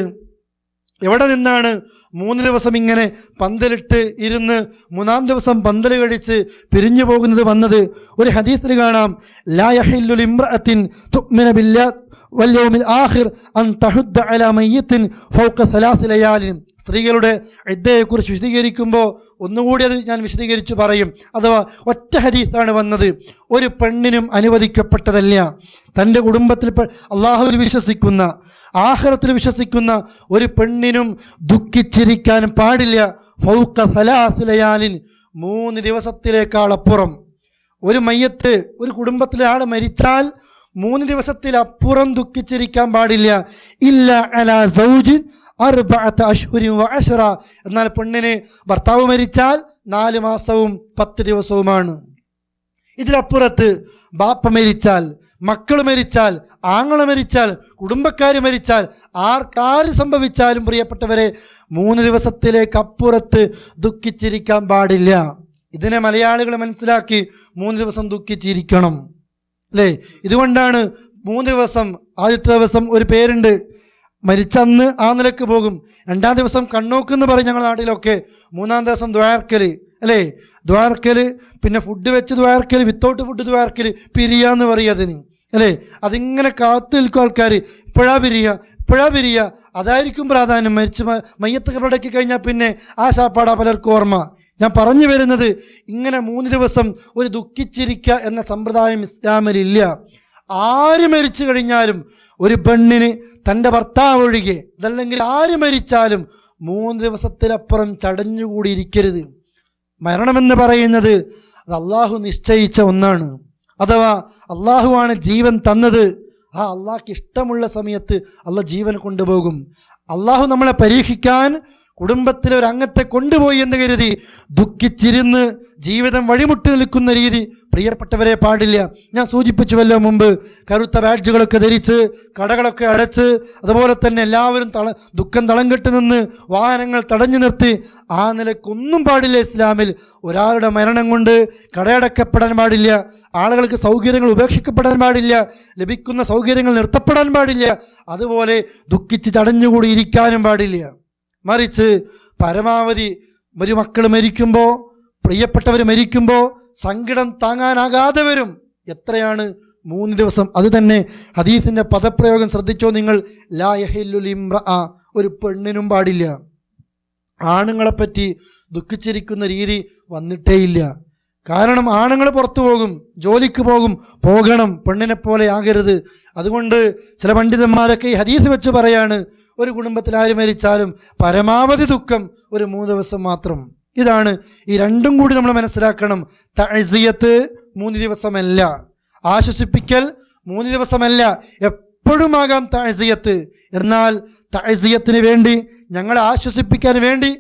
എവിടെ നിന്നാണ് 3 ദിവസം ഇങ്ങനെ പന്തലിട്ട് ഇരുന്ന് 3-ാം ദിവസം പന്തൽ കഴിച്ച് പിരിഞ്ഞു പോകുന്നത് വന്നത്? ഒരു ഹദീസിൽ കാണാം, ലാ യഹില്ലു ലിംറഅത്തിൻ തുഅ്മിനു ബില്ലാഹി വൽ യൗമിൽ ആഖിർ അൻ തഹുദ്ദ അലാ മയ്യിത്തിൻ ഫൗക 3 ലയാലിൻ. സ്ത്രീകളുടെ ഇദ്ദയെക്കുറിച്ച് വിശദീകരിക്കുമ്പോൾ ഒന്നുകൂടി അത് ഞാൻ വിശദീകരിച്ചു പറയും. അഥവാ ഒറ്റ ഹദീസാണ് വന്നത്. ഒരു പെണ്ണിനും അനുവദിക്കപ്പെട്ടതല്ല തൻ്റെ കുടുംബത്തിൽ അള്ളാഹുവിൽ വിശ്വസിക്കുന്ന ആഖിറത്തിൽ വിശ്വസിക്കുന്ന ഒരു പെണ്ണിനും ദുഃഖിച്ചിരിക്കാൻ പാടില്ല. ഫൗക 3 ലയാലിൻ, 3 ദിവസത്തിലേക്കാളപ്പുറം. ഒരു മയ്യത്ത്, ഒരു കുടുംബത്തിലെ ആൾ മരിച്ചാൽ 3 ദിവസത്തിലപ്പുറം ദുഃഖിച്ചിരിക്കാൻ പാടില്ല. ഇല്ല അലാ സൗജിൻ 4 അശ്ഹുരിൻ വ 10. എന്നാൽ പെണ്ണിന് ഭർത്താവ് മരിച്ചാൽ 4 മാസവും 10 ദിവസവുമാണ്. ഇതിലപ്പുറത്ത് ബാപ്പ മരിച്ചാൽ, മക്കൾ മരിച്ചാൽ, ആങ്ങള മരിച്ചാൽ, കുടുംബക്കാർ മരിച്ചാൽ, ആർക്കാര് സംഭവിച്ചാലും പ്രിയപ്പെട്ടവരെ 3 ദിവസത്തിലേക്കപ്പുറത്ത് ദുഃഖിച്ചിരിക്കാൻ പാടില്ല. ഇതിനെ മലയാളികൾ മനസ്സിലാക്കി 3 ദിവസം ദുഃഖിച്ചിരിക്കണം, അല്ലേ? ഇതുകൊണ്ടാണ് 3 ദിവസം, ആദ്യത്തെ ദിവസം ഒരു പേരുണ്ട്, മരിച്ചന്ന് ആ നിലക്ക് പോകും. 2-ാം ദിവസം കണ്ണോക്കെന്ന് പറയും ഞങ്ങളുടെ നാട്ടിലൊക്കെ. 3-ാം ദിവസം ദ്വാർക്കല്, അല്ലേ? ദ്വാർക്കല്, പിന്നെ ഫുഡ് വെച്ച് ദ്വാർക്കല്, വിത്തൗട്ട് ഫുഡ് ദ്വാർക്കല്, പിരിയാന്ന് പറയും അതിന്, അല്ലേ? അതിങ്ങനെ കാത്തു നിൽക്കും ആൾക്കാർ, ഇപ്പോഴാ പിരിയ. അതായിരിക്കും പ്രാധാന്യം. മരിച്ച് മയ്യത്ത് കബറടക്കി കഴിഞ്ഞാൽ പിന്നെ ആ ശാപ്പാടാ പലർക്കും ഓർമ്മ. ഞാൻ പറഞ്ഞു വരുന്നത്, ഇങ്ങനെ 3 ദിവസം ഒരു ദുഃഖിച്ചിരിക്കുക എന്ന സമ്പ്രദായം ഇസ്ലാമിലില്ല. ആര് മരിച്ചു കഴിഞ്ഞാലും ഒരു പെണ്ണിന് തൻ്റെ ഭർത്താവ് ഒഴികെ, അതല്ലെങ്കിൽ ആര് മരിച്ചാലും 3 ദിവസത്തിലപ്പുറം ചടഞ്ഞുകൂടിയിരിക്കരുത്. മരണമെന്ന് പറയുന്നത് അത് അള്ളാഹു നിശ്ചയിച്ച ഒന്നാണ്. അഥവാ അള്ളാഹുവാണ് ജീവൻ തന്നത്. ആ അള്ളാഹ്ക്ക് ഇഷ്ടമുള്ള സമയത്ത് അള്ളാഹ് ജീവൻ കൊണ്ടുപോകും. അള്ളാഹു നമ്മളെ പരീക്ഷിക്കാൻ കുടുംബത്തിലെ ഒരു അംഗത്തെ കൊണ്ടുപോയി എന്ന് കരുതി ദുഃഖിച്ചിരുന്ന് ജീവിതം വഴിമുട്ടി നിൽക്കുന്ന രീതി പ്രിയപ്പെട്ടവരെ പാടില്ല. ഞാൻ സൂചിപ്പിച്ചുവല്ലോ മുമ്പ്, കറുത്ത ബാഡ്ജുകളൊക്കെ ധരിച്ച് കടകളൊക്കെ അടച്ച്, അതുപോലെ തന്നെ എല്ലാവരും ദുഃഖം തളം കെട്ടി നിന്ന് വാഹനങ്ങൾ തടഞ്ഞു നിർത്തി, ആ നിലക്കൊന്നും പാടില്ല ഇസ്ലാമിൽ. ഒരാളുടെ മരണം കൊണ്ട് കടയടക്കപ്പെടാൻ പാടില്ല, ആളുകൾക്ക് സൗകര്യങ്ങൾ ഉപേക്ഷിക്കപ്പെടാൻ പാടില്ല, ലഭിക്കുന്ന സൗകര്യങ്ങൾ നിർത്തപ്പെടാൻ പാടില്ല, അതുപോലെ ദുഃഖിച്ച് ചടഞ്ഞുകൂടി ഇരിക്കാനും പാടില്ല. മറിച്ച് പരമാവധി ഒരു മക്കൾ മരിക്കുമ്പോൾ, പ്രിയപ്പെട്ടവർ മരിക്കുമ്പോൾ സങ്കടം താങ്ങാനാകാതെ വരും. എത്രയാണ് 3 ദിവസം. അത് തന്നെ ഹദീസിൻ്റെ പദപ്രയോഗം ശ്രദ്ധിച്ചോ നിങ്ങൾ, ലാ യഹില്ലു ലിംറഅ, ഒരു പെണ്ണിനും പാടില്ല. ആണുങ്ങളെപ്പറ്റി ദുഃഖിച്ചിരിക്കുന്ന രീതി വന്നിട്ടേയില്ല. കാരണം ആണുങ്ങൾ പുറത്തു പോകും, ജോലിക്ക് പോകണം, പെണ്ണിനെ പോലെ ആകരുത്. അതുകൊണ്ട് ചില പണ്ഡിതന്മാരൊക്കെ ഈ ഹദീസ് വെച്ച് പറയാണ്, ഒരു കുടുംബത്തിൽ ആര് മരിച്ചാലും പരമാവധി ദുഃഖം ഒരു 3 ദിവസം മാത്രം. ഇതാണ് ഈ രണ്ടും കൂടി നമ്മൾ മനസ്സിലാക്കണം. തഅസിയത്ത് 3 ദിവസമല്ല, ആശ്വസിപ്പിക്കൽ 3 ദിവസമല്ല, എപ്പോഴുമാകാം തഅസിയത്ത്. എന്നാൽ തഅസിയത്തിന് വേണ്ടി, ഞങ്ങളെ ആശ്വസിപ്പിക്കാൻ വേണ്ടി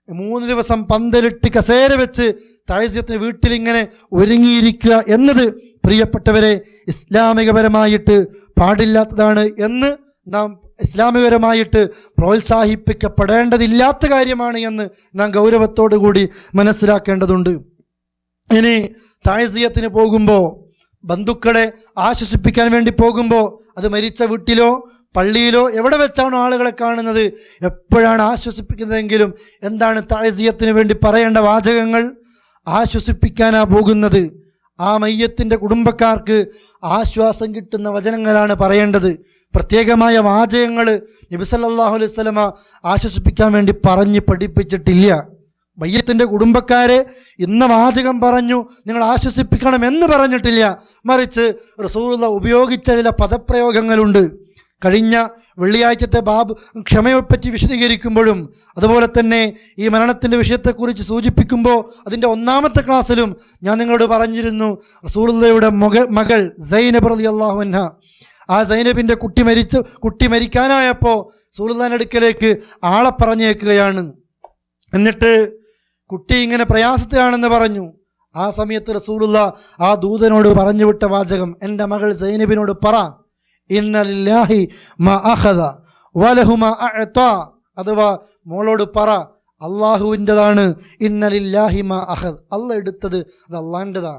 3 ദിവസം പന്തലിട്ട് കസേര വെച്ച് തഅസിയത്തിന് വീട്ടിലിങ്ങനെ ഒരുങ്ങിയിരിക്കുക എന്നത് പ്രിയപ്പെട്ടവരെ ഇസ്ലാമികപരമായിട്ട് പാടില്ലാത്തതാണ് എന്ന് നാം ഇസ്ലാമികപരമായിട്ട് പ്രോത്സാഹിപ്പിക്കപ്പെടേണ്ടതില്ലാത്ത കാര്യമാണ് എന്ന് നാം ഗൗരവത്തോടു കൂടി മനസ്സിലാക്കേണ്ടതുണ്ട്. ഇനി താഴ്സിയത്തിന് പോകുമ്പോൾ, ബന്ധുക്കളെ ആശ്വസിപ്പിക്കാൻ വേണ്ടി പോകുമ്പോൾ, അത് മരിച്ച വീട്ടിലോ പള്ളിയിലോ എവിടെ വെച്ചാണോ ആളുകളെ കാണുന്നത്, എപ്പോഴാണ് ആശ്വസിപ്പിക്കുന്നതെങ്കിലും എന്താണ് താഴ്സിയത്തിന് വേണ്ടി പറയേണ്ട വാചകങ്ങൾ? ആശ്വസിപ്പിക്കാനാ പോകുന്നത്. ആ മയ്യത്തിൻ്റെ കുടുംബക്കാർക്ക് ആശ്വാസം കിട്ടുന്ന വചനങ്ങളാണ് പറയേണ്ടത്. പ്രത്യേകമായ വാചകങ്ങൾ നബി സല്ലല്ലാഹു അലൈഹി വസല്ലമ ആശ്വസിപ്പിക്കാൻ വേണ്ടി പറഞ്ഞ് പഠിപ്പിച്ചിട്ടില്ല. മയ്യത്തിൻ്റെ കുടുംബക്കാരെ ഇന്ന വാചകം പറഞ്ഞു നിങ്ങൾ ആശ്വസിപ്പിക്കണം എന്ന് പറഞ്ഞിട്ടില്ല. മറിച്ച് റസൂലുള്ളാഹി ഉപയോഗിച്ച ചില പദപ്രയോഗങ്ങളുണ്ട്. കഴിഞ്ഞ വെള്ളിയാഴ്ചത്തെ ബാബ് ക്ഷമയെപ്പറ്റി വിശദീകരിക്കുമ്പോഴും അതുപോലെ തന്നെ ഈ മരണത്തിൻ്റെ വിഷയത്തെക്കുറിച്ച് സൂചിപ്പിക്കുമ്പോൾ അതിൻ്റെ ഒന്നാമത്തെ ക്ലാസ്സിലും ഞാൻ നിങ്ങളോട് പറഞ്ഞിരുന്നു, റസൂലുള്ളാഹിയുടെ മകൾ സൈനബ് റളിയല്ലാഹു അൻഹ, ആ സൈനബിൻ്റെ കുട്ടി മരിക്കാനായപ്പോൾ റസൂലുള്ളാഹിയുടെ അടുക്കലേക്ക് ആളെ പറഞ്ഞേക്കുകയാണ്. എന്നിട്ട് കുട്ടി ഇങ്ങനെ പ്രയാസത്തിലാണെന്ന് പറഞ്ഞു. ആ സമയത്ത് റസൂലുള്ളാഹി ആ ദൂതനോട് പറഞ്ഞു വിട്ട വാചകം, എൻ്റെ മകൾ സൈനബിനോട് പറ, ഇന്ന ലില്ലാഹി മാ അഖദ വലഹു മാ അഅതാ, അഥവാ മോളോട് പറ അള്ളാഹുവിൻ്റെതാണ് ഇന്ന ലില്ലാഹി മാ അഖദ, അള്ളാഹ് എടുത്തത് അത് അള്ളാൻ്റെതാ,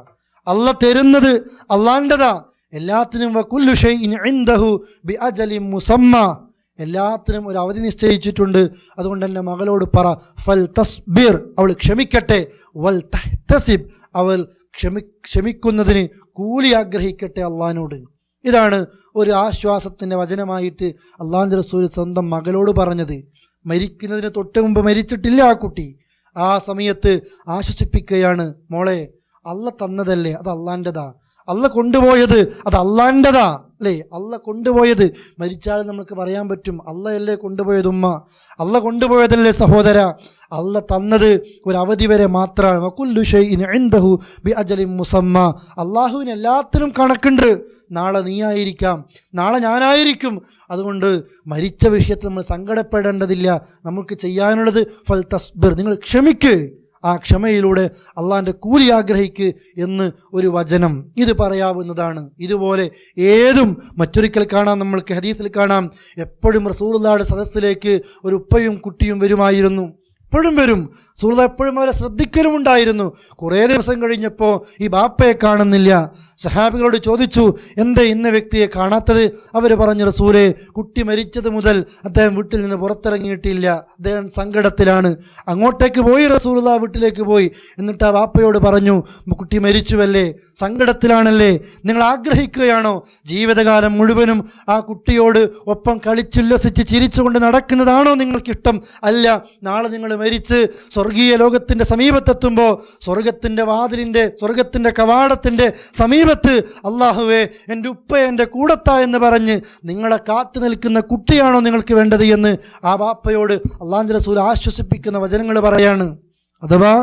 അള്ളാഹ് തരുന്നത് അള്ളാൻ്റെതാ. എല്ലാത്തിനും വകുല്ലു ഷൈഇൻ ഇൻദഹു ബിഅജലിൻ മുസമ്മ, എല്ലാത്തിനും ഒരു അവധി നിശ്ചയിച്ചിട്ടുണ്ട്. അതുകൊണ്ട് എൻ്റെ മകളോട് പറ ഫൽ തസ്ബിർ, അവൾ ക്ഷമിക്കട്ടെ, വൽ തഹ്തസിബ്, അവൾ ക്ഷമിക്കുന്നതിന് കൂലി ആഗ്രഹിക്കട്ടെ അള്ളാഹിനോട്. ഇതാണ് ഒരു ആശ്വാസത്തിൻ്റെ വചനമായിട്ട് അള്ളാഹുവിൻ്റെ റസൂൽ സ്വന്തം മകളോട് പറഞ്ഞത്. മരിക്കുന്നതിന് തൊട്ട് മുമ്പ് മരിച്ചിട്ടില്ല ആ കുട്ടി. ആ സമയത്ത് ആശ്വസിപ്പിക്കുകയാണ്, മോളെ അള്ളാഹ് തന്നതല്ലേ അത് അള്ളാൻ്റെതാ, അള്ളാഹ് കൊണ്ടുപോയത് അത് അള്ളാൻ്റെതാ അല്ലേ. അള്ളാഹ് കൊണ്ടുപോയത് മരിച്ചാലും നമുക്ക് പറയാൻ പറ്റും അള്ളാഹല്ലേ കൊണ്ടുപോയത്, ഉമ്മ അള്ളാഹ് കൊണ്ടുപോയതല്ലേ സഹോദര. അള്ളാഹ് തന്നത് ഒരു അവധി വരെ മാത്രമാണ്. വകുല്ലു ഷൈഇൻ ഇൻദഹു ബിഅജലിൻ മുസമ്മ, അള്ളാഹുവിന് എല്ലാത്തിനും കണക്കുണ്ട്. നാളെ നീ ആയിരിക്കാം, നാളെ ഞാനായിരിക്കും. അതുകൊണ്ട് മരിച്ച വിഷയത്തിൽ നമ്മൾ സങ്കടപ്പെടേണ്ടതില്ല. നമുക്ക് ചെയ്യാനുള്ളത് ഫൽ തസ്ബിർ, നിങ്ങൾ ക്ഷമിക്ക്, ആ ക്ഷമയിലൂടെ അള്ളാഹിൻ്റെ കൂലി ആഗ്രഹിക്ക് എന്ന് ഒരു വചനം ഇത് പറയാവുന്നതാണ്. ഇതുപോലെ ഏതും മറ്റൊരിക്കൽ കാണാം, നമ്മൾക്ക് ഹദീസിൽ കാണാം, എപ്പോഴും റസൂലുള്ളാഹിയുടെ സദസ്സിലേക്ക് ഒരു ഉപ്പയും കുട്ടിയും വരുമായിരുന്നു. എപ്പോഴും വരും. റസൂലുള്ളാഹി എപ്പോഴും അവരെ ശ്രദ്ധിക്കലുമുണ്ടായിരുന്നു. കുറേ ദിവസം കഴിഞ്ഞപ്പോൾ ഈ ബാപ്പയെ കാണുന്നില്ല. സഹാബികളോട് ചോദിച്ചു, എന്തേ ഇന്ന വ്യക്തിയെ കാണാത്തത്? അവർ പറഞ്ഞു, റസൂലേ, കുട്ടി മരിച്ചത് മുതൽ അദ്ദേഹം വീട്ടിൽ നിന്ന് പുറത്തിറങ്ങിയിട്ടില്ല, അദ്ദേഹം സങ്കടത്തിലാണ്. അങ്ങോട്ടേക്ക് പോയി, റസൂലുള്ളാഹി വീട്ടിലേക്ക് പോയി. എന്നിട്ട് ആ ബാപ്പയോട് പറഞ്ഞു, കുട്ടി മരിച്ചുവല്ലേ, സങ്കടത്തിലാണല്ലേ, നിങ്ങൾ ആഗ്രഹിക്കുകയാണോ ജീവിതകാലം മുഴുവനും ആ കുട്ടിയോട് ഒപ്പം കളിച്ചുല്ലസിച്ച് ചിരിച്ചുകൊണ്ട് നടക്കുന്നതാണോ നിങ്ങൾക്കിഷ്ടം? അല്ല, നാളെ നിങ്ങൾ മരിച്ച് സ്വർഗീയ ലോകത്തിൻ്റെ സമീപത്തെത്തുമ്പോൾ സ്വർഗത്തിൻ്റെ കവാടത്തിൻ്റെ സമീപത്ത് അള്ളാഹുവേ എൻ്റെ ഉപ്പ എൻ്റെ കൂടത്താ എന്ന് പറഞ്ഞ് നിങ്ങളെ കാത്തു നിൽക്കുന്ന കുട്ടിയാണോ നിങ്ങൾക്ക് വേണ്ടത് എന്ന് ആ ബാപ്പയോട് അള്ളാഹുവിൻ്റെ റസൂൽ ആശ്വസിപ്പിക്കുന്ന വചനങ്ങൾ പറയാണ്. അഥവാ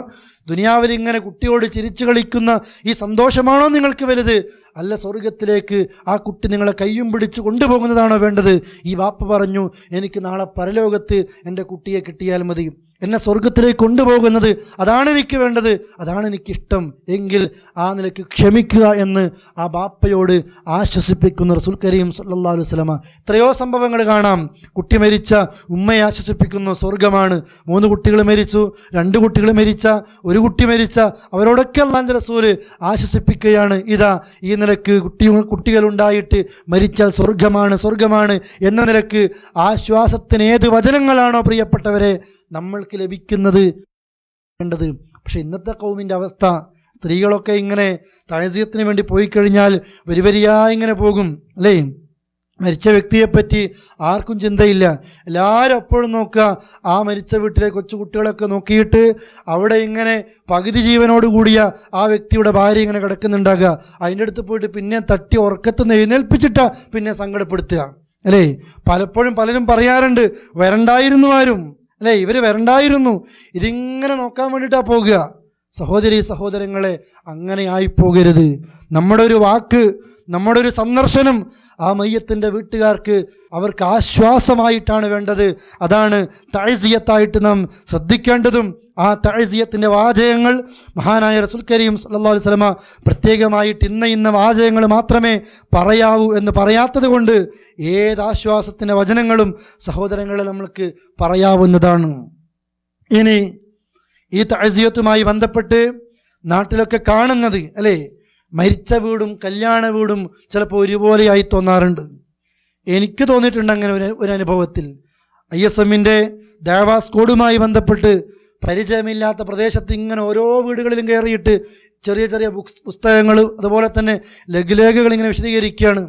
ദുനിയാവിൽ ഇങ്ങനെ കുട്ടിയോട് ചിരിച്ചു കളിക്കുന്ന ഈ സന്തോഷമാണോ നിങ്ങൾക്ക് വലുത്? അല്ല, സ്വർഗത്തിലേക്ക് ആ കുട്ടി നിങ്ങളെ കയ്യും പിടിച്ച് കൊണ്ടുപോകുന്നതാണോ വേണ്ടത്? ഈ ബാപ്പ പറഞ്ഞു, എനിക്ക് നാളെ പരലോകത്ത് എൻ്റെ കുട്ടിയെ കിട്ടിയാൽ മതി, എന്നെ സ്വർഗത്തിലേക്ക് കൊണ്ടുപോകുന്നത് അതാണ് എനിക്ക് വേണ്ടത്, അതാണ് എനിക്കിഷ്ടം എങ്കിൽ ആ നിലയ്ക്ക് ക്ഷമിക്കുക എന്ന് ആ ബാപ്പയോട് ആശ്വസിപ്പിക്കുന്ന റസൂൽ കരീം സല്ലല്ലാഹു അലൈഹി വസല്ലമ. എത്രയോ സംഭവങ്ങൾ കാണാം. കുട്ടി മരിച്ച ഉമ്മയെ ആശ്വസിപ്പിക്കുന്നു, സ്വർഗമാണ്. 3 കുട്ടികൾ മരിച്ചു, 2 കുട്ടികൾ മരിച്ച, 1 കുട്ടി മരിച്ച, അവരോടൊക്കെ അല്ലാഹുവിൻ്റെ റസൂൽ ആശ്വസിപ്പിക്കുകയാണ്, ഇതാ ഈ നിലക്ക് കുട്ടികളുണ്ടായിട്ട് മരിച്ചാൽ സ്വർഗമാണ് എന്ന നിലക്ക് ആശ്വാസത്തിന് ഏത് വചനങ്ങളാണോ പ്രിയപ്പെട്ടവരെ നമ്മൾക്ക് ലഭിക്കുന്നത് വേണ്ടത്. പക്ഷെ ഇന്നത്തെ ഖൗമിൻ്റെ അവസ്ഥ, സ്ത്രീകളൊക്കെ ഇങ്ങനെ തഅസിയത്തിന് വേണ്ടി പോയി കഴിഞ്ഞാൽ വരിവരിയായി ഇങ്ങനെ പോകും അല്ലേ. മരിച്ച വ്യക്തിയെപ്പറ്റി ആർക്കും ചിന്തയില്ല. എല്ലാവരും എപ്പോഴും നോക്കുക ആ മരിച്ച വീട്ടിലെ കൊച്ചുകുട്ടികളൊക്കെ നോക്കിയിട്ട് അവിടെ ഇങ്ങനെ പകുതി ജീവനോട് കൂടിയ ആ വ്യക്തിയുടെ ഭാര്യ ഇങ്ങനെ കിടക്കുന്നുണ്ടാകുക. അതിൻ്റെ അടുത്ത് പോയിട്ട് പിന്നെ തട്ടി ഉറക്കത്തുനിന്ന് എഴുന്നേൽപ്പിച്ചിട്ടാ പിന്നെ സങ്കടപ്പെടുത്തുക അല്ലേ. പലപ്പോഴും പലരും പറയാറുണ്ട്, വരണ്ടായിരുന്നു ആരും അല്ലേ, ഇവർ വരണ്ടായിരുന്നു, ഇതിങ്ങനെ നോക്കാൻ വേണ്ടിയിട്ടാണ് പോകുക. സഹോദരങ്ങളെ, അങ്ങനെ ആയിപ്പോകരുത്. നമ്മുടെ ഒരു വാക്ക്, നമ്മുടെ ഒരു സന്ദർശനം ആ മയ്യത്തിൻ്റെ വീട്ടുകാർക്ക് അവർക്ക് ആശ്വാസമായിട്ടാണ് വേണ്ടത്. അതാണ് തഅസിയത്തായിട്ട് നാം ശ്രദ്ധിക്കേണ്ടതും. ആ തഅസിയത്തിൻ്റെ വാചകങ്ങൾ മഹാനായ റസൂൽ കരീം സല്ലല്ലാഹു അലൈഹി വസല്ലമ പ്രത്യേകമായിട്ട് ഇന്ന വാചകങ്ങൾ മാത്രമേ പറയാവൂ എന്ന് പറയാത്തത് കൊണ്ട് ഏതാശ്വാസത്തിൻ്റെ വചനങ്ങളും സഹോദരങ്ങളെ നമ്മൾക്ക് പറയാവുന്നതാണ്. ഇനി ഈ തഅസിയത്തുമായി ബന്ധപ്പെട്ട് നാട്ടിലൊക്കെ കാണുന്നത് അല്ലേ? മരിച്ച വീടും കല്യാണ വീടും ചിലപ്പോൾ ഒരുപോലെയായി തോന്നാറുണ്ട്. എനിക്ക് തോന്നിയിട്ടുണ്ട് അങ്ങനെ ഒരു അനുഭവത്തിൽ. ISMൻ്റെ ദേവാ സ്കോഡുമായി ബന്ധപ്പെട്ട് പരിചയമില്ലാത്ത പ്രദേശത്ത് ഇങ്ങനെ ഓരോ വീടുകളിലും കയറിയിട്ട് ചെറിയ ചെറിയ പുസ്തകങ്ങൾ അതുപോലെ തന്നെ ലഘുലേഖകൾ ഇങ്ങനെ വിശദീകരിക്കുകയാണ്.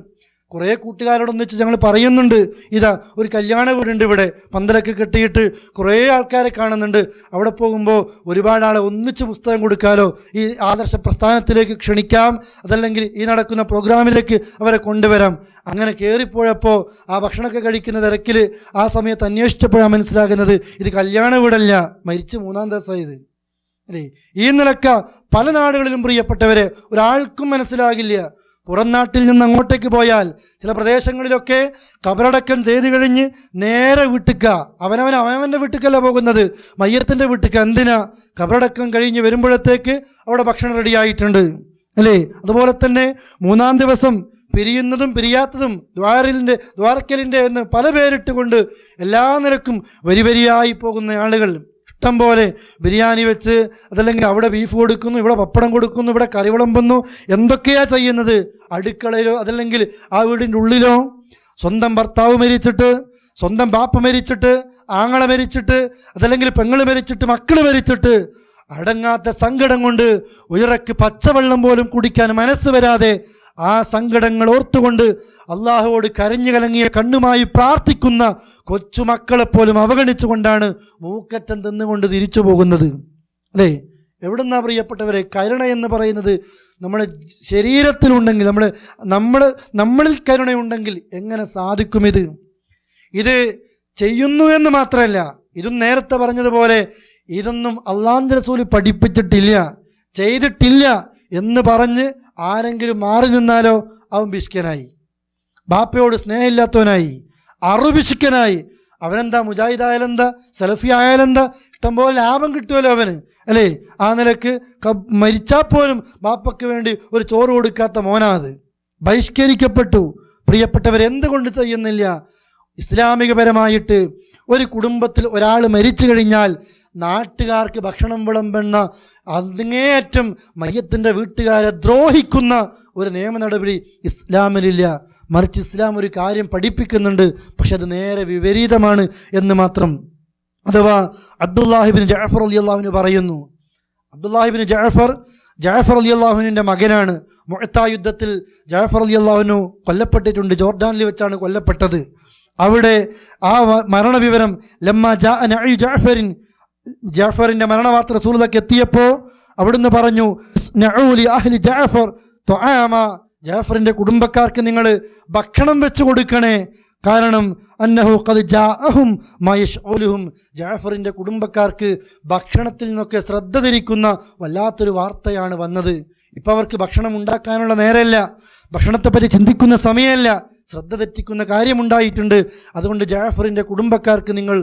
കുറേ കൂട്ടുകാരോടൊന്നിച്ച് ഞങ്ങൾ പറയുന്നുണ്ട്, ഇതാ ഒരു കല്യാണ വീടുണ്ട് ഇവിടെ, പന്തലൊക്കെ കെട്ടിയിട്ട് കുറേ ആൾക്കാരെ കാണുന്നുണ്ട്, അവിടെ പോകുമ്പോൾ ഒരുപാട് ആളെ ഒന്നിച്ച് പുസ്തകം കൊടുക്കാലോ, ഈ ആദർശ പ്രസ്ഥാനത്തിലേക്ക് ക്ഷണിക്കാം, അതല്ലെങ്കിൽ ഈ നടക്കുന്ന പ്രോഗ്രാമിലേക്ക് അവരെ കൊണ്ടുവരാം. അങ്ങനെ കയറിപ്പോയപ്പോൾ ആ ഭക്ഷണമൊക്കെ കഴിക്കുന്ന തിരക്കിൽ ആ സമയത്ത് അന്വേഷിച്ചപ്പോഴാണ് മനസ്സിലാകുന്നത് ഇത് കല്യാണ വീടല്ല, മരിച്ച് 3-ാം ദിവസമായത് അല്ലേ. ഈ നിലക്ക പല നാടുകളിലും പ്രിയപ്പെട്ടവരെ ഒരാൾക്കും മനസ്സിലാകില്ല. പുറം നാട്ടിൽ നിന്ന് അങ്ങോട്ടേക്ക് പോയാൽ ചില പ്രദേശങ്ങളിലൊക്കെ കബറടക്കം ചെയ്ത് കഴിഞ്ഞ് നേരെ വീട്ടിക്ക, അവനവൻ്റെ വീട്ടിക്കല്ല പോകുന്നത്, മയ്യത്തിൻ്റെ വീട്ടിക്ക. എന്തിനാ? കബറടക്കം കഴിഞ്ഞ് വരുമ്പോഴത്തേക്ക് അവിടെ ഭക്ഷണം റെഡിയായിട്ടുണ്ട് അല്ലേ. അതുപോലെ തന്നെ 3-ാം ദിവസം പിരിയുന്നതും പിരിയാത്തതും ദ്വാരക്കലിൻ്റെ എന്ന് പല പേരിട്ടുകൊണ്ട് എല്ലാ നിലക്കും വരിയായി പോകുന്ന ആളുകൾ ഇഷ്ടം പോലെ. ബിരിയാണി വെച്ച്, അതല്ലെങ്കിൽ അവിടെ ബീഫ് കൊടുക്കുന്നു, ഇവിടെ പപ്പടം കൊടുക്കുന്നു, ഇവിടെ കറി വിളമ്പുന്നു, എന്തൊക്കെയാ ചെയ്യുന്നത്? അടുക്കളയിലോ അതല്ലെങ്കിൽ ആ വീടിൻ്റെ ഉള്ളിലോ സ്വന്തം ഭർത്താവ് മരിച്ചിട്ട്, സ്വന്തം ബാപ്പ മരിച്ചിട്ട്, ആങ്ങള മരിച്ചിട്ട്, അതല്ലെങ്കിൽ പെങ്ങള് മരിച്ചിട്ട്, മക്കള് മരിച്ചിട്ട് അടങ്ങാത്ത സങ്കടം കൊണ്ട് ഉയരക്ക് പച്ചവെള്ളം പോലും കുടിക്കാൻ മനസ്സ് വരാതെ ആ സങ്കടങ്ങൾ ഓർത്തുകൊണ്ട് അള്ളാഹുവോട് കരഞ്ഞു കലങ്ങിയ കണ്ണുമായി പ്രാർത്ഥിക്കുന്ന കൊച്ചുമക്കളെപ്പോലും അവഗണിച്ചുകൊണ്ടാണ് മൂക്കറ്റം തിന്നുകൊണ്ട് തിരിച്ചു പോകുന്നത് അല്ലേ. എവിടുന്നാ പ്രിയപ്പെട്ടവരെ? കരുണ എന്ന് പറയുന്നത് നമ്മുടെ ശരീരത്തിലുണ്ടെങ്കിൽ, നമ്മളിൽ കരുണയുണ്ടെങ്കിൽ എങ്ങനെ സാധിക്കും? ഇത് ചെയ്യുന്നു എന്ന് മാത്രമല്ല, ഇതും നേരത്തെ പറഞ്ഞതുപോലെ ഇതൊന്നും അള്ളാഹുവിന്റെ റസൂൽ പഠിപ്പിച്ചിട്ടില്ല, ചെയ്തിട്ടില്ല എന്ന് പറഞ്ഞ് ആരെങ്കിലും മാറി നിന്നാലോ അവൻ പിശുക്കനായി, ബാപ്പയോട് സ്നേഹമില്ലാത്തവനായി, അറുപിശുക്കനായി. അവനെന്താ മുജാഹിദായാലെന്താ, സലഫി ആയാലെന്താ, ഇഷ്ടംപോലെ ലാഭം കിട്ടുമല്ലോ അവന് അല്ലേ. ആ നിലക്ക് മരിച്ചാൽ പോലും ബാപ്പയ്ക്ക് വേണ്ടി ഒരു ചോറ് കൊടുക്കാത്ത മോനാത്. ബഹിഷ്കരിക്കപ്പെട്ടു. പ്രിയപ്പെട്ടവരെന്തുകൊണ്ട് ചെയ്യുന്നില്ല? ഇസ്ലാമികപരമായിട്ട് ഒരു കുടുംബത്തിൽ ഒരാൾ മരിച്ചു കഴിഞ്ഞാൽ നാട്ടുകാർക്ക് ഭക്ഷണം വിളമ്പുന്ന അങ്ങേയറ്റം മയ്യത്തിൻ്റെ വീട്ടുകാരെ ദ്രോഹിക്കുന്ന ഒരു നിയമ നടപടി ഇസ്ലാമിലില്ല. മറിച്ച് ഇസ്ലാം ഒരു കാര്യം പഠിപ്പിക്കുന്നുണ്ട്, പക്ഷെ അത് നേരെ വിപരീതമാണ് എന്ന് മാത്രം. അഥവാ അബ്ദുല്ലാഹിബിൻ ജഅഫർ റളിയല്ലാഹു പറയുന്നു, അബ്ദുല്ലാഹിബിൻ ജഅഫർ റളിയല്ലാഹുവിൻ്റെ മകനാണ്. മുഅത്ത യുദ്ധത്തിൽ ജഅഫർ റളിയല്ലാഹു കൊല്ലപ്പെട്ടിട്ടുണ്ട്. ജോർഡാനിൽ വെച്ചാണ് കൊല്ലപ്പെട്ടത്. അവിടെ ആ മരണവിവരം ലമ്മ ജഅഫറിന്റെ മരണവാർത്ത റസൂലുള്ളാഹിക്ക് എത്തിയപ്പോൾ അവിടുന്ന് പറഞ്ഞു, അഹ്ലി ജഅഫർ തുആമ, ജഅഫറിന്റെ കുടുംബക്കാർക്ക് നിങ്ങൾ ഭക്ഷണം വെച്ചു കൊടുക്കണേ. കാരണം അന്നഹു ഖദ് ജാഅഹും മാ യശ്ഉലുഹും, ജഅഫറിന്റെ കുടുംബക്കാർക്ക് ഭക്ഷണത്തിൽ നിന്നൊക്കെ ശ്രദ്ധ തിരിക്കുന്ന വല്ലാത്തൊരു വാർത്തയാണ് വന്നത്. ഇപ്പം അവർക്ക് ഭക്ഷണം ഉണ്ടാക്കാനുള്ള നേരമല്ല, ഭക്ഷണത്തെപ്പറ്റി ചിന്തിക്കുന്ന സമയമല്ല, ശ്രദ്ധ തെറ്റിക്കുന്ന കാര്യമുണ്ടായിട്ടുണ്ട്. അതുകൊണ്ട് ജഅഫറിൻ്റെ കുടുംബക്കാർക്ക് നിങ്ങൾ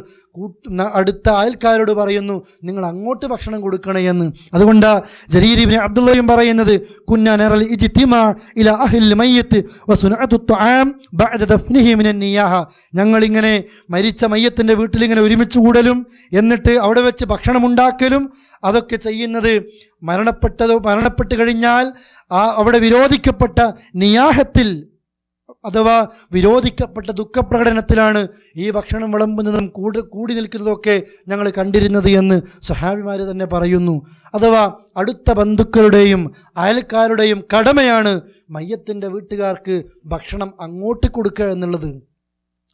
അടുത്ത അയൽക്കാരോട് പറയുന്നു, നിങ്ങൾ അങ്ങോട്ട് ഭക്ഷണം കൊടുക്കണേ എന്ന്. അതുകൊണ്ട് ജരീർ ഇബ്നു അബ്ദുള്ളയും പറയുന്നത്, കുന്നാ നറൽ ഇജ്തിമാ ഇലാ അഹ്ലിൽ മയ്യിത്ത് വസുനഅതു തുആം ബഅദ ദഫ്നിഹി മിനൻ നിയാഹ, ഞങ്ങളിങ്ങനെ മരിച്ച മയ്യത്തിൻ്റെ വീട്ടിലിങ്ങനെ ഒരുമിച്ച് കൂടലും എന്നിട്ട് അവിടെ വെച്ച് ഭക്ഷണം ഉണ്ടാക്കലും അതൊക്കെ ചെയ്യുന്നത് മരണപ്പെട്ട് കഴിഞ്ഞാൽ അവിടെ വിരോധിക്കപ്പെട്ട നിയാഹത്തിൽ അഥവാ വിരോധിക്കപ്പെട്ട ദുഃഖപ്രകടനത്തിലാണ് ഈ ഭക്ഷണം വിളമ്പുന്നതും കൂടി നിൽക്കുന്നതൊക്കെ ഞങ്ങൾ കണ്ടിരുന്നത് എന്ന് സ്വഹാബിമാർ തന്നെ പറയുന്നു. അഥവാ അടുത്ത ബന്ധുക്കളുടെയും അയൽക്കാരുടെയും കടമയാണ് മയ്യത്തിൻ്റെ വീട്ടുകാർക്ക് ഭക്ഷണം അങ്ങോട്ട് കൊടുക്കുക എന്നുള്ളത്.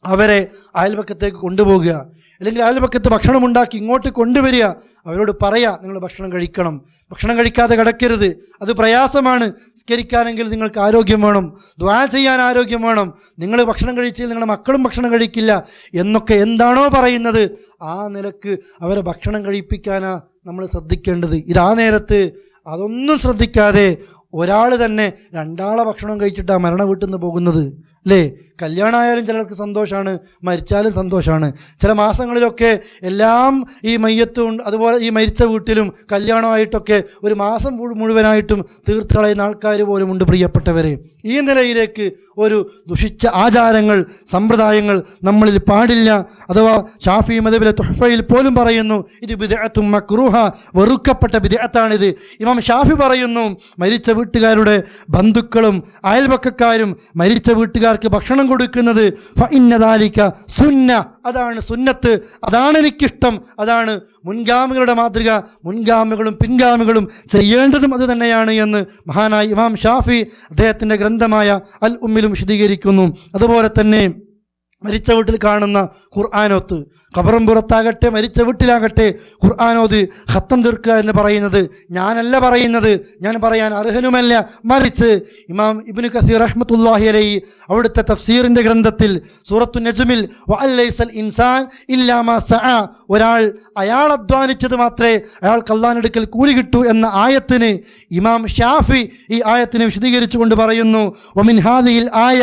അവരെ അയൽപക്കത്തേക്ക് കൊണ്ടുപോകുക, അല്ലെങ്കിൽ അയൽപക്കത്ത് ഭക്ഷണം ഉണ്ടാക്കി ഇങ്ങോട്ട് കൊണ്ടുവരിക, അവരോട് പറയാ നിങ്ങൾ ഭക്ഷണം കഴിക്കണം, ഭക്ഷണം കഴിക്കാതെ കിടക്കരുത്, അത് പ്രയാസമാണ്. സ്കരിക്കാനെങ്കിൽ നിങ്ങൾക്ക് ആരോഗ്യം വേണം, ദുആ ചെയ്യാൻ ആരോഗ്യം വേണം, നിങ്ങൾ ഭക്ഷണം കഴിച്ചാൽ നിങ്ങളുടെ മക്കളും ഭക്ഷണം കഴിക്കില്ല എന്നൊക്കെ എന്താണോ പറയുന്നത് ആ നിലക്ക് അവരെ ഭക്ഷണം കഴിപ്പിക്കാനാ നമ്മൾ ശ്രദ്ധിക്കേണ്ടത്. ഇതാ നേരത്ത് അതൊന്നും ശ്രദ്ധിക്കാതെ ഒരാൾ തന്നെ 2 ആളെ ഭക്ഷണം കഴിച്ചിട്ടാണ് മരണ വീട്ടിൽ നിന്ന് പോകുന്നത് അല്ലേ. കല്യാണമായാലും ചിലർക്ക് സന്തോഷമാണ്, മരിച്ചാലും സന്തോഷമാണ്. ചില മാസങ്ങളിലൊക്കെ എല്ലാം ഈ മയ്യത്തും അതുപോലെ ഈ മരിച്ച വീട്ടിലും കല്യാണമായിട്ടൊക്കെ ഒരു മാസം മുഴുവനായിട്ടും തീർത്ത് കളയുന്ന ആൾക്കാർ പോലും ഉണ്ട് പ്രിയപ്പെട്ടവരെ. ഈ നിലയിലേക്ക് ഒരു ദുഷിച്ച ആചാരങ്ങൾ സമ്പ്രദായങ്ങൾ നമ്മളിൽ പാടില്ല. അഥവാ ഷാഫി മദ്ഹബിലെ തുഹ്ഫയിൽ പോലും പറയുന്നു ഇത് ബിദ്അത്തും മക്റൂഹ, വെറുക്കപ്പെട്ട ബിദ്അത്താണിത്. ഇമാം ഷാഫി പറയുന്നു മരിച്ച വീട്ടുകാരുടെ ബന്ധുക്കളും അയൽപക്കക്കാരും മരിച്ച വീട്ടുകാർക്ക് ഭക്ഷണം കൊടുക്കുന്നത് ഫഇന്ന ദാലിക സുന്ന, അതാണ് സുന്നത്ത്, അതാണ് എനിക്കിഷ്ടം, അതാണ് മുൻഗാമികളുടെ മാതൃക, മുൻഗാമികളും പിൻഗാമികളും ചെയ്യേണ്ടതും അത് തന്നെയാണ് എന്ന് മഹാനായ ഇമാം ഷാഫി അദ്ദേഹത്തിൻ്റെ ഗ്രന്ഥമായ അൽ ഉമ്മിലും വിശദീകരിക്കുന്നു. അതുപോലെ തന്നെ മരിച്ച വീട്ടിൽ കാണുന്ന ഖുർആനോത്ത്, ഖബറും പുറത്താകട്ടെ മരിച്ച വീട്ടിലാകട്ടെ ഖുർആനോത് ഖത്തം തീർക്കുക എന്ന് പറയുന്നത് ഞാനല്ല പറയുന്നത്, ഞാൻ പറയാൻ അർഹനുമല്ല. മറിച്ച് ഇമാം ഇബ്നു കസീർ റഹ്മത്തുള്ളാഹി അലൈഹി അവിടുത്തെ തഫ്സീറിൻ്റെ ഗ്രന്ഥത്തിൽ സൂറത്തു നജ്മിൽ വഅലൈസൽ ഇൻസാൻ ഇല്ലാ മാ സഅ, ഒരാൾ അയാൾ അധ്വാനിച്ചത് മാത്രമേ അയാൾക്ക് അല്ലാഹുവിനടുക്കൽ കൂലി കിട്ടൂ എന്ന ആയത്തിന് ഇമാം ഷാഫി ഈ ആയത്തിനെ വിശദീകരിച്ചുകൊണ്ട് പറയുന്നു വമിൻ ഹാദിഹിൽ ആയ,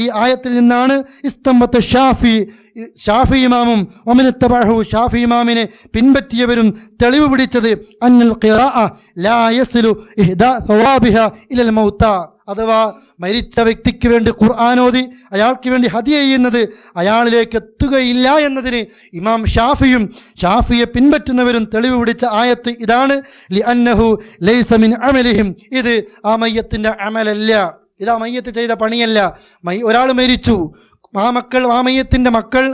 ഈ ആയത്തിൽ നിന്നാണ് ഇസ്തംബത്ത് ഷാഫി ഇമാമും വമനിത്തബഅഹു, ഷാഫി ഇമാമിനെ പിൻപറ്റിയവരും തെളിവ് പിടിച്ചത് അന്നൽ ഖിറാഅ ലാ യസ്ലു ഇഹ്ദാ സവാബിഹ ഇലൽ മൗത, അഥവാ മരിച്ച വ്യക്തിക്ക് വേണ്ടി ഖുർആനോദി അയാൾക്ക് വേണ്ടി ഹദിയ ചെയ്യുന്നത് അയാളിലേക്ക് എത്തുകയില്ല എന്നതിന് ഇമാം ഷാഫിയും ഷാഫിയെ പിൻപറ്റുന്നവരും തെളിവ് പിടിച്ച ആയത്ത് ഇതാണ്. ലിഅന്നഹു ലൈസ മിൻ അമലിഹിം, ഇത് ആ മയ്യത്തിൻ്റെ അമലല്ല, ഇത് ആ മയ്യത്ത് ചെയ്ത പണിയല്ല. ഒരാൾ മരിച്ചു, ആ മയ്യത്തിൻ്റെ മക്കൾ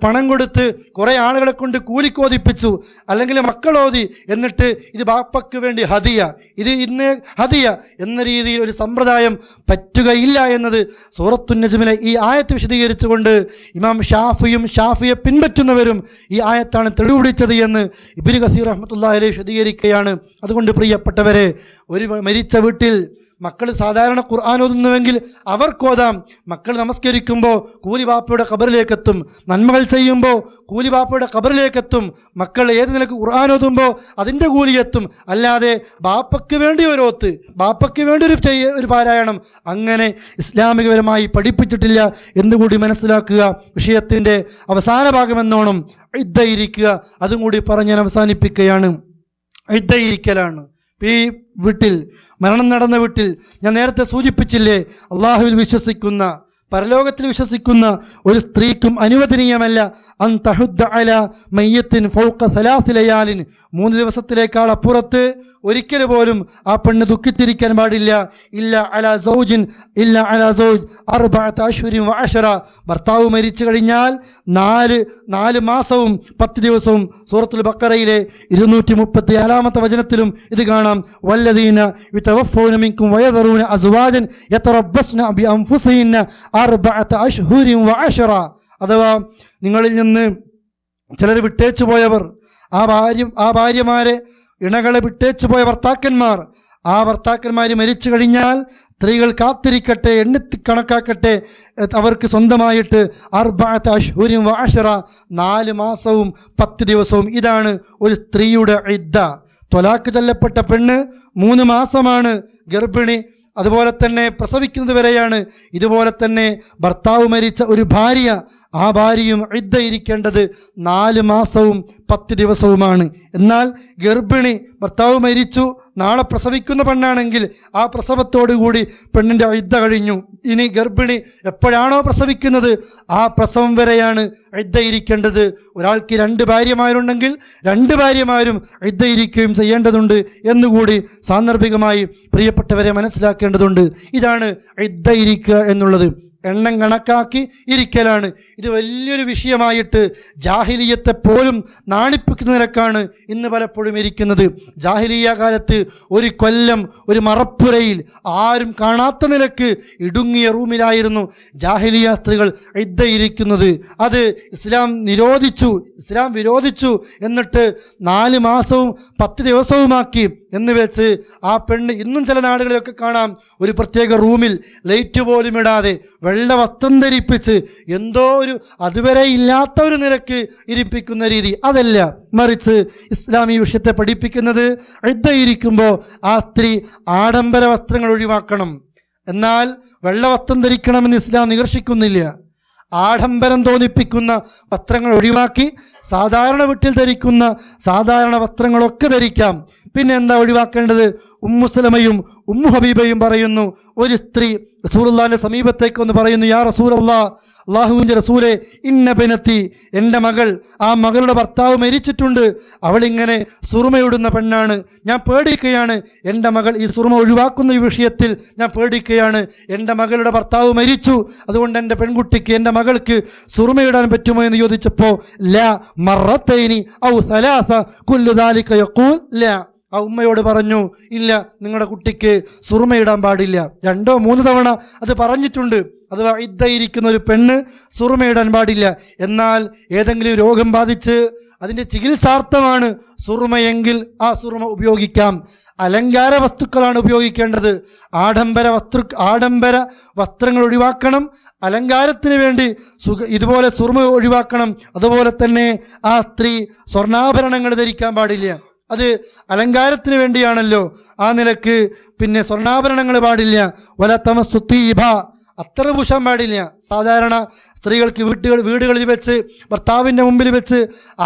പണം കൊടുത്ത് കുറേ ആളുകളെ കൊണ്ട് കൂലിക്കോദിപ്പിച്ചു, അല്ലെങ്കിൽ മക്കളോതി, എന്നിട്ട് ഇത് ബാപ്പയ്ക്ക് വേണ്ടി ഹദിയ, ഇത് ഇന്ന് ഹദിയ എന്ന രീതിയിൽ ഒരു സമ്പ്രദായം പറ്റുകയില്ല എന്നത് സൂറത്തു നജ്മിലെ ഈ ആയത്ത് വിശദീകരിച്ചുകൊണ്ട് ഇമാം ഷാഫിയും ഷാഫിയെ പിൻപറ്റുന്നവരും ഈ ആയത്താണ് തെളിവ് പിടിച്ചത് എന്ന് ഇബ്നു കസീർ റഹ്മത്തുള്ളാഹി അലൈഹി വിശദീകരിക്കുകയാണ്. അതുകൊണ്ട് പ്രിയപ്പെട്ടവരെ, ഒരു മരിച്ച വീട്ടിൽ മക്കൾ സാധാരണ ഖുർആൻ ഓതുന്നുവെങ്കിൽ അവർക്കോതാം. മക്കൾ നമസ്കരിക്കുമ്പോൾ കൂലി ബാപ്പയുടെ ഖബറിലേക്കെത്തും, നന്മകൾ ചെയ്യുമ്പോൾ കൂലി ബാപ്പയുടെ ഖബറിലേക്കെത്തും. മക്കൾ ഏത് നിലക്ക് ഖുർആൻ ഓതുമ്പോൾ അതിൻ്റെ കൂലിയെത്തും. അല്ലാതെ ബാപ്പയ്ക്ക് വേണ്ടി ഒരു ഓത്ത്, ബാപ്പയ്ക്ക് വേണ്ടി ഒരു പാരായണം അങ്ങനെ ഇസ്ലാമികപരമായി പഠിപ്പിച്ചിട്ടില്ല എന്നുകൂടി മനസ്സിലാക്കുക. വിഷയത്തിൻ്റെ അവസാന ഭാഗമെന്നോണം ഇദ്ദയിരിക്കുക, അതും കൂടി പറഞ്ഞ് ഞാൻ അവസാനിപ്പിക്കുകയാണ്. ഇദ്ദയിരിക്കലാണ് ഈ വീട്ടിൽ, മരണം നടന്ന വീട്ടിൽ ഞാൻ നേരത്തെ സൂചിപ്പിച്ചില്ലേ, അള്ളാഹുവിൽ വിശ്വസിക്കുന്ന പരലോകത്തിൽ വിശ്വസിക്കുന്ന ഒരു സ്ത്രീക്കും അനുവദനീയമല്ല അൻ തഹുദ്ദ അലാ മയ്യത്തിൻ ഫൗഖ സലാസി ലയാലിൻ, 3 ദിവസത്തിലേക്കാൾ അപ്പുറത്ത് ഒരിക്കൽ പോലും ആ പെണ്ണ് ദുഃഖിച്ചിരിക്കാൻ പാടില്ല. ഇല്ല അലാ സൗജിൻ ഇല്ല അലാ സൗജ് അർബഅത അശ്ഹുരിൻ വഅശറ, ഭർത്താവ് മരിച്ചു കഴിഞ്ഞാൽ 4 മാസവും 10 ദിവസവും സൂറത്തുൽ ബഖറയിലെ 234 വചനത്തിലും ഇത് കാണാം. വല്ലദീന യുതവഫൂന മിൻകും വയദറൂന അസ്വാജൻ യതറബ്ബസ്ന ബിഅൻഫുസിഹിന്ന 4 അശ്ഹുരിൻ വഅശറ, അഥവാ നിങ്ങളിൽ നിന്ന് ചിലർ വിട്ടേച്ചു പോയവർ, ആ ഭാര്യമാരെ ഇണകളെ വിട്ടേച്ചു പോയ ഭർത്താക്കന്മാർ, ആ ഭർത്താക്കന്മാർ മരിച്ചു കഴിഞ്ഞാൽ സ്ത്രീകൾ കാത്തിരിക്കട്ടെ, എണ്ണി കണക്കാക്കട്ടെ, അവർക്ക് സ്വന്തമായിട്ട് 4 അശ്ഹുരിൻ വഅശറ, 4 മാസവും 10 ദിവസവും. ഇതാണ് ഒരു സ്ത്രീയുടെ ഇദ്ദ. ത്വലാഖ് ചൊല്ലപ്പെട്ട പെണ്ണ് 3 മാസമാണ് ഗർഭിണി, അതുപോലെ തന്നെ പ്രസവിക്കുന്നത് വരെയാണ്. ഇതുപോലെ തന്നെ ഭർത്താവ് മരിച്ച ഒരു ഭാര്യ, ആ ഭാര്യയും ഇദ്ദ ഇരിക്കേണ്ടത് 4 മാസവും 10 ദിവസവുമാണ്. എന്നാൽ ഗർഭിണി, ഭർത്താവ് മരിച്ചു, നാളെ പ്രസവിക്കുന്ന പെണ്ണാണെങ്കിൽ ആ പ്രസവത്തോടുകൂടി പെണ്ണിൻ്റെ ഇദ്ദ കഴിഞ്ഞു. ഇനി ഗർഭിണി എപ്പോഴാണോ പ്രസവിക്കുന്നത് ആ പ്രസവം വരെയാണ് ഇദ്ദ ഇരിക്കേണ്ടത്. ഒരാൾക്ക് 2 ഭാര്യമാരുണ്ടെങ്കിൽ 2 ഭാര്യമാരും ഇദ്ദ ഇരിക്കുകയും ചെയ്യേണ്ടതുണ്ട് എന്നുകൂടി സാന്ദർഭികമായി പ്രിയപ്പെട്ടവരെ മനസ്സിലാക്കേണ്ടതുണ്ട്. ഇതാണ് ഇദ്ദ ഇരിക്കുക എന്നുള്ളത്. എണ്ണം കണക്കാക്കി ഇരിക്കലാണ്. ഇത് വലിയൊരു വിഷയമായിട്ട് ജാഹിലിയത്തെ പോലും നാണിപ്പിക്കുന്ന നിലക്കാണ് ഇന്ന് പലപ്പോഴും ഇരിക്കുന്നത്. ജാഹിലിയ കാലത്ത് ഒരു കൊല്ലം ഒരു മറപ്പുരയിൽ ആരും കാണാത്ത നിലക്ക് ഇടുങ്ങിയ റൂമിലായിരുന്നു ജാഹിലിയ സ്ത്രീകൾ ഇദ്ദ ഇരിക്കുന്നത്. അത് ഇസ്ലാം വിരോധിച്ചു. എന്നിട്ട് 4 മാസവും 10 ദിവസവുമാക്കി എന്ന് വെച്ച് ആ പെണ്ണ് ഇന്നും ചില നാടുകളിലൊക്കെ കാണാം, ഒരു പ്രത്യേക റൂമിൽ ലൈറ്റ് പോലും ഇടാതെ വെള്ള വസ്ത്രം ധരിപ്പിച്ച് എന്തോ ഒരു അതുവരെ ഇല്ലാത്ത ഒരു നിലക്ക് ഇരിപ്പിക്കുന്ന രീതി. അതല്ല, മറിച്ച് ഇസ്ലാം ഈ വിഷയത്തെ പഠിപ്പിക്കുന്നത് ഇദ്ദ ഇരിക്കുമ്പോൾ ആ സ്ത്രീ ആഡംബര വസ്ത്രങ്ങൾ ഒഴിവാക്കണം. എന്നാൽ വെള്ള വസ്ത്രം ധരിക്കണമെന്ന് ഇസ്ലാം നികർഷിക്കുന്നില്ല. ആഡംബരം തോന്നിപ്പിക്കുന്ന വസ്ത്രങ്ങൾ ഒഴിവാക്കി സാധാരണ വീട്ടിൽ ധരിക്കുന്ന സാധാരണ വസ്ത്രങ്ങളൊക്കെ ധരിക്കാം. പിന്നെ എന്താ ഒഴിവാക്കേണ്ടത്? ഉമ്മു സലമയും ഉമ്മു ഹബീബയും പറയുന്നു, ഒരു സ്ത്രീ റസൂലുള്ളാഹിന്റെ സമീപത്തേക്ക് ഒന്ന് പറയുന്നു, യാ റസൂലല്ലാഹ്, അല്ലാഹുവിൻ്റെ റസൂലേ, ഇന്ന ബനത്തി, എൻ്റെ മകൾ, ആ മകളുടെ ഭർത്താവ് മരിച്ചിട്ടുണ്ട്, അവളിങ്ങനെ സുറുമയിടുന്ന പെണ്ണാണ്, ഞാൻ പേടിക്കുകയാണ്, എൻ്റെ മകൾ ഈ സുറുമ ഒഴിവാക്കുന്ന ഈ വിഷയത്തിൽ ഞാൻ പേടിക്കുകയാണ്, എൻ്റെ മകളുടെ ഭർത്താവ് മരിച്ചു, അതുകൊണ്ട് എൻ്റെ പെൺകുട്ടിക്ക്, എൻ്റെ മകൾക്ക് സുറുമയിടാൻ പറ്റുമോ എന്ന് ചോദിച്ചപ്പോൾ ലാ മറത്തൈനി ഔ സലാസ കുല്ലു ദാലിക യഖൂൽ ലാ, ആ ഉമ്മയോട് പറഞ്ഞു, ഇല്ല, നിങ്ങളുടെ കുട്ടിക്ക് സുറുമയിടാൻ പാടില്ല. 2-3 തവണ അത് പറഞ്ഞിട്ടുണ്ട്. അഥവാ ഇദ്ദയിരിക്കുന്ന ഒരു പെണ്ണ് സുറുമയിടാൻ പാടില്ല. എന്നാൽ ഏതെങ്കിലും രോഗം ബാധിച്ച് അതിൻ്റെ ചികിത്സാർത്ഥമാണ് സുറുമയെങ്കിൽ ആ സുറുമ ഉപയോഗിക്കാം. അലങ്കാര വസ്തുക്കളാണ് ഉപയോഗിക്കേണ്ടത്. ആഡംബര വസ്ത്രങ്ങൾ ഒഴിവാക്കണം. അലങ്കാരത്തിന് വേണ്ടി ഇതുപോലെ സുറുമ ഒഴിവാക്കണം. അതുപോലെ തന്നെ ആ സ്ത്രീ സ്വർണ്ണാഭരണങ്ങൾ ധരിക്കാൻ പാടില്ല. അത് അലങ്കാരത്തിന് വേണ്ടിയാണല്ലോ. ആ നിലക്ക് പിന്നെ സ്വർണ്ണാഭരണങ്ങൾ പാടില്ല. വല തമസ്സുത്തീബ, അത്തറ് പൂശാൻ പാടില്ല. സാധാരണ സ്ത്രീകൾക്ക് വീടുകളിൽ വെച്ച് ഭർത്താവിൻ്റെ മുമ്പിൽ വെച്ച്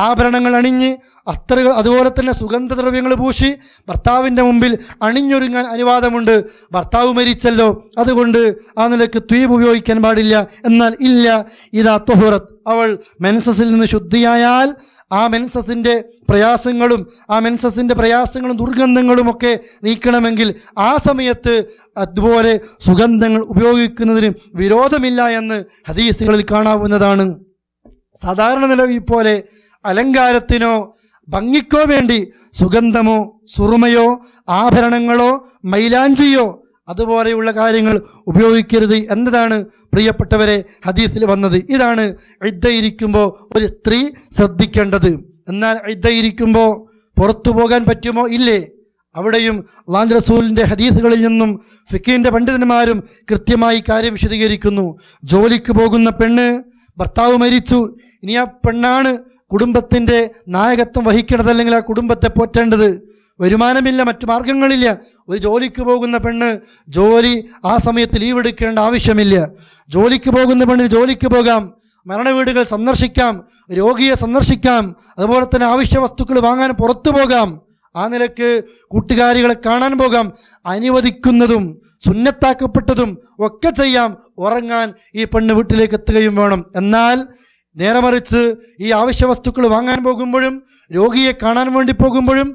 ആഭരണങ്ങൾ അണിഞ്ഞ് അത്തറുകൾ അതുപോലെ തന്നെ സുഗന്ധദ്രവ്യങ്ങൾ പൂശി ഭർത്താവിൻ്റെ മുമ്പിൽ അണിഞ്ഞൊരുങ്ങാൻ അനുവാദമുണ്ട്. ഭർത്താവ് മരിച്ചല്ലോ, അതുകൊണ്ട് ആ നിലയ്ക്ക് ത്വീബ് ഉപയോഗിക്കാൻ പാടില്ല. എന്നാൽ ഇല്ല, ഇതാ തൊഹുറത്ത്, അവൾ മെൻസസിൽ നിന്ന് ശുദ്ധിയായാൽ ആ മെൻസസിൻ്റെ പ്രയാസങ്ങളും ദുർഗന്ധങ്ങളുമൊക്കെ നീക്കണമെങ്കിൽ ആ സമയത്ത് അതുപോലെ സുഗന്ധങ്ങൾ ഉപയോഗിക്കുന്നതിന് വിരോധമില്ല എന്ന് ഹദീസുകളിൽ കാണാവുന്നതാണ്. സാധാരണ നിലവിൽ പോലെ അലങ്കാരത്തിനോ ഭംഗിക്കോ വേണ്ടി സുഗന്ധമോ സുറുമയോ ആഭരണങ്ങളോ മൈലാഞ്ചിയോ അതുപോലെയുള്ള കാര്യങ്ങൾ ഉപയോഗിക്കരുത് എന്നതാണ് പ്രിയപ്പെട്ടവരെ ഹദീസിൽ വന്നത്. ഇതാണ് ഇദ്ദയിരിക്കുമ്പോൾ ഒരു സ്ത്രീ ശ്രദ്ധിക്കേണ്ടത്. എന്നാൽ ഇദ്ദയിരിക്കുമ്പോൾ പുറത്തു പോകാൻ പറ്റുമോ? ഇല്ലേ? അവിടെയും അല്ലാഹുവിൻ്റെ റസൂലിൻ്റെ ഹദീസുകളിൽ നിന്നും ഫിഖിൻ്റെ പണ്ഡിതന്മാരും കൃത്യമായി കാര്യം വിശദീകരിക്കുന്നു. ജോലിക്ക് പോകുന്ന പെണ്ണ്, ഭർത്താവ് മരിച്ചു, ഇനി ആ പെണ്ണാണ് കുടുംബത്തിൻ്റെ നായകത്വം വഹിക്കേണ്ടത്, അല്ലെങ്കിൽ ആ കുടുംബത്തെ പോറ്റേണ്ടത്. വരുമാനമില്ല, മറ്റു മാർഗങ്ങളില്ല. ഒരു ജോലിക്ക് പോകുന്ന പെണ്ണ് ജോലി ആ സമയത്ത് ലീവ് എടുക്കേണ്ട ആവശ്യമില്ല. ജോലിക്ക് പോകുന്ന പെണ്ണിന് ജോലിക്ക് പോകാം, മരണവീടുകൾ സന്ദർശിക്കാം, രോഗിയെ സന്ദർശിക്കാം, അതുപോലെ തന്നെ ആവശ്യ വസ്തുക്കൾ വാങ്ങാൻ പുറത്തു പോകാം. ആ നിലക്ക് കൂട്ടുകാരികളെ കാണാൻ പോകാം. അനുവദിക്കുന്നതും സുന്നത്താക്കപ്പെട്ടതും ഒക്കെ ചെയ്യാം. ഉറങ്ങാൻ ഈ പെണ്ണ് വീട്ടിലേക്ക് എത്തുകയും വേണം. എന്നാൽ നേരെ മറിച്ച് ഈ ആവശ്യ വസ്തുക്കൾ വാങ്ങാൻ പോകുമ്പോഴും രോഗിയെ കാണാൻ വേണ്ടി പോകുമ്പോഴും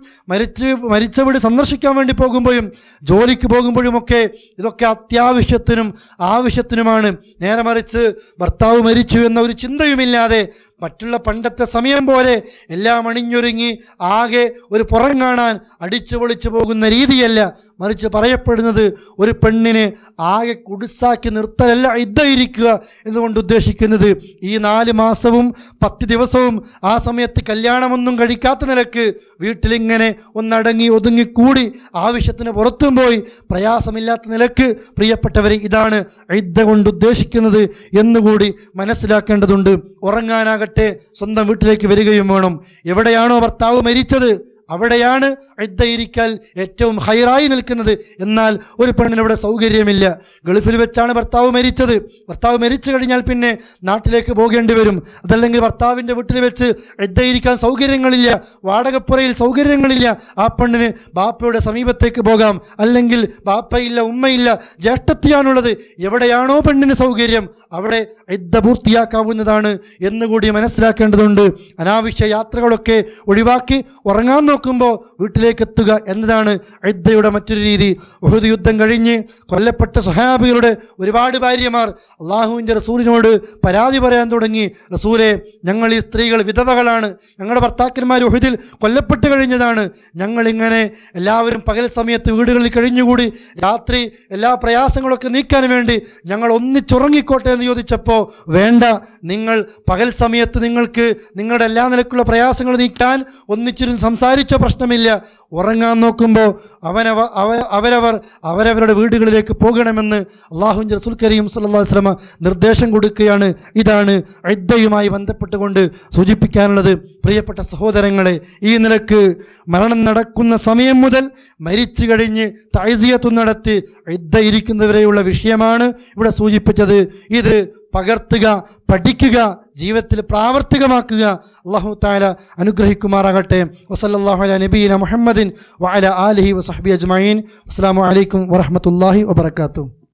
മരിച്ച വീട് സന്ദർശിക്കാൻ വേണ്ടി പോകുമ്പോഴും ജോലിക്ക് പോകുമ്പോഴുമൊക്കെ ഇതൊക്കെ അത്യാവശ്യത്തിനും ആവശ്യത്തിനുമാണ്. നേരെ മറിച്ച് ഭർത്താവ് മരിച്ചു എന്ന ഒരു ചിന്തയുമില്ലാതെ മറ്റുള്ള പണ്ടത്തെ സമയം പോലെ എല്ലാം അണിഞ്ഞൊരുങ്ങി ആകെ ഒരു പുറം കാണാൻ അടിച്ചു പൊളിച്ചു പോകുന്ന രീതിയല്ല. മറിച്ച് പറയപ്പെടുന്നത് ഒരു പെണ്ണിനെ ആകെ കുടിസാക്കി നിർത്തലല്ല ഇദ്ദയിരിക്കുക എന്നുകൊണ്ട് ഉദ്ദേശിക്കുന്നത്. ഈ 4 മാസവും 10 ദിവസവും ആ സമയത്ത് കല്യാണമൊന്നും കഴിക്കാത്ത നിലക്ക് വീട്ടിലിങ്ങനെ ഒന്നടങ്ങി ഒതുങ്ങിക്കൂടി ആവശ്യത്തിന് പുറത്തും പോയി പ്രയാസമില്ലാത്ത നിലക്ക് പ്രിയപ്പെട്ടവരെ ഇതാണ് ഇദ്ദ കൊണ്ട് ഉദ്ദേശിക്കുന്നത് എന്നുകൂടി മനസ്സിലാക്കേണ്ടതുണ്ട്. ഉറങ്ങാനാകട്ടെ സ്വന്തം വീട്ടിലേക്ക് വരികയും വേണം. എവിടെയാണോ ഭർത്താവ് മരിച്ചത് അവിടെയാണ് ഇദ്ദയിരിക്കൽ ഏറ്റവും ഹൈറായി നിൽക്കുന്നത്. എന്നാൽ ഒരു പെണ്ണിനവിടെ സൗകര്യമില്ല. ഗൾഫിൽ വെച്ചാണ് ഭർത്താവ് മരിച്ചത്. ഭർത്താവ് മരിച്ചു കഴിഞ്ഞാൽ പിന്നെ നാട്ടിലേക്ക് പോകേണ്ടി വരും. അതല്ലെങ്കിൽ ഭർത്താവിൻ്റെ വീട്ടിൽ വെച്ച് ഇദ്ദയിരിക്കാൻ സൗകര്യങ്ങളില്ല, വാടകപ്പുരയിൽ സൗകര്യങ്ങളില്ല. ആ പെണ്ണിന് ബാപ്പയുടെ സമീപത്തേക്ക് പോകാം. അല്ലെങ്കിൽ ബാപ്പയില്ല, ഉമ്മയില്ല, ജ്യേഷ്ഠത്തിയാണുള്ളത്. എവിടെയാണോ പെണ്ണിന് സൗകര്യം അവിടെ ഇദ്ദ പൂർത്തിയാക്കാവുന്നതാണ് എന്നുകൂടി മനസ്സിലാക്കേണ്ടതുണ്ട്. അനാവശ്യ യാത്രകളൊക്കെ ഒഴിവാക്കി ഉറങ്ങാൻ നോക്കുമ്പോൾ വീട്ടിലേക്ക് എത്തുക എന്നതാണ് ഇദ്ദയുടെ മറ്റൊരു രീതി. ഉഹുദ് യുദ്ധം കഴിഞ്ഞ് കൊല്ലപ്പെട്ട സ്വഹാബികളുടെ ഒരുപാട് ഭാര്യമാർ അള്ളാഹുവിൻ്റെ റസൂലിനോട് പരാതി പറയാൻ തുടങ്ങി. റസൂലെ, ഞങ്ങൾ ഈ സ്ത്രീകൾ വിധവകളാണ്, ഞങ്ങളുടെ ഭർത്താക്കന്മാർ ഉഹുദിൽ കൊല്ലപ്പെട്ട് കഴിഞ്ഞതാണ്. ഞങ്ങളിങ്ങനെ എല്ലാവരും പകൽ സമയത്ത് വീടുകളിൽ കഴിഞ്ഞുകൂടി രാത്രി എല്ലാ പ്രയാസങ്ങളൊക്കെ നീക്കാൻ വേണ്ടി ഞങ്ങൾ ഒന്നിച്ചുറങ്ങിക്കോട്ടെ എന്ന് ചോദിച്ചപ്പോൾ വേണ്ട, നിങ്ങൾ പകൽ സമയത്ത് നിങ്ങൾക്ക് നിങ്ങളുടെ എല്ലാ നിലക്കുള്ള പ്രയാസങ്ങൾ നീക്കാൻ ഒന്നിച്ചിരുന്ന് സംസാരിച്ച പ്രശ്നമില്ല. ഉറങ്ങാൻ നോക്കുമ്പോൾ അവരവരുടെ വീടുകളിലേക്ക് പോകണമെന്ന് അല്ലാഹുവിൻ്റെ റസൂൽ കരീം സ്വല്ലല്ലാഹു അലൈഹി വസല്ലം നിർദ്ദേശം കൊടുക്കുകയാണ്. ഇതാണ് ഇദ്ദയുമായി ബന്ധപ്പെട്ടുകൊണ്ട് സൂചിപ്പിക്കാനുള്ളത്. പ്രിയപ്പെട്ട സഹോദരങ്ങളെ, ഈ നിലക്ക് മരണം നടക്കുന്ന സമയം മുതൽ മരിച്ചു കഴിഞ്ഞ് തഅസിയത്ത് നടത്തി ഇദ്ദ ഇരിക്കുന്നവരെയുള്ള വിഷയമാണ് ഇവിടെ സൂചിപ്പിച്ചത്. ഇത് പകർത്തുക, പഠിക്കുക, ജീവിതത്തിൽ പ്രാവർത്തികമാക്കുക. അല്ലാഹു തആല അനുഗ്രഹിക്കുമാറാകട്ടെ. വസല്ലല്ലാഹു അലാ നബിയിന മുഹമ്മദിൻ വഅലാ ആലിഹി വസഹ്ബിഹി അജ്മഈൻ. അസ്സലാമു അലൈക്കും വറഹ്മത്തുള്ളാഹി വബറകാതുഹു.